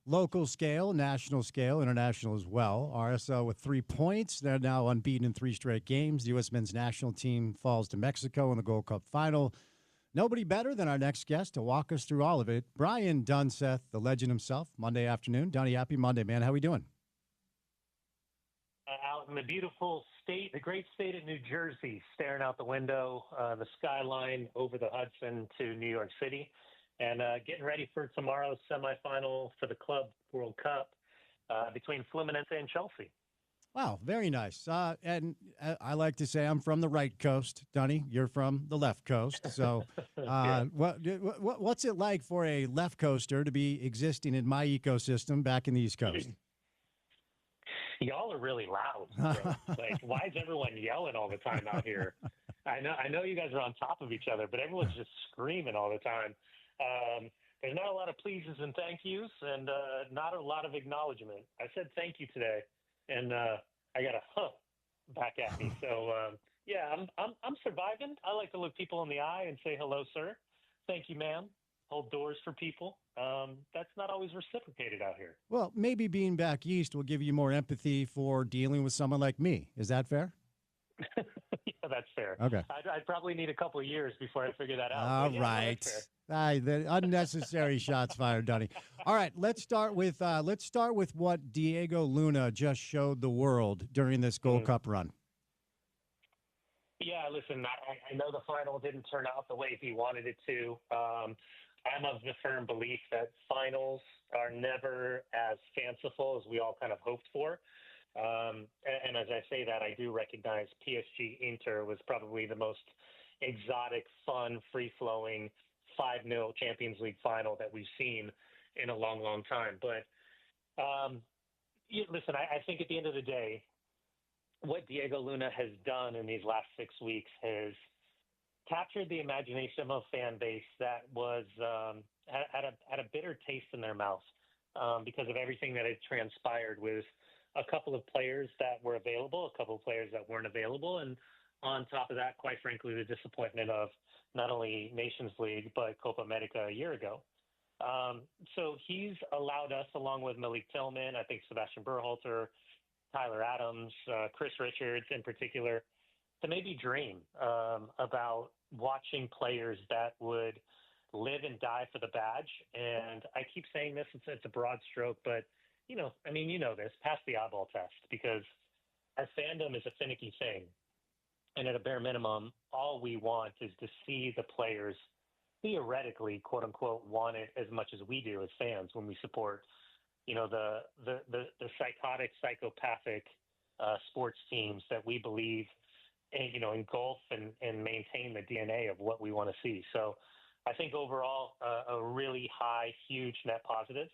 local scale, national scale, international as well. RSL with 3 points. They're now unbeaten in 3 straight games. The U.S. men's national team falls to Mexico in the Gold Cup final. Nobody better than our next guest to walk us through all of it. Brian Dunseth, the legend himself, Monday afternoon. Donnie, happy Monday, man. How we doing? Out in the beautiful state, the great state of New Jersey, staring out the window, the skyline over the Hudson to New York City, and getting ready for tomorrow's semifinal for the Club World Cup between Fluminense and Chelsea. Wow, very nice. And I like to say I'm from the right coast. Donnie, you're from the left coast. So Yeah. what's it like for a left coaster to be existing in my ecosystem back in the East Coast? Y'all are really loud, bro. Like, why is everyone yelling all the time out here? I know you guys are on top of each other, but everyone's just screaming all the time. There's not a lot of pleases and thank yous, and not a lot of acknowledgement. I said thank you today, and I got a back at me. So yeah, I'm surviving. I like to look people in the eye and say hello, sir. Thank you, ma'am. Hold doors for people. That's not always reciprocated out here. Well, maybe being back east will give you more empathy for dealing with someone like me. Is that fair? Yeah, that's fair. Okay. I'd probably need a couple of years before I figure that out. All Yeah, right. that's fair. The unnecessary shots fired, Donnie. All right, let's start with what Diego Luna just showed the world during this Gold Cup run. Yeah, listen, I know the final didn't turn out the way he wanted it to. I'm of the firm belief that finals are never as fanciful as we all kind of hoped for. And as I say that, I do recognize PSG Inter was probably the most exotic, fun, free-flowing 5-0 Champions League final that we've seen in a long, long time. But listen, I think at the end of the day, what Diego Luna has done in these last 6 weeks has captured the imagination of a fan base that was had a bitter taste in their mouth because of everything that had transpired with a couple of players that were available, a couple of players that weren't available, and on top of that, quite frankly, the disappointment of not only Nations League but Copa America a year ago. So he's allowed us, along with Malik Tillman, I think Sebastian Berhalter, Tyler Adams, Chris Richards in particular, to maybe dream about watching players that would live and die for the badge. And I keep saying this, it's a broad stroke, but, you know this, pass the eyeball test, because our fandom is a finicky thing. And at a bare minimum, all we want is to see the players theoretically, quote unquote, want it as much as we do as fans when we support, the psychotic, psychopathic sports teams that we believe, engulf and maintain the DNA of what we want to see. So I think overall, a really high, huge net positive.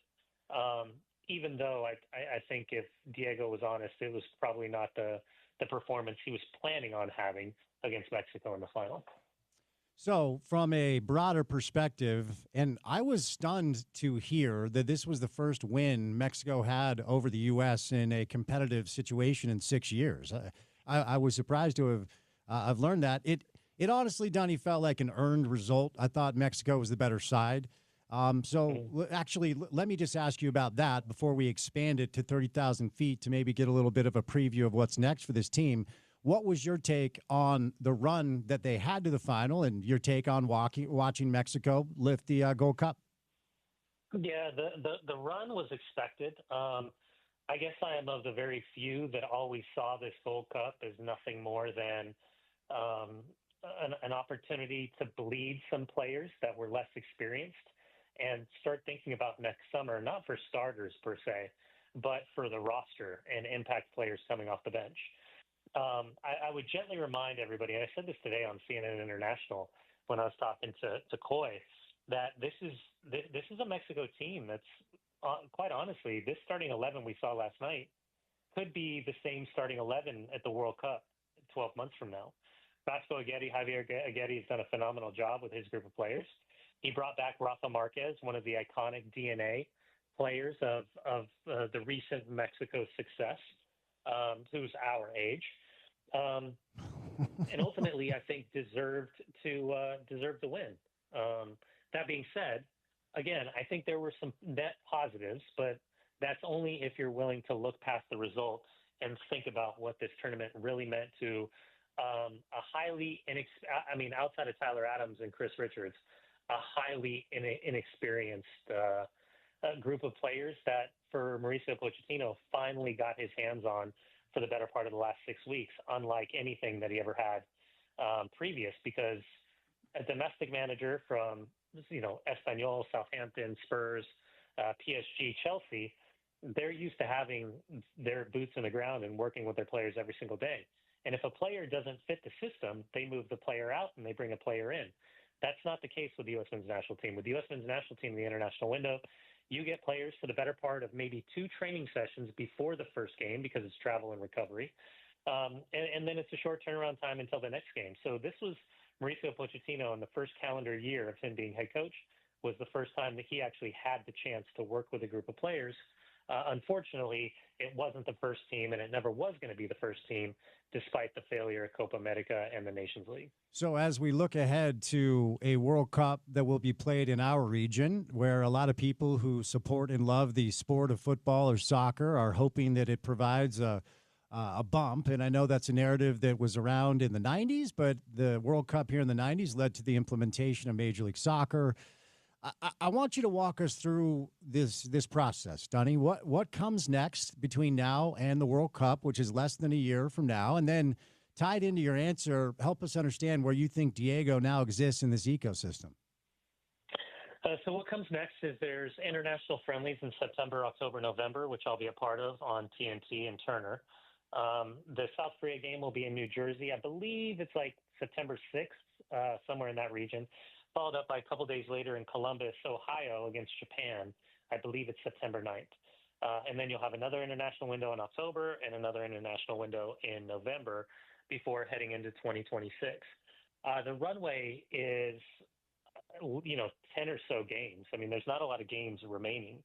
Even though I think if Diego was honest, it was probably not the performance he was planning on having against Mexico in the final. So from a broader perspective, and I was stunned to hear that this was the first win Mexico had over the U.S. in a competitive situation in 6 years. I was surprised to have I've learned that. It honestly, Donnie, felt like an earned result. I thought Mexico was the better side. Actually, let me just ask you about that before we expand it to 30,000 feet to maybe get a little bit of a preview of what's next for this team. What was your take on the run that they had to the final and your take on watching Mexico lift the Gold Cup? Yeah, the run was expected. I guess I am of the very few that always saw this Gold Cup as nothing more than an opportunity to bleed some players that were less experienced and start thinking about next summer, not for starters per se, but for the roster and impact players coming off the bench. I would gently remind everybody, and I said this today on CNN International when I was talking to Coy, that this is a Mexico team that's quite honestly, this starting 11 we saw last night could be the same starting 11 at the World Cup 12 months from now. Javier Aguirre has done a phenomenal job with his group of players. He brought back Rafa Marquez, one of the iconic DNA players of the recent Mexico success, who's our age. and ultimately, I think deserved to win. That being said, again, I think there were some net positives, but that's only if you're willing to look past the result and think about what this tournament really meant to a highly outside of Tyler Adams and Chris Richards, a highly inexperienced group of players that for Mauricio Pochettino finally got his hands on for the better part of the last 6 weeks, unlike anything that he ever had previous, because a domestic manager from, Espanyol, Southampton, Spurs, PSG, Chelsea, they're used to having their boots in the ground and working with their players every single day. And if a player doesn't fit the system, they move the player out and they bring a player in. That's not the case with the U.S. men's national team. With the U.S. men's national team, the international window, you get players for the better part of maybe 2 training sessions before the first game because it's travel and recovery. And then it's a short turnaround time until the next game. So this was Mauricio Pochettino in the first calendar year of him being head coach was the first time that he actually had the chance to work with a group of players. Unfortunately, it wasn't the first team, and it never was going to be the first team, despite the failure of Copa America and the Nations League. So as we look ahead to a World Cup that will be played in our region, where a lot of people who support and love the sport of football or soccer are hoping that it provides a bump, and I know that's a narrative that was around in the 90s, but the World Cup here in the 90s led to the implementation of Major League Soccer. I want you to walk us through this process, Dunny. What comes next between now and the World Cup, which is less than a year from now? And then tied into your answer, help us understand where you think Diego now exists in this ecosystem. So what comes next is there's international friendlies in September, October, November, which I'll be a part of on TNT and Turner. The South Korea game will be in New Jersey. I believe it's like September 6th, somewhere in that region. Followed up by a couple days later in Columbus, Ohio against Japan. I believe it's September 9th. And then you'll have another international window in October and another international window in November before heading into 2026. The runway is, 10 or so games. I mean, there's not a lot of games remaining.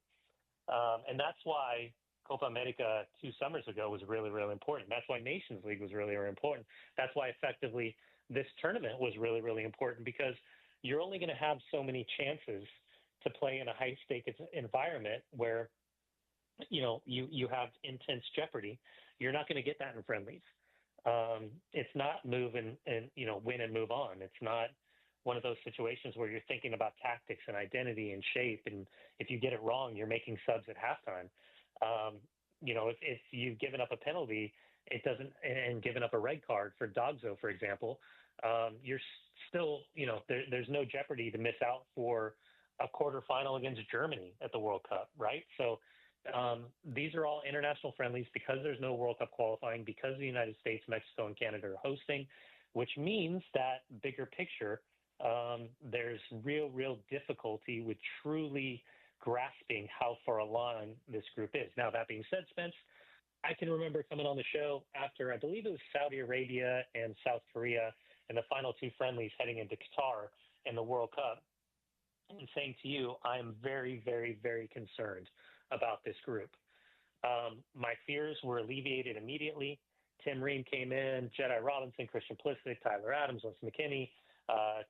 And that's why Copa America 2 summers ago was really, really important. That's why Nations League was really, really important. That's why effectively this tournament was really, really important, because you're only going to have so many chances to play in a high-stakes environment where, you have intense jeopardy. You're not going to get that in friendlies. It's not move and win and move on. It's not one of those situations where you're thinking about tactics and identity and shape, and if you get it wrong, you're making subs at halftime. If you've given up a penalty, and given up a red card for Dogzo, for example, you're still, there's no jeopardy to miss out for a quarterfinal against Germany at the World Cup, right? So these are all international friendlies because there's no World Cup qualifying, because the United States, Mexico, and Canada are hosting, which means that bigger picture, there's real difficulty with truly grasping how far along this group is. Now, that being said, Spence, I can remember coming on the show after, I believe it was Saudi Arabia and South Korea and the final 2 friendlies heading into Qatar and the World Cup, and saying to you, I'm very, very, very concerned about this group. My fears were alleviated immediately. Tim Ream came in, Jedi Robinson, Christian Pulisic, Tyler Adams, Wes McKinney,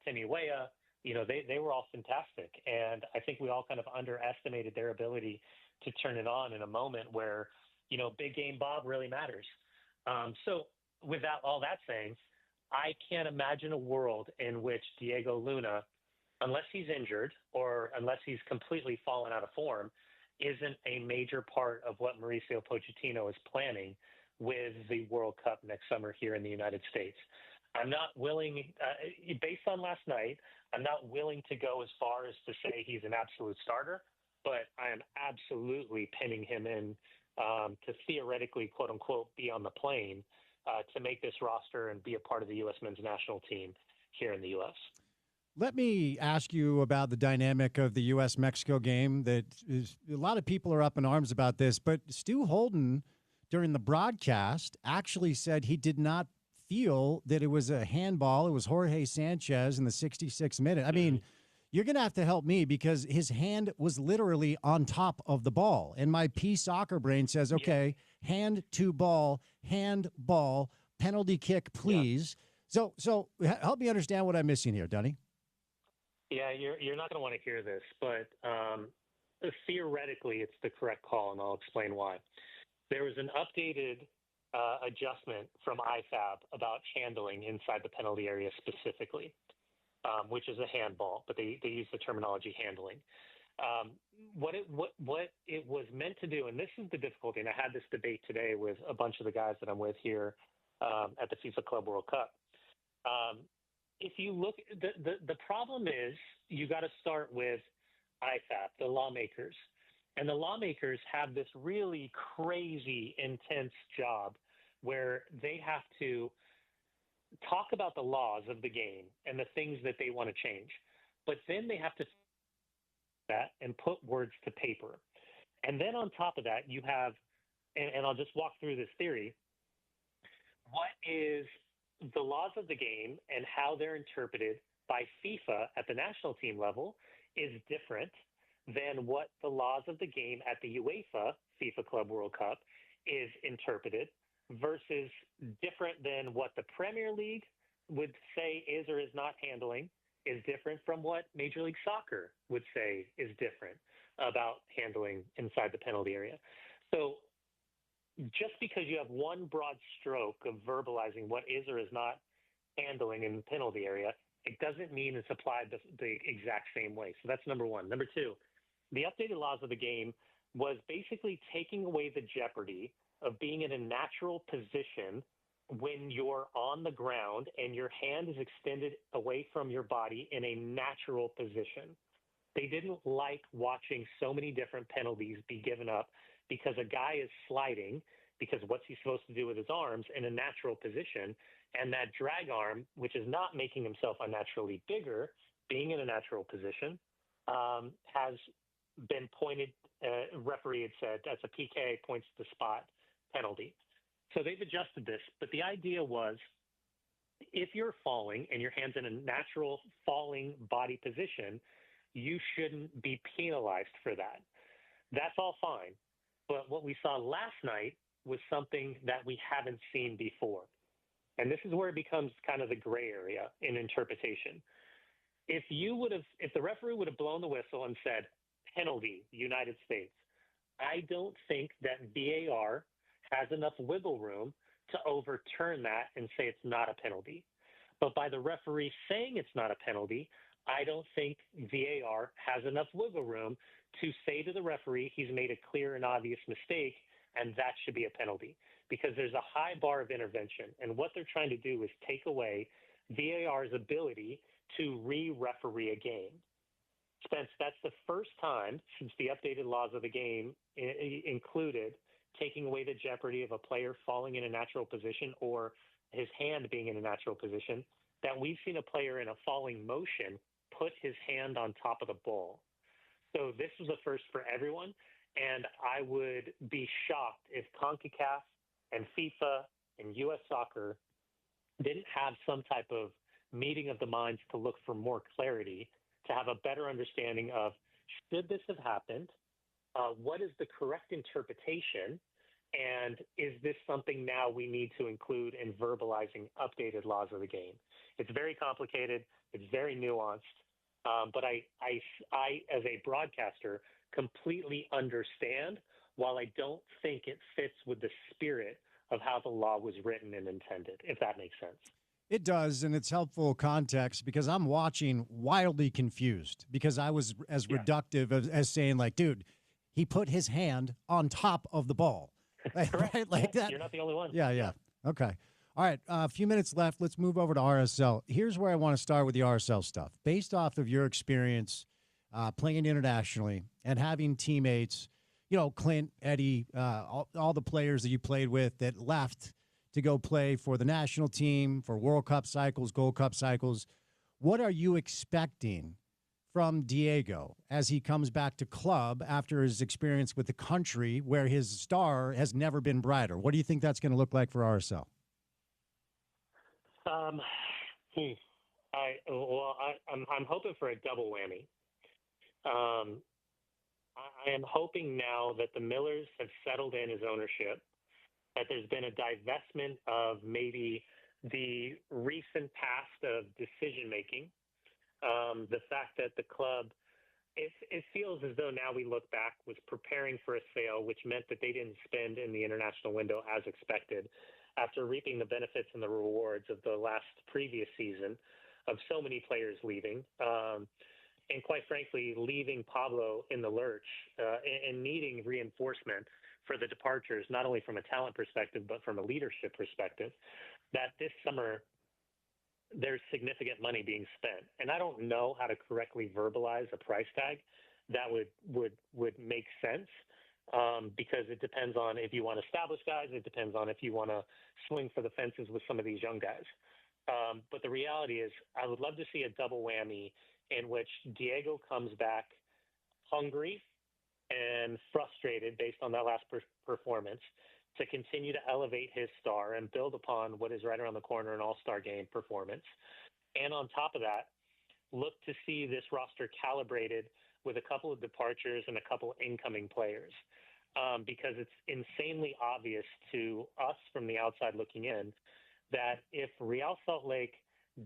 Timmy Weah. They were all fantastic. And I think we all kind of underestimated their ability to turn it on in a moment where, big game Bob really matters. So with all that saying, I can't imagine a world in which Diego Luna, unless he's injured or unless he's completely fallen out of form, isn't a major part of what Mauricio Pochettino is planning with the World Cup next summer here in the United States. I'm not willing, based on last night, I'm not willing to go as far as to say he's an absolute starter, but I am absolutely pinning him in to theoretically, quote unquote, be on the plane to make this roster and be a part of the U.S. men's national team here in the U.S. Let me ask you about the dynamic of the U.S.-Mexico game. That is, a lot of people are up in arms about this, but Stu Holden, during the broadcast, actually said he did not feel that it was a handball. It was Jorge Sanchez in the 66th minute. I mean, you're going to have to help me because his hand was literally on top of the ball. And my P soccer brain says, okay, hand to ball, hand ball, penalty kick, please. So help me understand what I'm missing here, Dunny. Yeah, you're not going to want to hear this, but theoretically, it's the correct call, and I'll explain why. There was an updated adjustment from IFAB about handling inside the penalty area specifically, which is a handball, but they use the terminology handling. What it was meant to do, and this is the difficulty, and I had this debate today with a bunch of the guys that I'm with here at the FIFA Club World Cup. If you look, the problem is you got to start with IFAB, the lawmakers. And the lawmakers have this really crazy, intense job where they have to talk about the laws of the game and the things that they want to change. But then they have to that and put words to paper. And then on top of that, you have, and I'll just walk through this theory, what is the laws of the game and how they're interpreted by FIFA at the national team level is different than what the laws of the game at the UEFA FIFA Club World Cup is interpreted versus different than what the Premier League would say is or is not handling is different from what Major League Soccer would say is different about handling inside the penalty area. So just because you have one broad stroke of verbalizing what is or is not handling in the penalty area, it doesn't mean it's applied the exact same way. So that's number one. Number two, the updated laws of the game was basically taking away the jeopardy of being in a natural position when you're on the ground and your hand is extended away from your body in a natural position. They didn't like watching so many different penalties be given up because a guy is sliding, because what's he supposed to do with his arms in a natural position, and that drag arm, which is not making himself unnaturally bigger, being in a natural position, has been pointed, referee had said, that's a PK, points to the spot penalty. So they've adjusted this, but the idea was if you're falling and your hand's in a natural falling body position, you shouldn't be penalized for that. That's all fine. But what we saw last night was something that we haven't seen before. And this is where it becomes kind of the gray area in interpretation. If the referee would have blown the whistle and said, penalty, United States, I don't think that VAR has enough wiggle room to overturn that and say it's not a penalty. But by the referee saying it's not a penalty, I don't think VAR has enough wiggle room to say to the referee he's made a clear and obvious mistake, and that should be a penalty. Because there's a high bar of intervention, and what they're trying to do is take away VAR's ability to re-referee a game. Spence, that's the first time since the updated laws of the game included taking away the jeopardy of a player falling in a natural position or his hand being in a natural position, that we've seen a player in a falling motion put his hand on top of the ball. So this was a first for everyone, and I would be shocked if CONCACAF and FIFA and U.S. Soccer didn't have some type of meeting of the minds to look for more clarity, to have a better understanding of, should this have happened? What is the correct interpretation? And is this something now we need to include in verbalizing updated laws of the game? It's very complicated. It's very nuanced. But I, as a broadcaster, completely understand, while I don't think it fits with the spirit of how the law was written and intended, if that makes sense. It does, and it's helpful context because I'm watching wildly confused because I was as reductive as saying, like, dude, he put his hand on top of the ball. Right? Like that. You're not the only one. Yeah. Okay. All right. A few minutes left. Let's move over to RSL. Here's where I want to start with the RSL stuff. Based off of your experience playing internationally and having teammates, Clint, Eddie, all the players that you played with that left to go play for the national team, for World Cup cycles, Gold Cup cycles. What are you expecting from Diego as he comes back to club after his experience with the country where his star has never been brighter? What do you think that's going to look like for RSL? I'm hoping for a double whammy. I am hoping now that the Millers have settled in his ownership, that there's been a divestment of maybe the recent past of decision making, the fact that the club, it feels as though now we look back, was preparing for a sale, which meant that they didn't spend in the international window as expected after reaping the benefits and the rewards of the last previous season of so many players leaving. And quite frankly, leaving Pablo in the lurch and needing reinforcement for the departures, not only from a talent perspective, but from a leadership perspective, that this summer there's significant money being spent. And I don't know how to correctly verbalize a price tag that would make sense, because it depends on if you want established guys. It depends on if you want to swing for the fences with some of these young guys. But the reality is I would love to see a double whammy in which Diego comes back hungry and frustrated based on that last performance to continue to elevate his star and build upon what is right around the corner, an all-star game performance. And on top of that, look to see this roster calibrated with a couple of departures and a couple of incoming players, because it's insanely obvious to us from the outside looking in that if Real Salt Lake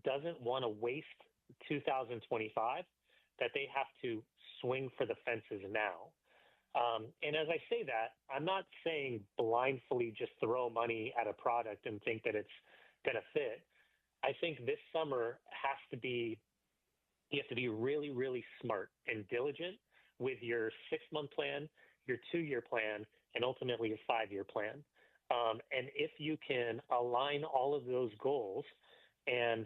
doesn't want to waste 2025, that they have to swing for the fences now. And as I say that, I'm not saying blindly just throw money at a product and think that it's going to fit. I think this summer you have to be really, really smart and diligent with your 6-month plan, your 2-year plan, and ultimately your 5-year plan. And if you can align all of those goals and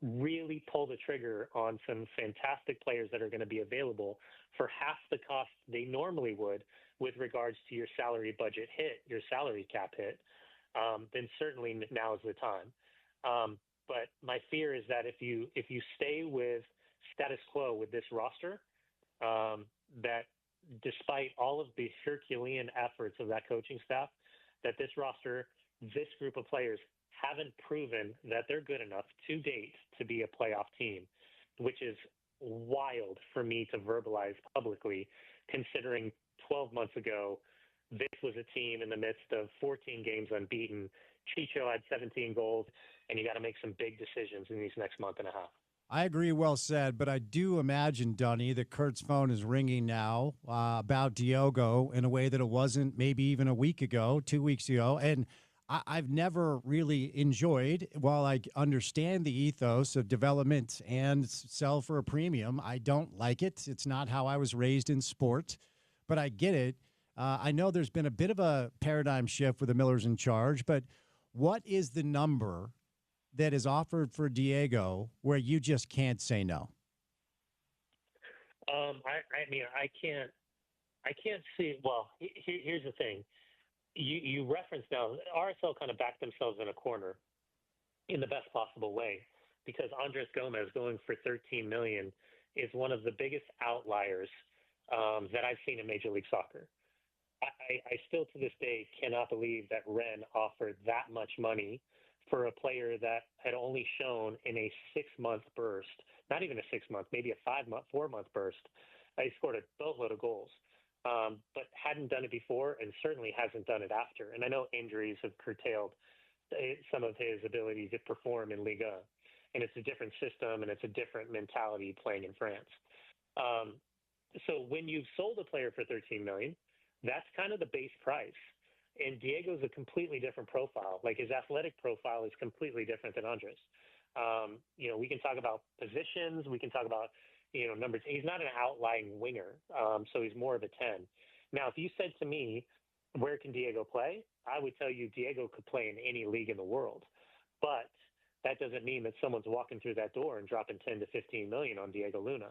really pull the trigger on some fantastic players that are going to be available for half the cost they normally would with regards to your salary budget hit, your salary cap hit, then certainly now is the time. But my fear is that if you stay with status quo with this roster, that despite all of the Herculean efforts of that coaching staff, that this roster, this group of players haven't proven that they're good enough to date to be a playoff team, which is wild for me to verbalize publicly, considering 12 months ago, this was a team in the midst of 14 games unbeaten. Chicho had 17 goals, and you got to make some big decisions in these next month and a half. I agree, well said, but I do imagine, Dunny, that Kurt's phone is ringing now about Diogo in a way that it wasn't maybe even a week ago, 2 weeks ago. And I've never really enjoyed, while I understand the ethos of development and sell for a premium, I don't like it. It's not how I was raised in sport, but I get it. I know there's been a bit of a paradigm shift with the Millers in charge, but what is the number that is offered for Diego where you just can't say no? I can't see. Well, here's the thing. You referenced now, RSL kind of backed themselves in a corner in the best possible way, because Andres Gomez going for $13 million is one of the biggest outliers that I've seen in Major League Soccer. I still to this day cannot believe that Rennes offered that much money for a player that had only shown in a 6-month burst, not even a 6-month, maybe a 4-month burst. He scored a boatload of goals. But hadn't done it before and certainly hasn't done it after. And I know injuries have curtailed some of his ability to perform in Liga. And it's a different system and it's a different mentality playing in France. So when you've sold a player for $13 million, that's kind of the base price. And Diego's a completely different profile. Like, his athletic profile is completely different than Andres. We can talk about positions. We can talk about numbers. He's not an outlying winger, so he's more of a 10. Now, if you said to me, where can Diego play? I would tell you Diego could play in any league in the world. But that doesn't mean that someone's walking through that door and dropping 10 to 15 million on Diego Luna.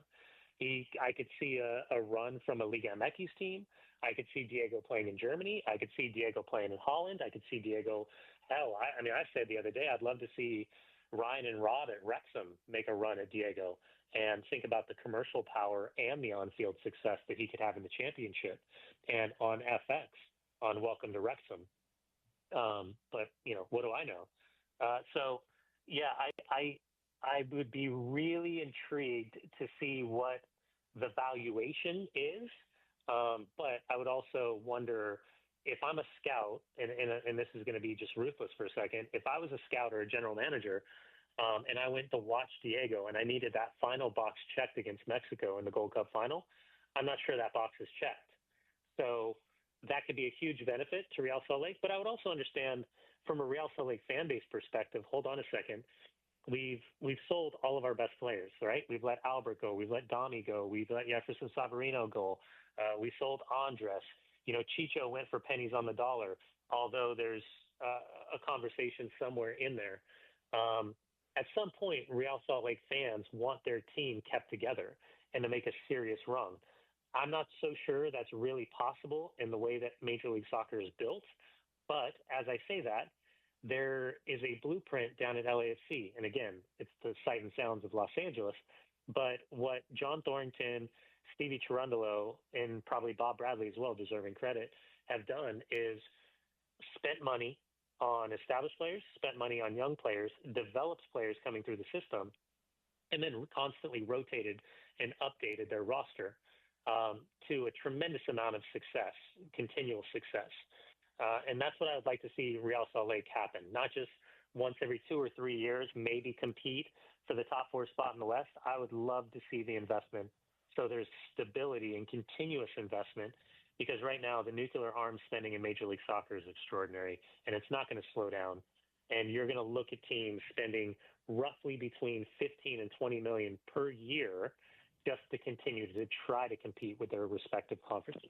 I could see a run from a Liga MX team. I could see Diego playing in Germany. I could see Diego playing in Holland. I could see Diego. I said the other day, I'd love to see Ryan and Rod at Wrexham make a run at Diego and think about the commercial power and the on-field success that he could have in the championship and on FX on Welcome to Wrexham. But what do I know? I would be really intrigued to see what the valuation is. But I would also wonder if I'm a scout, and this is going to be just ruthless for a second, if I was a scout or a general manager, and I went to watch Diego and I needed that final box checked against Mexico in the Gold Cup final, I'm not sure that box is checked. So that could be a huge benefit to Real Salt Lake. But I would also understand from a Real Salt Lake fan base perspective, hold on a second. We've sold all of our best players, right? We've let Albert go. We've let Domi go. We've let Jefferson Savarino go. We sold Andres. Chicho went for pennies on the dollar, although there's a conversation somewhere in there. At some point, Real Salt Lake fans want their team kept together and to make a serious run. I'm not so sure that's really possible in the way that Major League Soccer is built. But as I say that, there is a blueprint down at LAFC. And again, it's the sight and sounds of Los Angeles. But what John Thornton, Stevie Cherundolo, and probably Bob Bradley as well, deserving credit, have done is spent money on established players, spent money on young players, developed players coming through the system, and then constantly rotated and updated their roster to a tremendous amount of success, continual success. And that's what I would like to see Real Salt Lake happen, not just once every 2 or 3 years, maybe compete for the top 4 spot in the West. I would love to see the investment so there's stability and continuous investment, because right now the nuclear arms spending in Major League Soccer is extraordinary, and it's not going to slow down. And you're going to look at teams spending roughly between 15 and 20 million per year just to continue to try to compete with their respective conferences.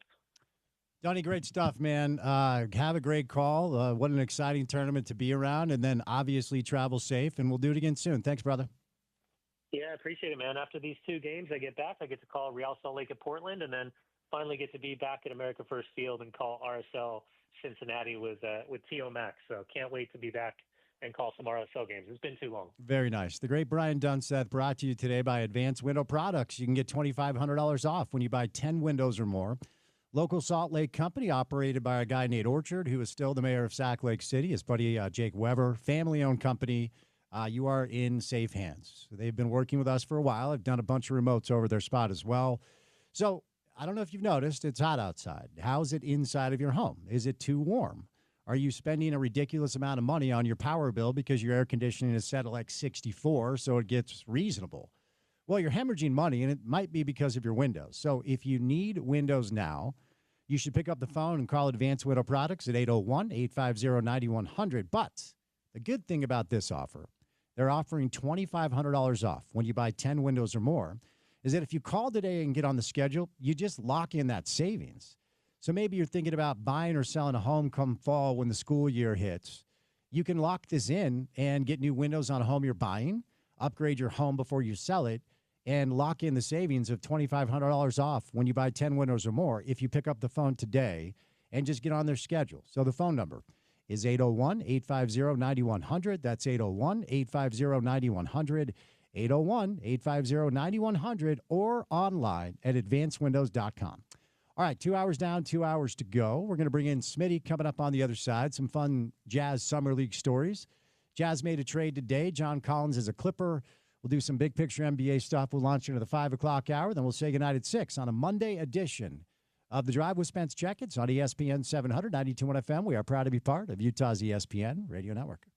Donnie, great stuff, man. Have a great call. What an exciting tournament to be around, and then obviously travel safe, and we'll do it again soon. Thanks, brother. Yeah, I appreciate it, man. After these 2 games, I get back. I get to call Real Salt Lake at Portland, and then finally get to be back at America First Field and call RSL Cincinnati with T.O. Max. So can't wait to be back and call some RSL games. It's been too long. Very nice. The great Brian Dunseth, brought to you today by Advanced Window Products. You can get $2,500 off when you buy 10 windows or more. Local Salt Lake company operated by a guy, Nate Orchard, who is still the mayor of Sac Lake City. His buddy, Jake Weber, family-owned company. You are in safe hands. They've been working with us for a while. I've done a bunch of remotes over their spot as well. So I don't know if you've noticed, it's hot outside. How's it inside of your home? Is it too warm? Are you spending a ridiculous amount of money on your power bill because your air conditioning is set at like 64, so it gets reasonable? Well, you're hemorrhaging money, and it might be because of your windows. So if you need windows now, you should pick up the phone and call Advanced Window Products at 801-850-9100. But the good thing about this offer, they're offering $2,500 off when you buy 10 windows or more, is that if you call today and get on the schedule, you just lock in that savings. So maybe you're thinking about buying or selling a home come fall when the school year hits. You can lock this in and get new windows on a home you're buying, upgrade your home before you sell it, and lock in the savings of $2,500 off when you buy 10 windows or more if you pick up the phone today and just get on their schedule. So the phone number is 801-850-9100. That's 801-850-9100, 801-850-9100, or online at advancedwindows.com. All right, 2 hours down, 2 hours to go. We're going to bring in Smitty coming up on the other side. Some fun Jazz Summer League stories. Jazz made a trade today. John Collins is a Clipper. We'll do some big picture NBA stuff. We'll launch into the 5 o'clock hour. Then we'll say goodnight at 6 on a Monday edition of The Drive with Spence Checketts on ESPN 700, 92.1 FM. We are proud to be part of Utah's ESPN Radio Network.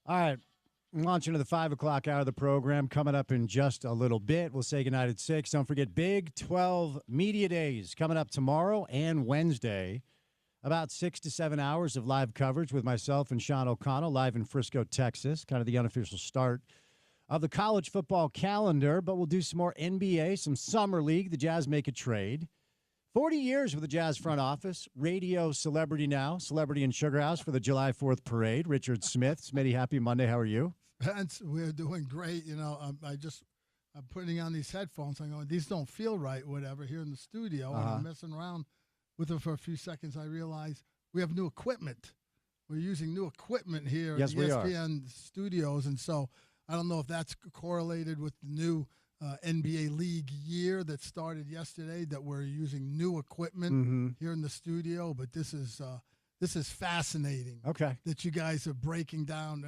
All right. Launching into the 5 o'clock hour of the program. Coming up in just a little bit. We'll say goodnight at 6. Don't forget Big 12 Media Days coming up tomorrow and Wednesday. About 6 to 7 hours of live coverage with myself and Sean O'Connell live in Frisco, Texas. Kind of the unofficial start of the college football calendar. But we'll do some more NBA, some Summer League. The Jazz make a trade. 40 years with the Jazz front office. Radio celebrity now. Celebrity in Sugar House for the July 4th parade. Richard Smith. Smitty, happy Monday. How are you? Spence, we're doing great. You know, I'm putting on these headphones. I'm going, these don't feel right, whatever, here in the studio. And I'm messing around with them for a few seconds. I realize we have new equipment. We're using new equipment here at the ESPN studios. And so I don't know if that's correlated with the new NBA League year that started yesterday, that we're using new equipment here in the studio. But this is fascinating. Okay. That you guys are breaking down,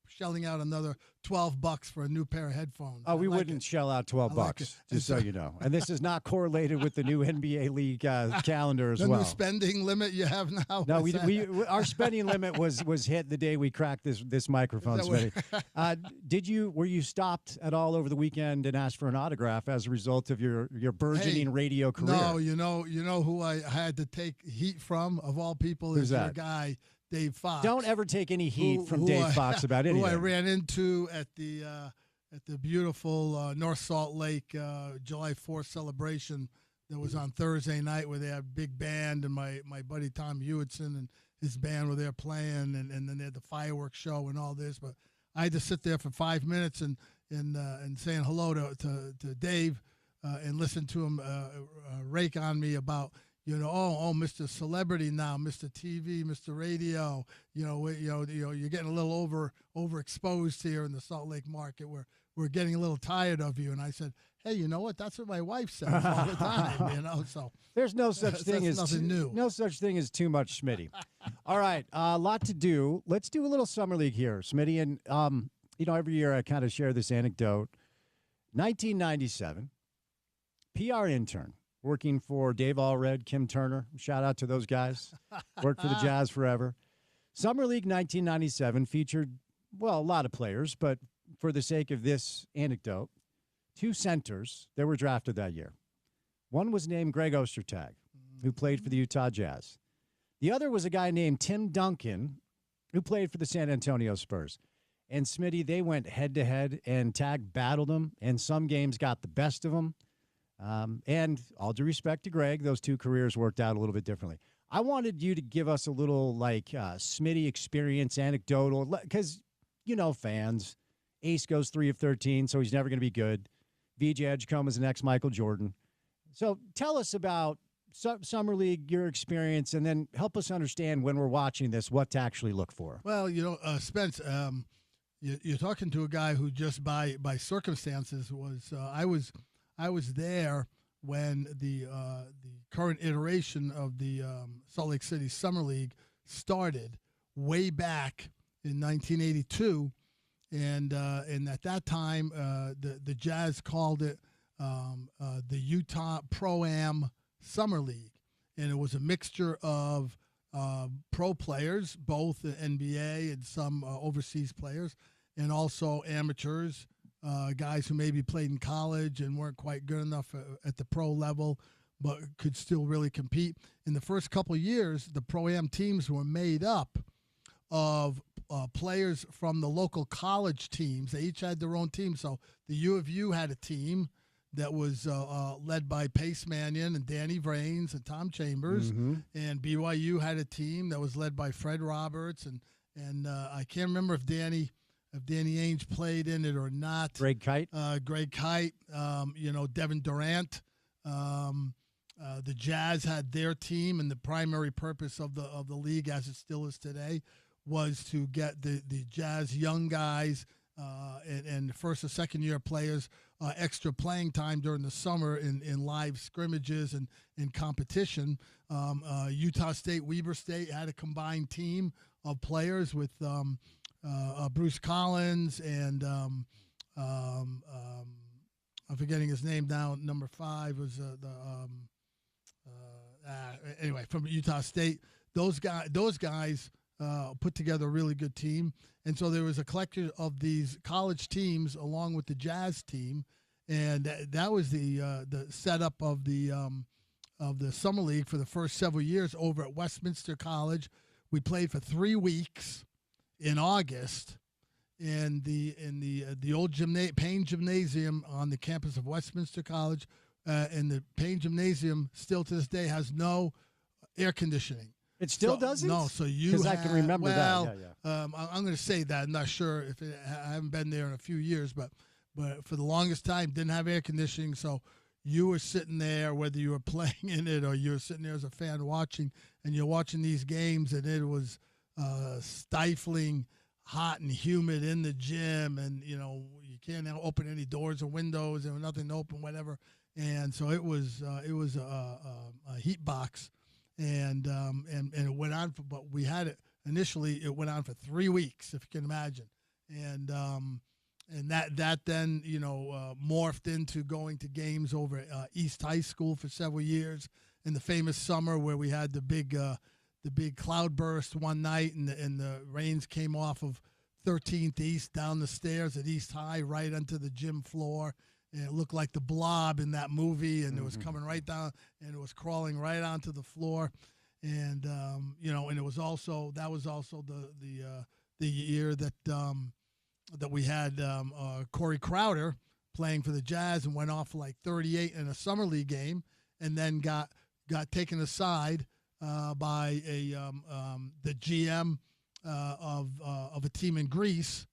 shelling out another $12 for a new pair of headphones. Oh, we wouldn't shell out $12, just so you know. And this is not correlated with the new NBA League calendar as well. The new spending limit you have now? No, our spending limit was hit the day we cracked this microphone, Smitty. Were you stopped at all over the weekend and asked for an autograph as a result of your burgeoning radio career? No, you know who I had to take heat from, of all people, is your guy, Dave Fox. Don't ever take any heat from Dave Fox about anything. Who I ran into at the beautiful North Salt Lake July 4th celebration that was on Thursday night, where they had a big band, and my buddy Tom Hewitson and his band were there playing, and then they had the fireworks show and all this. But I had to sit there for 5 minutes and saying hello to Dave and listen to him rake on me about, Mr. Celebrity now, Mr. TV, Mr. Radio. You're getting a little overexposed here in the Salt Lake market. We're getting a little tired of you. And I said, hey, you know what? That's what my wife says all the time. So there's no such thing as nothing new. No such thing as too much, Smitty. All right, a lot to do. Let's do a little summer league here, Smitty. And every year I kind of share this anecdote. 1997, PR intern. Working for Dave Allred, Kim Turner. Shout out to those guys. Worked for the Jazz forever. Summer League 1997 featured, a lot of players, but for the sake of this anecdote, 2 centers that were drafted that year. One was named Greg Ostertag, who played for the Utah Jazz. The other was a guy named Tim Duncan, who played for the San Antonio Spurs. And Smitty, they went head-to-head, and Tag battled them, and some games got the best of them. And all due respect to Greg, those 2 careers worked out a little bit differently. I wanted you to give us a little Smitty experience anecdotal, because, fans, Ace goes 3 of 13, so he's never going to be good. VJ Edgecombe is the next Michael Jordan. So tell us about Summer League, your experience, and then help us understand when we're watching this what to actually look for. Well, Spence, you're talking to a guy who just by circumstances was I was there when the current iteration of the Salt Lake City Summer League started way back in 1982, and at that time the Jazz called it the Utah Pro-Am Summer League, and it was a mixture of pro players, both the NBA and some overseas players, and also amateurs. Guys who maybe played in college and weren't quite good enough at the pro level, but could still really compete. In the first couple of years, the Pro-Am teams were made up of players from the local college teams. They each had their own team. So the U of U had a team that was led by Pace Mannion and Danny Vrains and Tom Chambers. And BYU had a team that was led by Fred Roberts. And I can't remember if Danny Ainge played in it or not. Greg Kite. Devin Durant. The Jazz had their team, and the primary purpose of the league, as it still is today, was to get the Jazz young guys and first or second year players extra playing time during the summer in live scrimmages and in competition. Utah State, Weber State had a combined team of players with Bruce Collins and I'm forgetting his name now. Number 5 was anyway from Utah State. Those guys put together a really good team. And so there was a collection of these college teams along with the Jazz team, and that was the setup of the summer league for the first several years over at Westminster College. We played for 3 weeks in August in the old Payne Gymnasium on the campus of Westminster College, and the Payne Gymnasium still to this day has no air conditioning. It still doesn't? No, so you because I can remember that. Yeah. I'm going to say that. I'm not sure if I haven't been there in a few years, but for the longest time didn't have air conditioning. So you were sitting there, whether you were playing in it or you were sitting there as a fan watching, and you're watching these games, and it was stifling hot and humid in the gym, and you can't open any doors or windows, and nothing to open, whatever. And so it was a heat box. And it went on but we had it initially. It went on for 3 weeks, if you can imagine, and that then morphed into going to games over at East High School for several years in the famous summer where we had the big cloudburst one night, and the rains came off of 13th East down the stairs at East High right onto the gym floor. And it looked like the Blob in that movie, and it was coming right down, and it was crawling right onto the floor, and and it was also the year that we had Corey Crowder playing for the Jazz and went off for like 38 in a summer league game, and then got taken aside by the GM of a team in Greece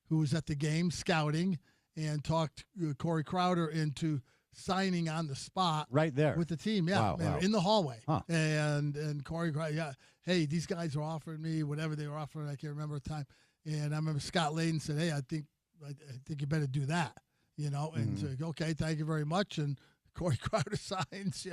who was at the game scouting, and talked Corey Crowder into signing on the spot right there with the team. Wow. In the hallway. Huh. And Corey Crowder, hey, these guys are offering me whatever they were offering. I can't remember the time. And I remember Scott Layden said, hey, I think you better do that, and so, okay, thank you very much. And Corey Crowder signs,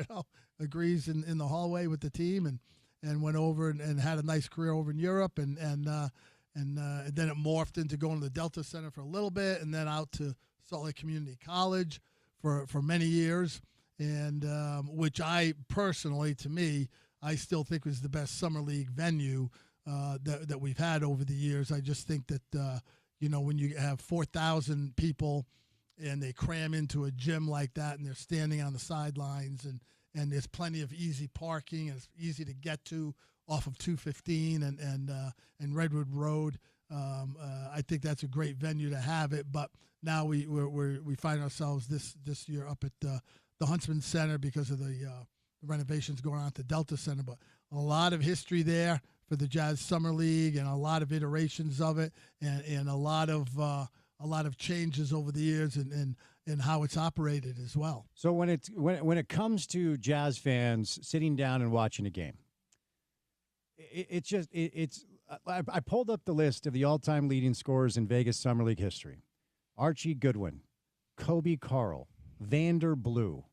agrees in the hallway with the team, and went over and had a nice career over in Europe, and then it morphed into going to the Delta Center for a little bit, and then out to Salt Lake Community College for many years, and which I personally, to me, I still think was the best summer league venue that we've had over the years. I just think that when you have 4,000 people and they cram into a gym like that, and they're standing on the sidelines, and there's plenty of easy parking, and it's easy to get to off of 215 and Redwood Road. I think that's a great venue to have it. But now we find ourselves this year up at the Huntsman Center because of the renovations going on at the Delta Center. But a lot of history there for the Jazz Summer League, and a lot of iterations of it, and a lot of changes over the years, and how it's operated as well. So when it comes to Jazz fans sitting down and watching a game, I pulled up the list of the all-time leading scorers in Vegas Summer League history. Archie Goodwin, Kobe Carl, Vander Blue,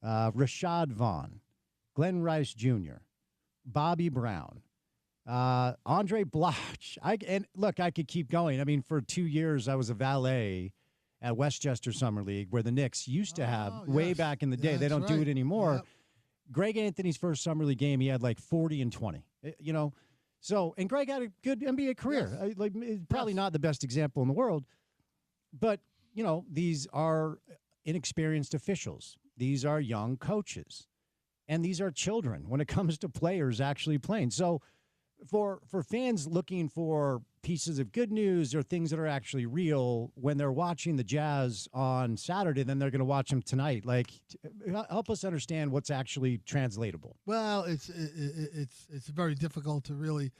Rashad Vaughn, Glenn Rice Jr., Bobby Brown, Andre Bloch. And look, I could keep going. I mean, for 2 years, I was a valet at Westchester Summer League, where the Knicks used to have way back in the day. They don't do it anymore. Yep. Greg Anthony's first Summer League game, he had like 40 and 20. So, and Greg had a good NBA career. Yes. Probably not the best example in the world, but these are inexperienced officials. These are young coaches, and these are children when it comes to players actually playing. So for fans looking for pieces of good news or things that are actually real when they're watching the Jazz on Saturday, then they're going to watch them tonight. Like, help us understand what's actually translatable. Well, it's very difficult to really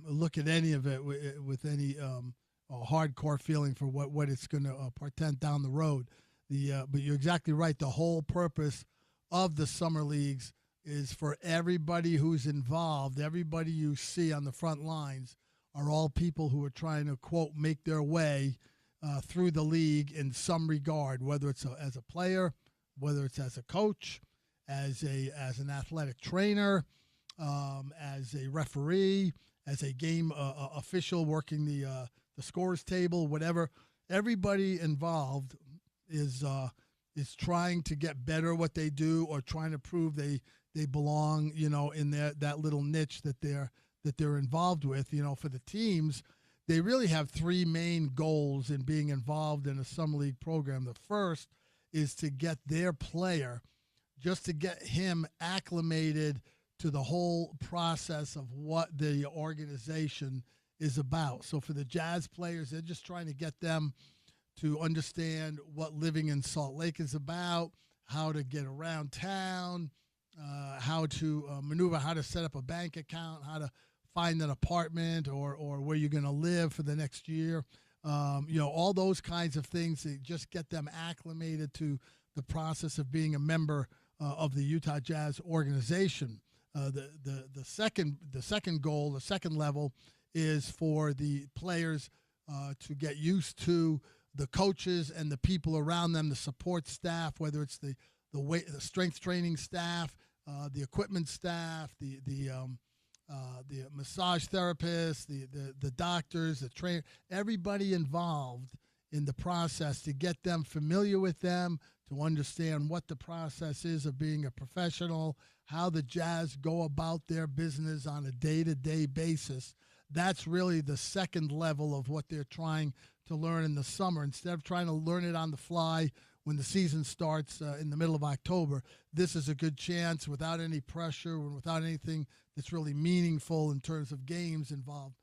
look at any of it with any hardcore feeling for what it's going to portend down the road. But you're exactly right. The whole purpose of the summer leagues is for everybody who's involved, everybody you see on the front lines are all people who are trying to, quote, make their way through the league in some regard, whether it's as a player, whether it's as a coach, as an athletic trainer, as a referee, as a game official working the scorers table, whatever. Everybody involved is trying to get better at what they do, or trying to prove they belong, in that little niche that that they're involved with. For the teams, they really have three main goals in being involved in a summer league program. The first is to get their player, just to get him acclimated to the whole process of what the organization is about. So for the Jazz players, they're just trying to get them to understand what living in Salt Lake is about, how to get around town, how to maneuver, how to set up a bank account, how to find an apartment or where you're going to live for the next year. All those kinds of things to just get them acclimated to the process of being a member of the Utah Jazz organization. The second goal, the second level, is for the players to get used to the coaches and the people around them, the support staff, whether it's the strength training staff, the equipment staff, the massage therapists, the doctors, the trainer, everybody involved in the process, to get them familiar with them, to understand what the process is of being a professional, how the Jazz go about their business on a day-to-day basis. That's really the second level of what they're trying to learn in the summer. Instead of trying to learn it on the fly when the season starts in the middle of October, this is a good chance, without any pressure and without anything that's really meaningful in terms of games involved.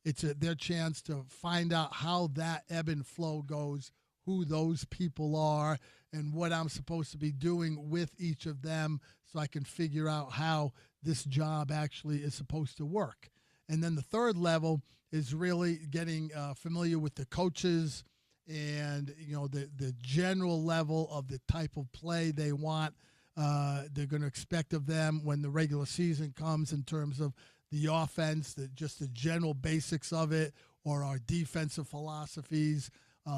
It's their chance to find out how that ebb and flow goes, who those people are, and what I'm supposed to be doing with each of them, so I can figure out how this job actually is supposed to work. And then the third level is really getting familiar with the coaches and the general level of the type of play they want. They're going to expect of them when the regular season comes, in terms of the offense, just the general basics of it, or our defensive philosophies,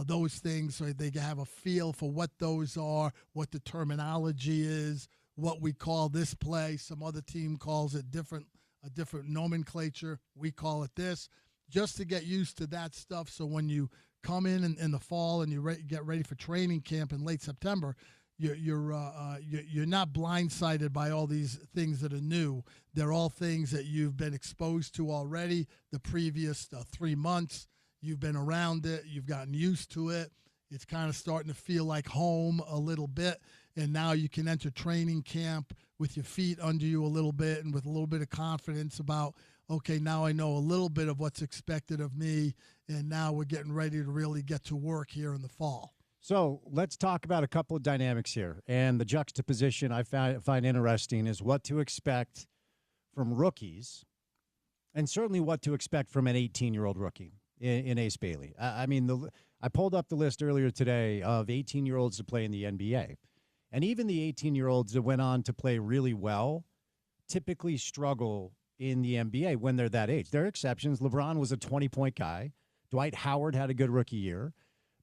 those things, so they can have a feel for what those are, what the terminology is, what we call this play. Some other team calls it a different nomenclature. We call it this, just to get used to that stuff. So when you come in the fall and you get ready for training camp in late September, you're not blindsided by all these things that are new. They're all things that you've been exposed to already the previous 3 months. You've been around it. You've gotten used to it. It's kind of starting to feel like home a little bit. And now you can enter training camp with your feet under you a little bit, and with a little bit of confidence about, okay, now I know a little bit of what's expected of me, and now we're getting ready to really get to work here in the fall. So let's talk about a couple of dynamics here. And the juxtaposition I find interesting is what to expect from rookies, and certainly what to expect from an 18-year-old rookie in Ace Bailey. I pulled up the list earlier today of 18-year-olds to play in the NBA. And even the 18-year-olds that went on to play really well typically struggle in the NBA when they're that age. There are exceptions. LeBron was a 20-point guy. Dwight Howard had a good rookie year.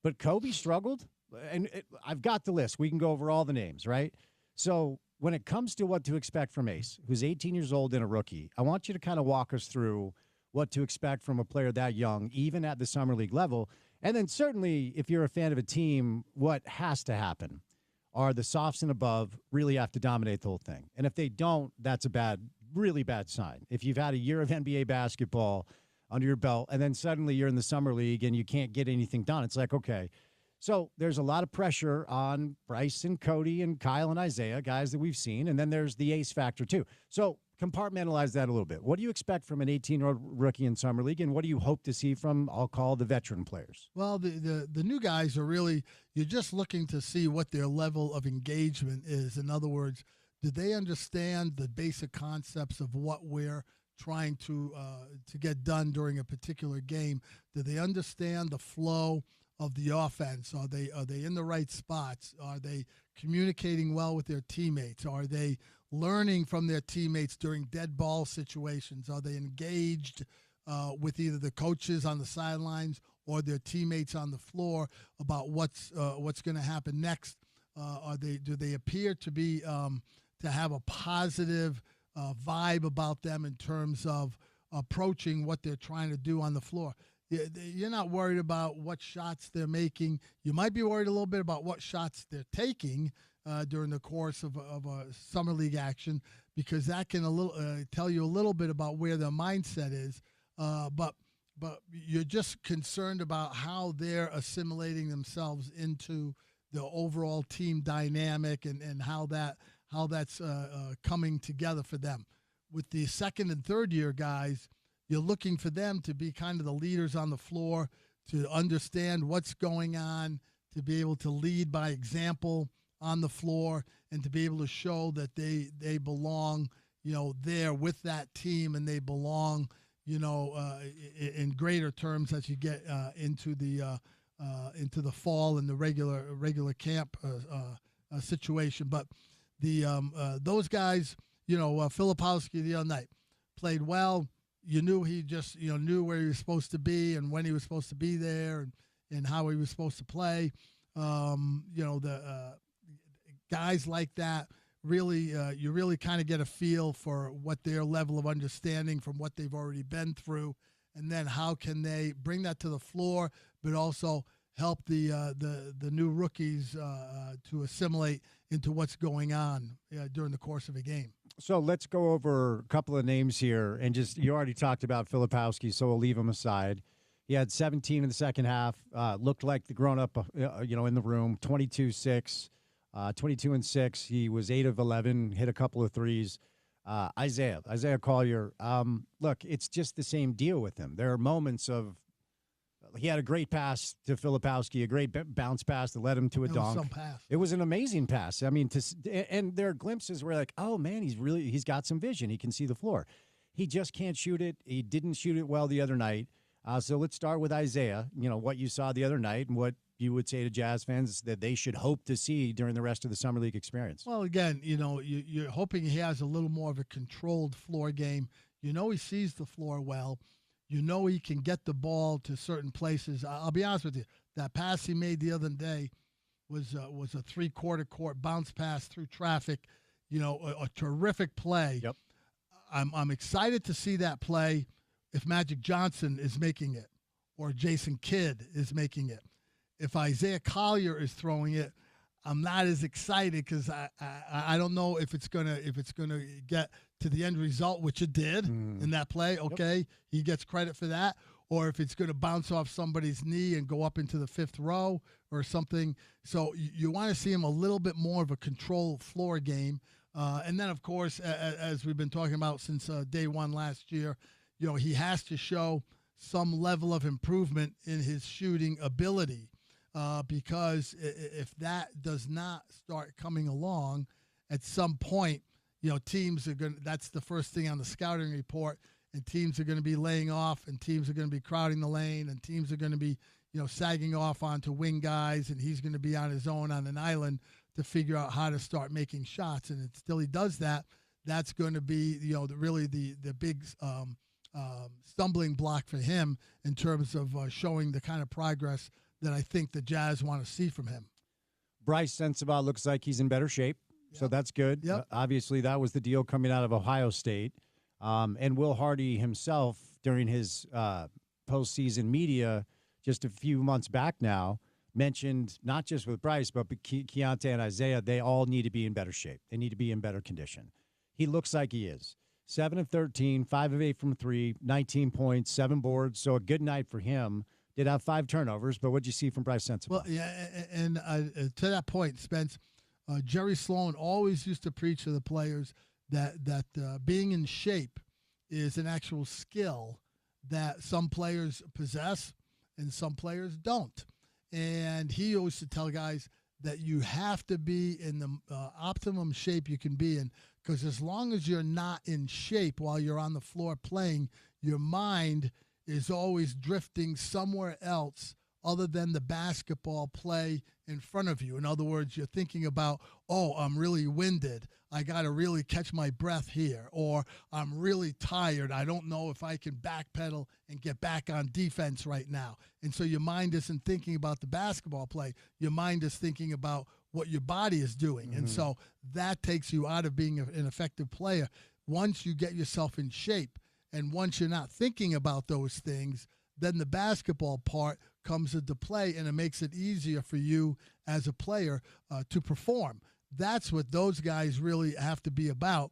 But Kobe struggled. And I've got the list. We can go over all the names, right? So when it comes to what to expect from Ace, who's 18 years old and a rookie, I want you to kind of walk us through what to expect from a player that young, even at the Summer League level. And then certainly, if you're a fan of a team, what has to happen are the softs and above really have to dominate the whole thing. And if they don't, that's a really bad sign. If you've had a year of NBA basketball under your belt, and then suddenly you're in the Summer League and you can't get anything done, it's like, okay. So there's a lot of pressure on Bryce and Cody and Kyle and Isaiah, guys that we've seen. And then there's the Ace factor too. So compartmentalize that a little bit. What do you expect from an 18-year-old rookie in Summer League, and what do you hope to see from, I'll call, the veteran players? Well, the new guys are really, you're just looking to see what their level of engagement is. In other words, do they understand the basic concepts of what we're trying to get done during a particular game? Do they understand the flow of the offense? Are they in the right spots? Are they communicating well with their teammates? Are they learning from their teammates during dead ball situations? Are they engaged with either the coaches on the sidelines or their teammates on the floor about what's going to happen next? Do they appear to be to have a positive vibe about them in terms of approaching what they're trying to do on the floor? You're not worried about what shots they're making. You might be worried a little bit about what shots they're taking during the course of a Summer League action, because that can tell you a little bit about where their mindset is. But you're just concerned about how they're assimilating themselves into the overall team dynamic and how that's coming together for them. With the second and third year guys, you're looking for them to be kind of the leaders on the floor, to understand what's going on, to be able to lead by example on the floor, and to be able to show that they belong, there with that team, and they belong, in greater terms as you get into the fall and the regular camp situation. But those guys, Filipowski the other night played well. You knew he just knew where he was supposed to be and when he was supposed to be there and how he was supposed to play. The guys like that really you really kind of get a feel for what their level of understanding from what they've already been through, and then how can they bring that to the floor, but also help the new rookies to assimilate into what's going on during the course of a game. So let's go over a couple of names here, and you already talked about Filipowski, so we'll leave him aside. He had 17 in the second half, looked like the grown-up, in the room, 22-6, 22-6. He was 8 of 11, hit a couple of threes. Isaiah Collier, look, it's just the same deal with him. There are moments of, he had a great pass to Filipowski, a great bounce pass that led him to a dunk. Some pass. It was an amazing pass. I mean, and there are glimpses where like, oh man, he's got some vision. He can see the floor. He just can't shoot it. He didn't shoot it well the other night. So let's start with Isaiah. What you saw the other night and what you would say to Jazz fans that they should hope to see during the rest of the Summer League experience. Well, again, you're hoping he has a little more of a controlled floor game. He sees the floor well. He can get the ball to certain places. I'll be honest with you. That pass he made the other day was a three-quarter court bounce pass through traffic. A terrific play. Yep. I'm excited to see that play if Magic Johnson is making it or Jason Kidd is making it. If Isaiah Collier is throwing it, I'm not as excited because I don't know if it's gonna get to the end result, which it did in that play. Okay, yep. He gets credit for that. Or if it's going to bounce off somebody's knee and go up into the fifth row or something. So you want to see him a little bit more of a controlled floor game. And then, of course, as we've been talking about since day one last year, he has to show some level of improvement in his shooting ability. Because if that does not start coming along at some point, teams are going to, that's the first thing on the scouting report, and teams are going to be laying off, and teams are going to be crowding the lane, and teams are going to be, sagging off onto wing guys, and he's going to be on his own on an island to figure out how to start making shots. And until he does that, that's going to be, really the big stumbling block for him in terms of showing the kind of progress that I think the Jazz want to see from him. Bryce Sensabaugh looks like he's in better shape, so that's good. Yep. Obviously, that was the deal coming out of Ohio State. And Will Hardy himself, during his postseason media just a few months back now, mentioned not just with Bryce, but Keontae and Isaiah, they all need to be in better shape. They need to be in better condition. He looks like he is. 7 of 13, 5 of 8 from 3, 19 points, 7 boards, so a good night for him. Did have 5 turnovers, but what'd you see from Bryce Sensabaugh? Well, yeah, and to that point, Spence, Jerry Sloan always used to preach to the players that being in shape is an actual skill that some players possess and some players don't. And he used to tell guys that you have to be in the optimum shape you can be in, because as long as you're not in shape while you're on the floor playing, your mind is always drifting somewhere else other than the basketball play in front of you. In other words, you're thinking about, oh, I'm really winded. I got to really catch my breath here. Or I'm really tired. I don't know if I can backpedal and get back on defense right now. And so your mind isn't thinking about the basketball play. Your mind is thinking about what your body is doing. Mm-hmm. And so that takes you out of being an effective player. Once you get yourself in shape, and once you're not thinking about those things, then the basketball part comes into play, and it makes it easier for you as a player to perform. That's what those guys really have to be about.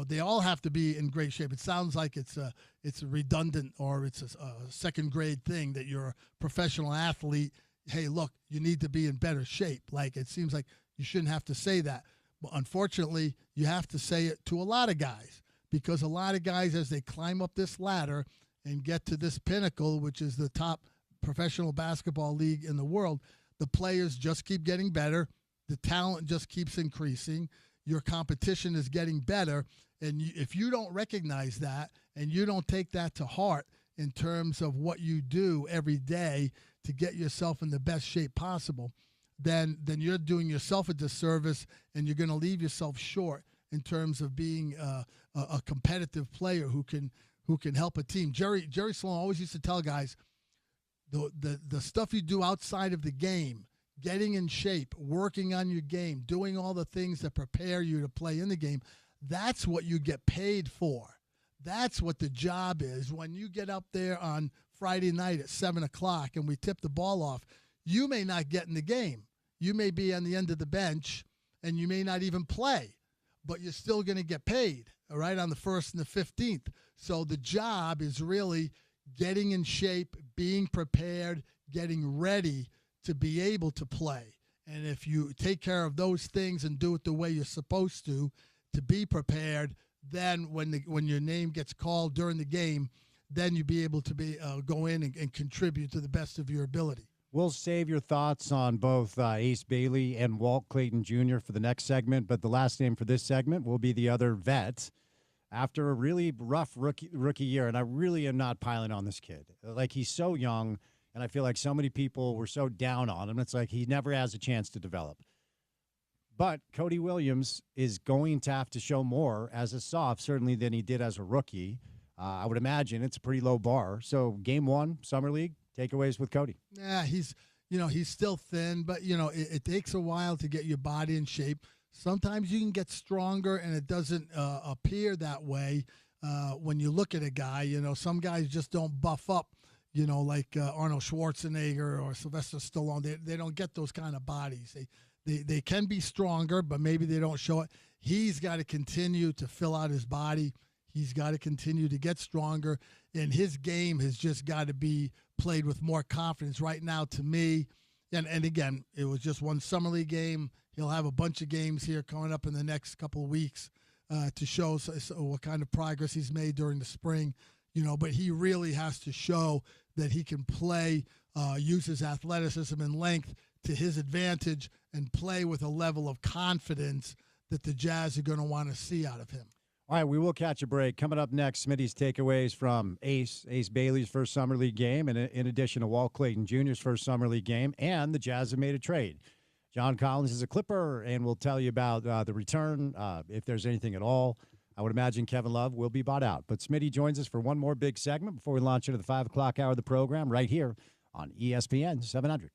they all have to be in great shape. It sounds like it's redundant or it's a second grade thing that you're a professional athlete. Hey, look, you need to be in better shape. Like, it seems like you shouldn't have to say that. But unfortunately, you have to say it to a lot of guys, because a lot of guys, as they climb up this ladder and get to this pinnacle, which is the top professional basketball league in the world, the players just keep getting better. The talent just keeps increasing. Your competition is getting better. And if you don't recognize that and you don't take that to heart in terms of what you do every day to get yourself in the best shape possible, then you're doing yourself a disservice, and you're going to leave yourself short in terms of being a competitive player who can help a team. Jerry Sloan always used to tell guys, the stuff you do outside of the game, getting in shape, working on your game, doing all the things that prepare you to play in the game, that's what you get paid for. That's what the job is. When you get up there on Friday night at 7 o'clock and we tip the ball off, you may not get in the game. You may be on the end of the bench, and you may not even play, but you're still going to get paid, all right, on the 1st and the 15th. So the job is really getting in shape, being prepared, getting ready to be able to play. And if you take care of those things and do it the way you're supposed to be prepared, then when your name gets called during the game, then you'll be able to go in and contribute to the best of your ability. We'll save your thoughts on both Ace Bailey and Walt Clayton Jr. for the next segment, but the last name for this segment will be the other vet after a really rough rookie year, and I really am not piling on this kid. Like, he's so young, and I feel like so many people were so down on him. It's like he never has a chance to develop. But Cody Williams is going to have to show more as a soft, certainly, than he did as a rookie. I would imagine it's a pretty low bar. So game 1, Summer League, takeaways with Cody. Yeah, he's still thin, but, it takes a while to get your body in shape. Sometimes you can get stronger, and it doesn't appear that way when you look at a guy. Some guys just don't buff up, like Arnold Schwarzenegger or Sylvester Stallone. They don't get those kind of bodies. They can be stronger, but maybe they don't show it. He's got to continue to fill out his body. He's got to continue to get stronger, and his game has just got to be played with more confidence right now, to me. And again, it was just one Summer League game. He'll have a bunch of games here coming up in the next couple of weeks to show what kind of progress he's made during the spring. But he really has to show that he can play, use his athleticism and length to his advantage, and play with a level of confidence that the Jazz are going to want to see out of him. All right, we will catch a break. Coming up next, Smitty's takeaways from Ace Bailey's first Summer League game, and in addition to Walt Clayton Jr.'s first Summer League game, and the Jazz have made a trade. John Collins is a Clipper, and we'll tell you about the return, if there's anything at all. I would imagine Kevin Love will be bought out. But Smitty joins us for one more big segment before we launch into the 5 o'clock hour of the program right here on ESPN 700.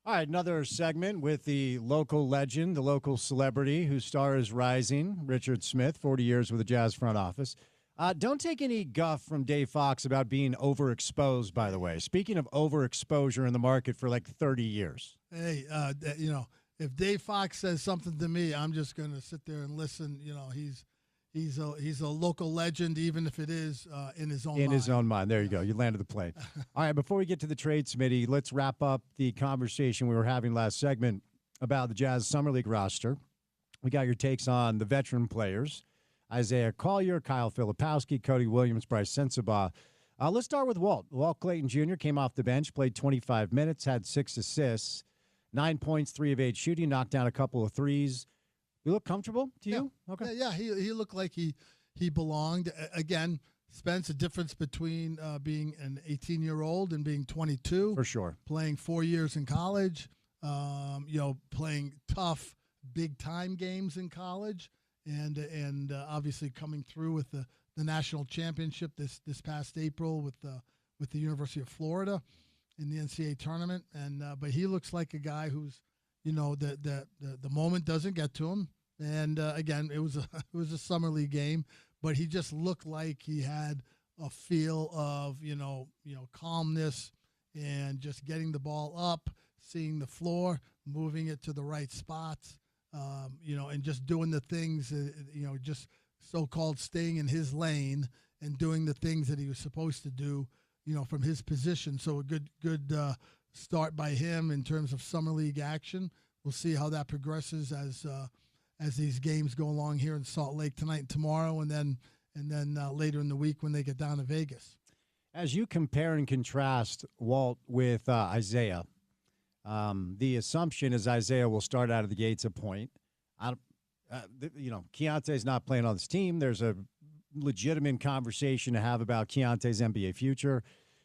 All right, another segment with the local legend, the local celebrity whose star is rising, Richard Smith, 40 years with the Jazz front office. Don't take any guff from Dave Fox about being overexposed, by the way. Speaking of overexposure in the market for like 30 years. Hey, if Dave Fox says something to me, I'm just going to sit there and listen. He's a local legend, even if it is in his own mind. In his own mind. There you go. You landed the plane. All right, before we get to the trade committee, let's wrap up the conversation we were having last segment about the Jazz Summer League roster. We got your takes on the veteran players, Isaiah Collier, Kyle Filipowski, Cody Williams, Bryce Sensabaugh. Let's start with Walt. Walt Clayton Jr. came off the bench, played 25 minutes, had 6 assists, 9 points, 3 of 8 shooting, knocked down a couple of threes. You look comfortable to you? Okay. Yeah, he looked like he belonged. Again, Spence, a difference between being an 18-year-old and being 22. For sure. Playing 4 years in college, playing tough, big-time games in college, and obviously coming through with the national championship this past April with the University of Florida in the NCAA tournament. But he looks like a guy who's, the moment doesn't get to him. And again, it was a summer league game, but he just looked like he had a feel of calmness and just getting the ball up, seeing the floor, moving it to the right spots, and just doing the things, just so-called staying in his lane and doing the things that he was supposed to do, from his position. So a good start by him in terms of summer league action. We'll see how that progresses as these games go along here in Salt Lake tonight and tomorrow, and then later in the week when they get down to Vegas. As you compare and contrast Walt with Isaiah, the assumption is Isaiah will start out of the gates a point. Keontae's not playing on this team. There's a legitimate conversation to have about Keontae's NBA future.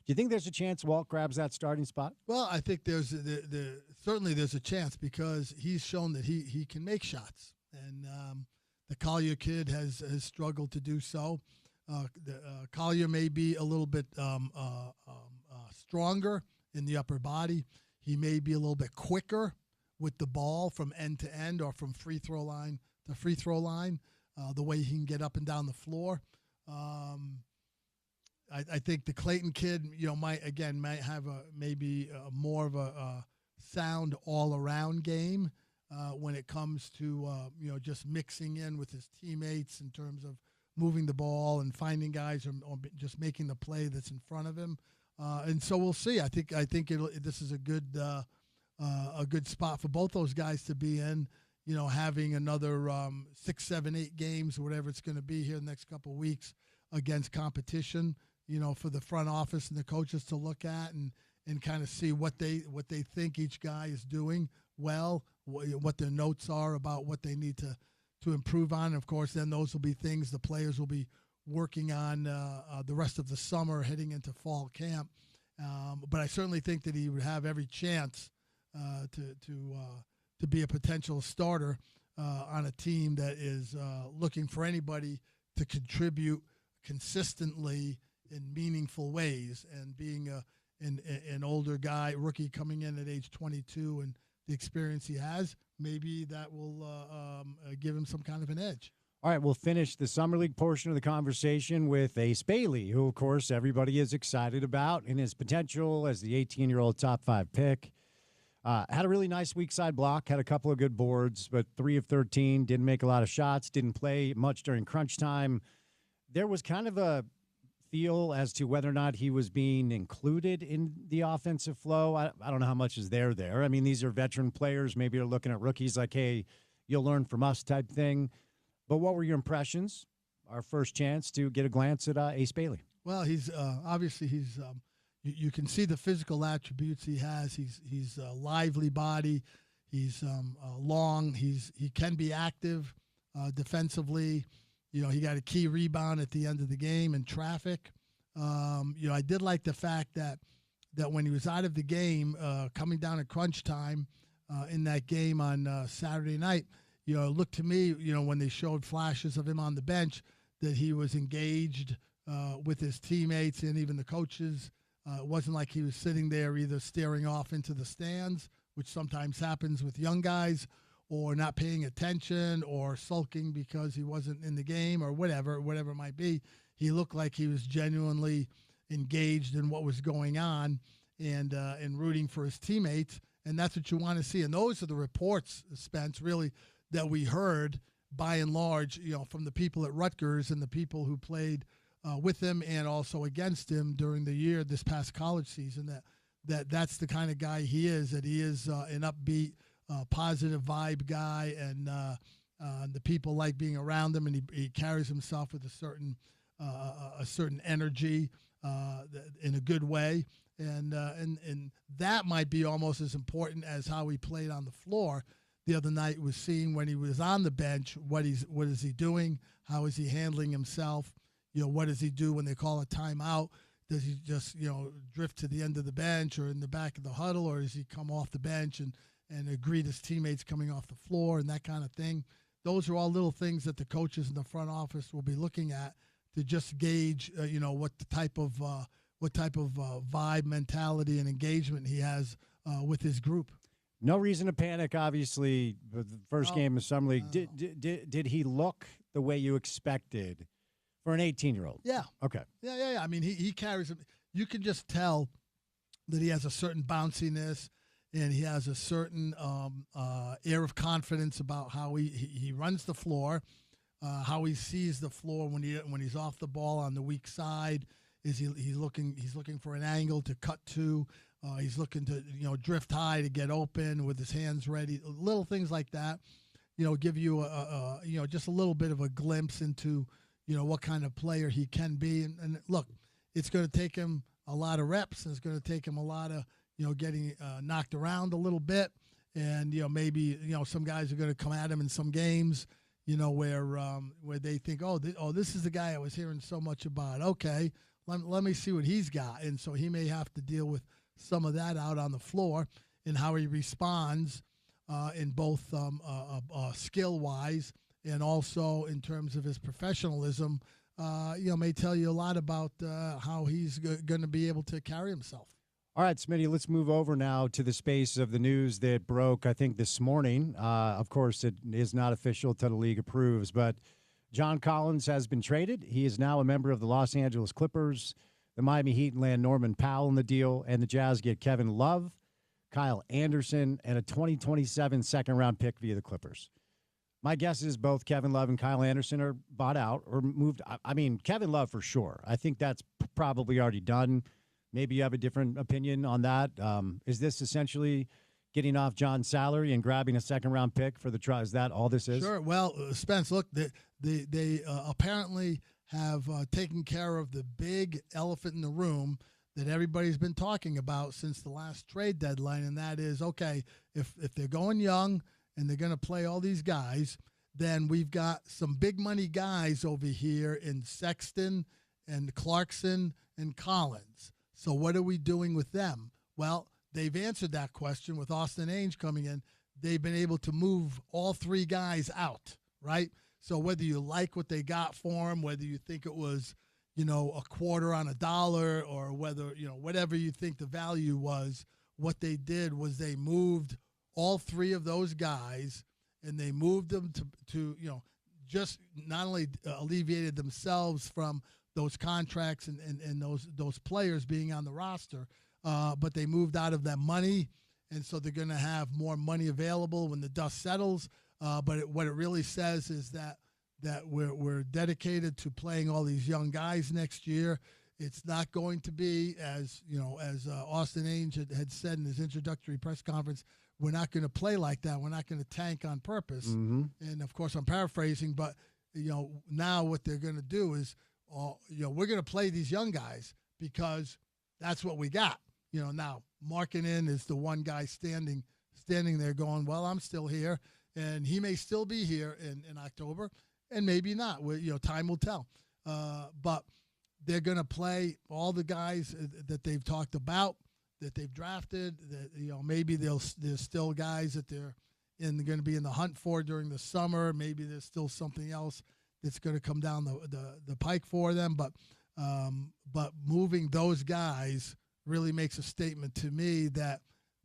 Do you think there's a chance Walt grabs that starting spot? Well, I think certainly there's a chance because he's shown that he can make shots, and the Collier kid has struggled to do so. Collier may be a little bit stronger in the upper body. He may be a little bit quicker with the ball from end to end or from free throw line to free throw line. The way he can get up and down the floor. I think the Clayton kid, might have maybe more of a sound all-around game when it comes to just mixing in with his teammates in terms of moving the ball and finding guys or just making the play that's in front of him. And so we'll see. I think this is a good spot for both those guys to be in. Having another 6, 7, 8 games or whatever it's going to be here in the next couple of weeks against competition. For the front office and the coaches to look at and kind of see what they think each guy is doing well, what their notes are about what they need to improve on. And of course, then those will be things the players will be working on the rest of the summer heading into fall camp. But I certainly think that he would have every chance to be a potential starter on a team that is looking for anybody to contribute consistently in meaningful ways, and being an older guy, rookie coming in at age 22 and the experience he has, maybe that will give him some kind of an edge. All right, we'll finish the Summer League portion of the conversation with Ace Bailey, who, of course, everybody is excited about in his potential as the 18-year-old top 5 pick. Had a really nice weak side block, had a couple of good boards, but 3 of 13, didn't make a lot of shots, didn't play much during crunch time. There was kind of a feel as to whether or not he was being included in the offensive flow. I don't know how much is there. I mean, these are veteran players. Maybe they're looking at rookies like, hey, you'll learn from us type thing. But what were your impressions? Our first chance to get a glance at Ace Bailey. Well, he's obviously you can see the physical attributes he has. He's a lively body. He's long. He can be active defensively. He got a key rebound at the end of the game in traffic. I did like the fact that when he was out of the game, coming down at crunch time in that game on Saturday night, it looked to me, when they showed flashes of him on the bench, that he was engaged with his teammates and even the coaches. It wasn't like he was sitting there either staring off into the stands which sometimes happens with young guys, or not paying attention or sulking because he wasn't in the game or whatever it might be. He looked like he was genuinely engaged in what was going on and rooting for his teammates. And that's what you want to see. And those are the reports, Spence, really, that we heard by and large, from the people at Rutgers and the people who played with him and also against him during the year, this past college season, that's the kind of guy he is, that he is an upbeat, positive vibe guy, and the people like being around him, and he carries himself with a certain energy in a good way, and that might be almost as important as how he played on the floor. The other night was seeing when he was on the bench, what is he doing, how is he handling himself, what does he do when they call a timeout? Does he just drift to the end of the bench or in the back of the huddle, or does he come off the bench and greet his teammates coming off the floor and that kind of thing? Those are all little things that the coaches in the front office will be looking at to just gauge, what type of vibe, mentality, and engagement he has with his group. No reason to panic, obviously. The first game of Summer League. Did he look the way you expected for an 18-year-old? Yeah. Okay. Yeah. I mean, he carries – you can just tell that he has a certain bounciness, and he has a certain air of confidence about how he runs the floor, how he sees the floor when he's off the ball on the weak side. He's looking for an angle to cut to. He's looking to drift high to get open with his hands ready. Little things like that, give you just a little bit of a glimpse into what kind of player he can be. And look, it's going to take him a lot of reps, and it's going to take him a lot of getting knocked around a little bit, and maybe some guys are going to come at him in some games, where they think, this is the guy I was hearing so much about. Okay, let me see what he's got, and so he may have to deal with some of that out on the floor and how he responds in both skill-wise and also in terms of his professionalism. May tell you a lot about how he's going to be able to carry himself. All right, Smitty, let's move over now to the space of the news that broke, I think, this morning. Of course, it is not official until the league approves, but John Collins has been traded. He is now a member of the Los Angeles Clippers. The Miami Heat land Norman Powell in the deal, and the Jazz get Kevin Love, Kyle Anderson, and a 2027 second-round pick via the Clippers. My guess is both Kevin Love and Kyle Anderson are bought out or moved. I mean, Kevin Love for sure. I think that's probably already done. Maybe you have a different opinion on that. Is this essentially getting off John's salary and grabbing a second-round pick for the try? Is that all this is? Sure. Well, Spence, look, they apparently have taken care of the big elephant in the room that everybody's been talking about since the last trade deadline, and that is, okay, if they're going young and they're going to play all these guys, then we've got some big money guys over here in Sexton and Clarkson and Collins. So what are we doing with them? Well, they've answered that question with Austin Ainge coming in. They've been able to move all three guys out, right? So whether you like what they got for him, whether you think it was, a quarter on a dollar, or whether, whatever you think the value was, what they did was they moved all three of those guys, and they moved them to just not only alleviated themselves from those contracts and those players being on the roster, but they moved out of that money, and so they're going to have more money available when the dust settles. But what it really says is that we're dedicated to playing all these young guys next year. It's not going to be, as Austin Ainge had said in his introductory press conference, we're not going to play like that. We're not going to tank on purpose. Mm-hmm. And, of course, I'm paraphrasing, but, now what they're going to do is, we're going to play these young guys because that's what we got. Now Markkanen is the one guy standing there going, well, I'm still here, and he may still be here in October, and maybe not. Time will tell. But they're going to play all the guys that they've talked about, that they've drafted. That maybe there's still guys that they're going to be in the hunt for during the summer. Maybe there's still something else that's going to come down the pike for them. But moving those guys really makes a statement to me that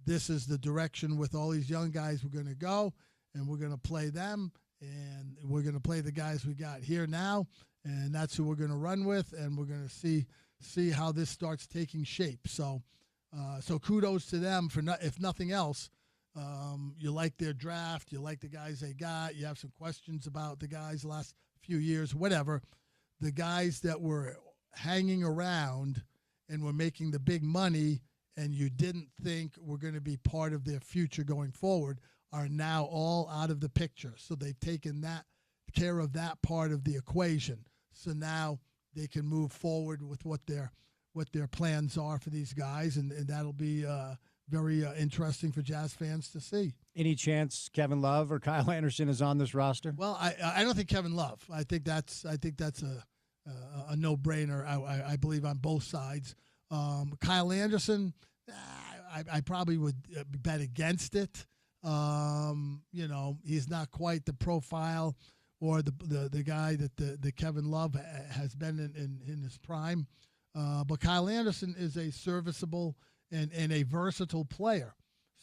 this is the direction with all these young guys we're going to go, and we're going to play them, and we're going to play the guys we got here now, and that's who we're going to run with, and we're going to see how this starts taking shape. So kudos to them for if nothing else. You like their draft, you like the guys they got, you have some questions about the guys the last few years, whatever. The guys that were hanging around and were making the big money and you didn't think were going to be part of their future going forward are now all out of the picture. So they've taken care of that part of the equation. So now they can move forward with what their plans are for these guys, and that'll be very interesting for Jazz fans to see. Any chance Kevin Love or Kyle Anderson is on this roster? Well, I don't think Kevin Love. I think that's a no-brainer. I believe on both sides. Kyle Anderson, I probably would bet against it. He's not quite the profile or the guy that the Kevin Love has been in his prime. But Kyle Anderson is a serviceable and a versatile player.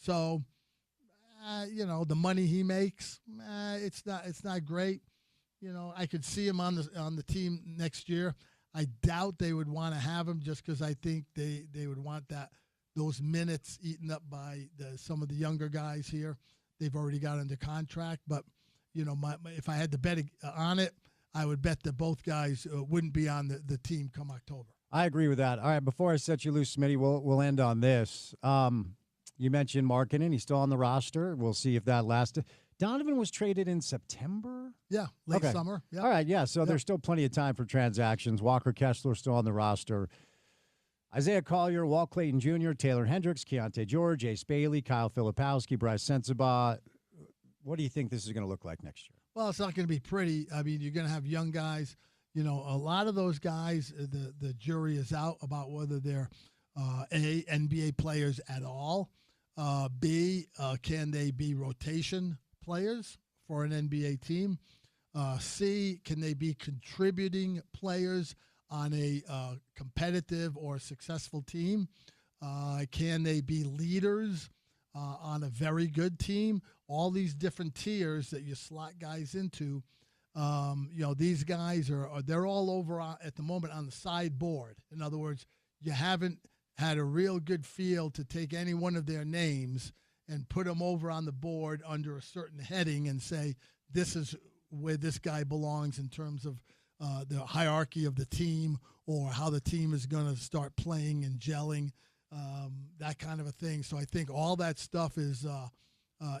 So, the money he makes, it's not great. I could see him on the team next year. I doubt they would want to have him just because I think they would want those minutes eaten up by some of the younger guys here. They've already got under contract. But, if I had to bet on it, I would bet that both guys wouldn't be on the team come October. I agree with that. All right, before I set you loose, Smitty, we'll end on this. You mentioned Markkanen. He's still on the roster. We'll see if that lasted. Donovan was traded in September? Yeah, late summer. Yeah. All right, yeah, so there's still plenty of time for transactions. Walker Kessler still on the roster. Isaiah Collier, Walt Clayton Jr., Taylor Hendricks, Keontae George, Ace Bailey, Kyle Filipowski, Bryce Sensabaugh. What do you think this is going to look like next year? Well, it's not going to be pretty. I mean, you're going to have young guys. A lot of those guys, the jury is out about whether they're A, NBA players at all, B, can they be rotation players for an NBA team, C, can they be contributing players on a competitive or successful team, can they be leaders on a very good team, all these different tiers that you slot guys into. These guys they're all over at the moment on the sideboard. In other words, you haven't had a real good feel to take any one of their names and put them over on the board under a certain heading and say, this is where this guy belongs in terms of the hierarchy of the team or how the team is going to start playing and gelling, that kind of a thing. So I think all that stuff is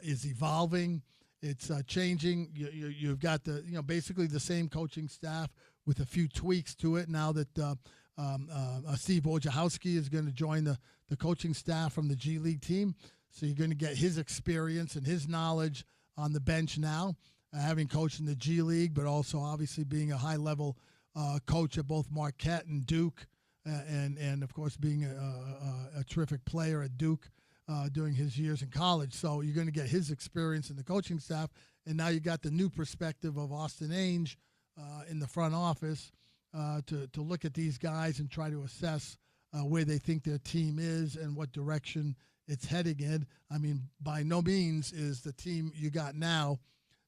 evolving. It's changing. You've got basically the same coaching staff with a few tweaks to it now that Steve Wojciechowski is going to join the coaching staff from the G League team. So you're going to get his experience and his knowledge on the bench now, having coached in the G League, but also obviously being a high-level coach at both Marquette and Duke, and of course being a terrific player at Duke. During his years in college. So you're going to get his experience in the coaching staff, and now you got the new perspective of Austin Ainge in the front office to look at these guys and try to assess where they think their team is and what direction it's heading in. I mean, by no means is the team you got now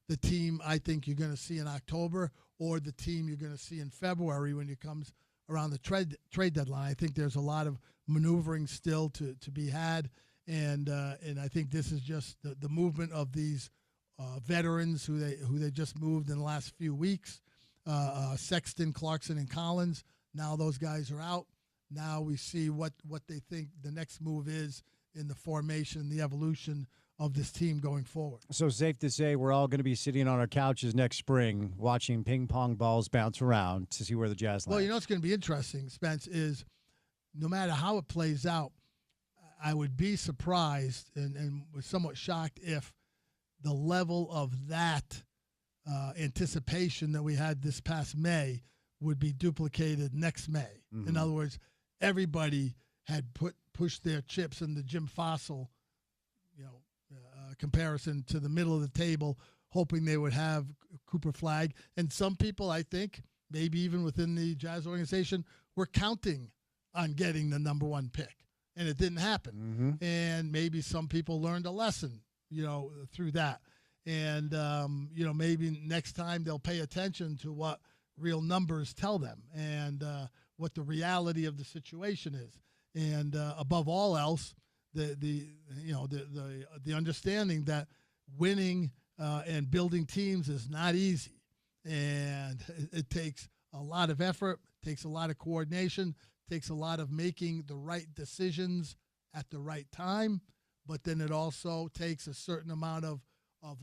the team I think you're going to see in October or the team you're going to see in February when it comes around the trade deadline. I think there's a lot of maneuvering still to be had. And I think this is just the movement of these veterans who they just moved in the last few weeks. Sexton, Clarkson, and Collins. Now those guys are out. Now we see what they think the next move is in the formation, the evolution of this team going forward. So safe to say we're all going to be sitting on our couches next spring watching ping pong balls bounce around to see where the Jazz land. Well, what's going to be interesting, Spence, is no matter how it plays out, I would be surprised and was somewhat shocked if the level of that anticipation that we had this past May would be duplicated next May. Mm-hmm. In other words, everybody had pushed their chips in the Jim Fossil, comparison to the middle of the table, hoping they would have Cooper Flagg. And some people, I think, maybe even within the Jazz organization, were counting on getting the number one pick. and it didn't happen. And maybe some people learned a lesson, through that. And, maybe next time they'll pay attention to what real numbers tell them and what the reality of the situation is. And above all else, the understanding that winning and building teams is not easy. And it takes a lot of effort, takes a lot of coordination, takes a lot of making the right decisions at the right time. But then it also takes a certain amount of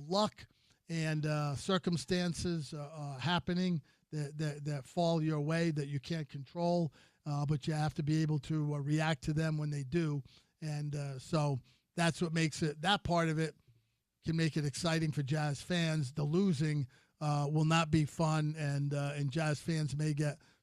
luck and circumstances happening that fall your way that you can't control, but you have to be able to react to them when they do. And so that's what makes it, that part of it can make it exciting for Jazz fans. The losing will not be fun, and Jazz fans may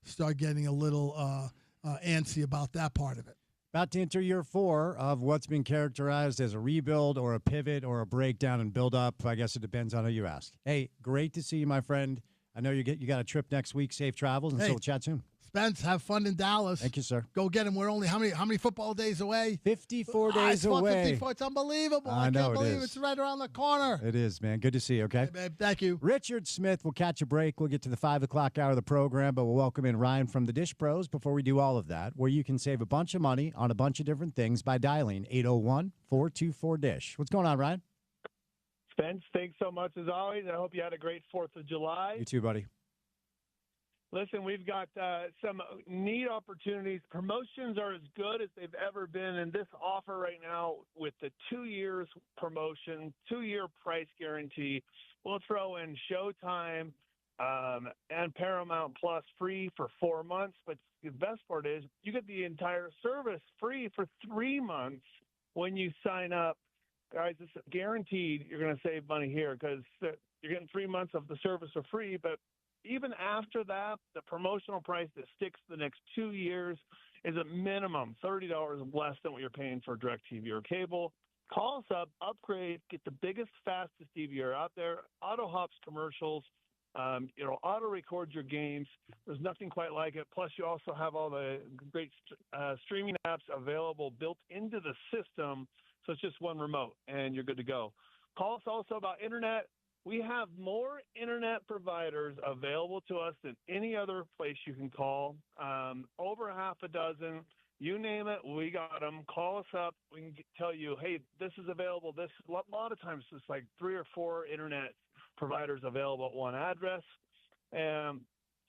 start getting a little antsy about that part of it. About to enter year 4 of what's been characterized as a rebuild or a pivot or a breakdown and build up. I guess it depends on who you ask. Hey, great to see you, my friend. I know you got a trip next week. Safe travels, and so we'll chat soon. Spence, have fun in Dallas. Thank you, sir. Go get him. We're only how many football days away? 54 days away. 54. It's unbelievable. I know, can't believe it is. It's right around the corner. It is, man. Good to see you, okay? Hey, babe, thank you. Richard Smith will catch a break. We'll get to the 5 o'clock hour of the program, but we'll welcome in Ryan from the Dish Pros before we do all of that, where you can save a bunch of money on a bunch of different things by dialing 801-424-DISH. What's going on, Ryan? Spence, thanks so much as always. I hope you had a great 4th of July. You too, buddy. Listen, we've got some neat opportunities. Promotions are as good as they've ever been. And this offer right now with the 2 years promotion, 2-year price guarantee, we'll throw in Showtime and Paramount Plus free for 4 months. But the best part is you get the entire service free for 3 months when you sign up. Guys, it's guaranteed you're going to save money here because you're getting 3 months of the service for free. But even after that, the promotional price that sticks the next 2 years is a minimum $30 less than what you're paying for DirecTV or cable. Call us up, upgrade, get the biggest, fastest DVR out there. Auto hops commercials, auto record your games. There's nothing quite like it. Plus, you also have all the great streaming apps available built into the system. So it's just one remote, and you're good to go. Call us also about internet. We have more internet providers available to us than any other place you can call. Over half a dozen. You name it, we got them. Call us up. We can tell you, hey, this is available. A lot of times it's like 3 or 4 internet providers available at one address. And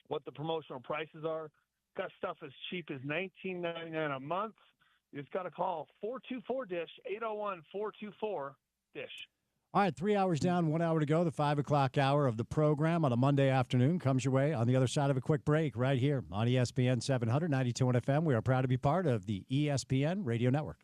what the promotional prices are. Got stuff as cheap as $19.99 a month. You just got to call 424-DISH, 801-424-DISH. All right, 3 hours down, 1 hour to go. The 5 o'clock hour of the program on a Monday afternoon comes your way on the other side of a quick break right here on ESPN 700, 92.1 FM. We are proud to be part of the ESPN Radio Network.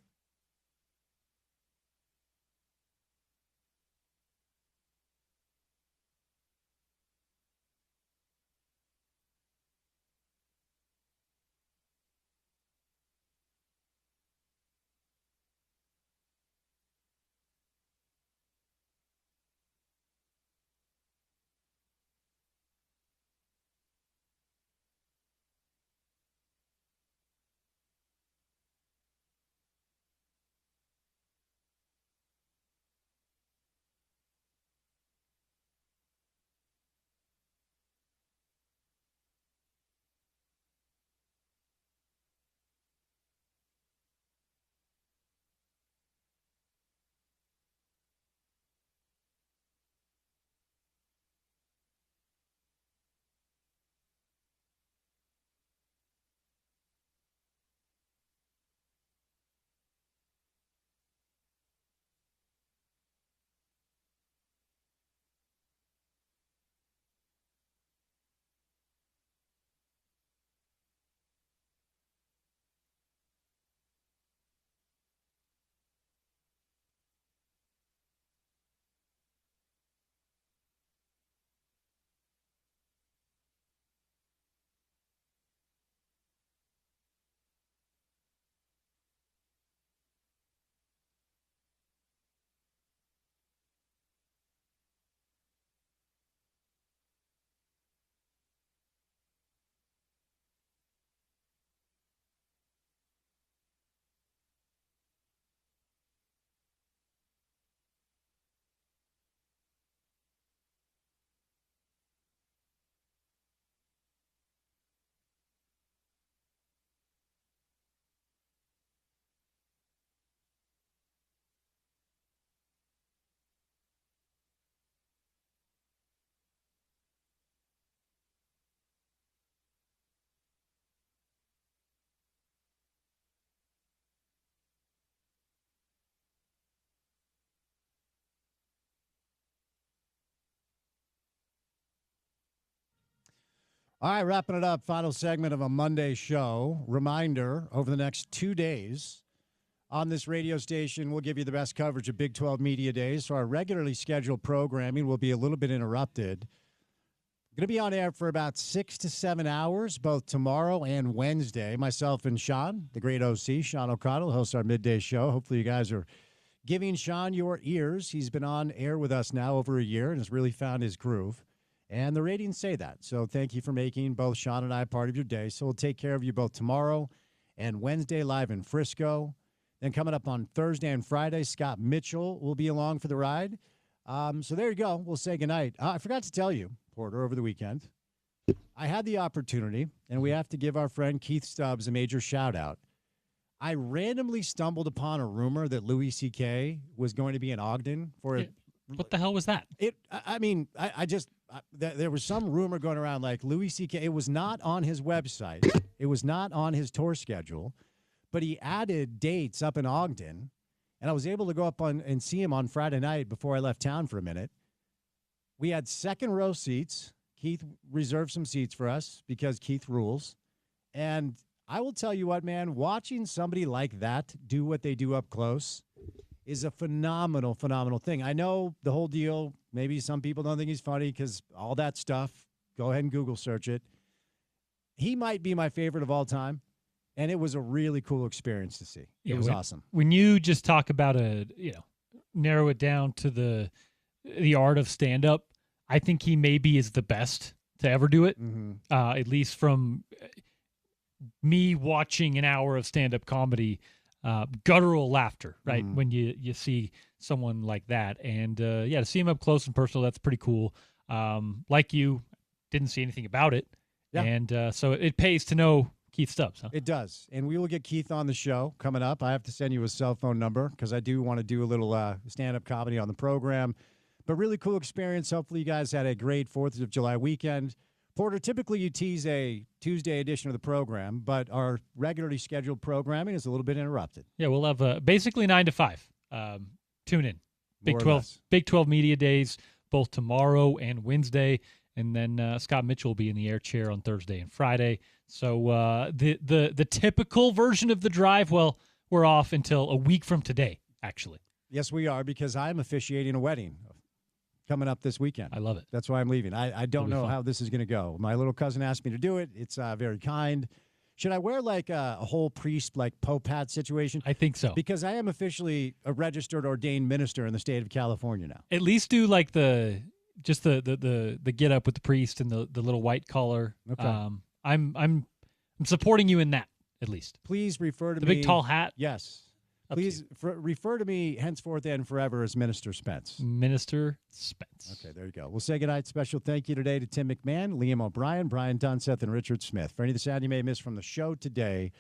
All right, wrapping it up. Final segment of a Monday show. Reminder, over the next 2 days on this radio station, we'll give you the best coverage of Big 12 Media Days. So our regularly scheduled programming will be a little bit interrupted. Going to be on air for about 6 to 7 hours, both tomorrow and Wednesday. Myself and Sean, the great OC, Sean O'Connell, hosts our midday show. Hopefully you guys are giving Sean your ears. He's been on air with us now over a year and has really found his groove. And the ratings say that. So thank you for making both Sean and I part of your day. So we'll take care of you both tomorrow and Wednesday live in Frisco. Then coming up on Thursday and Friday, Scott Mitchell will be along for the ride. So there you go. We'll say goodnight. I forgot to tell you, Porter, over the weekend, I had the opportunity, and we have to give our friend Keith Stubbs a major shout-out. I randomly stumbled upon a rumor that Louis C.K. was going to be in Ogden for a What the hell was that? There was some rumor going around like Louis C.K. It was not on his website. It was not on his tour schedule, but he added dates up in Ogden, and I was able to go up and see him on Friday night before I left town for a minute. We had second row seats. Keith reserved some seats for us because Keith rules. And I will tell you what, man, watching somebody like that do what they do up close is a phenomenal, phenomenal thing. I know the whole deal, maybe some people don't think he's funny because all that stuff, go ahead and Google search it. He might be my favorite of all time, and it was a really cool experience to see. It was awesome. When you just talk about narrow it down to the art of stand-up, I think he maybe is the best to ever do it, at least from me watching an hour of stand-up comedy. Guttural laughter, right? When you see someone like that. And to see him up close and personal, that's pretty cool. Like you, didn't see anything about it. Yeah. And so it pays to know Keith Stubbs, huh? It does. And we will get Keith on the show coming up. I have to send you his cell phone number because I do want to do a little stand-up comedy on the program. But really cool experience. Hopefully you guys had a great 4th of July weekend. Porter, typically you tease a Tuesday edition of the program, but our regularly scheduled programming is a little bit interrupted. Yeah, we'll have basically 9 to 5. Tune in. Big 12 Media Days, both tomorrow and Wednesday. And then Scott Mitchell will be in the air chair on Thursday and Friday. So the typical version of the drive, well, we're off until a week from today, actually. Yes, we are, because I'm officiating a wedding coming up this weekend. I love it. That's why I'm leaving. I don't know how this is going to go. My little cousin asked me to do it. It's very kind. Should I wear like a whole priest, like Pope hat situation? I think so. Because I am officially a registered ordained minister in the state of California now. At least do like the get up with the priest and the little white collar. Okay. I'm supporting you in that, at least. Please refer to the me. big tall hat. Yes. Please refer to me henceforth and forever as Minister Spence. Minister Spence. Okay, there you go. We'll say goodnight. Special thank you today to Tim McMahon, Liam O'Brien, Brian Dunseth, and Richard Smith. For any of the sound you may have missed from the show today,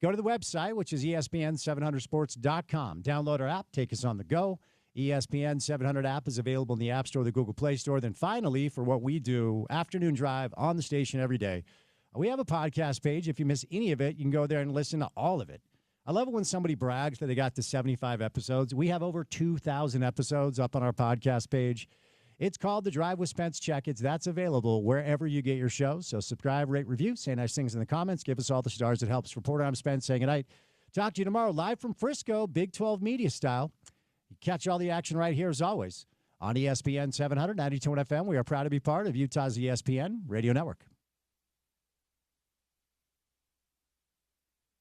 go to the website, which is ESPN700sports.com. Download our app. Take us on the go. ESPN 700 app is available in the App Store or the Google Play Store. Then finally, for what we do, afternoon drive on the station every day, we have a podcast page. If you miss any of it, you can go there and listen to all of it. I love it when somebody brags that they got to 75 episodes. We have over 2,000 episodes up on our podcast page. It's called The Drive with Spence Checketts. That's available wherever you get your shows. So subscribe, rate, review, say nice things in the comments. Give us all the stars. It helps. Reporter, I'm Spence saying goodnight. Talk to you tomorrow live from Frisco, Big 12 Media style. You catch all the action right here as always on ESPN 700, 92 FM. We are proud to be part of Utah's ESPN Radio Network.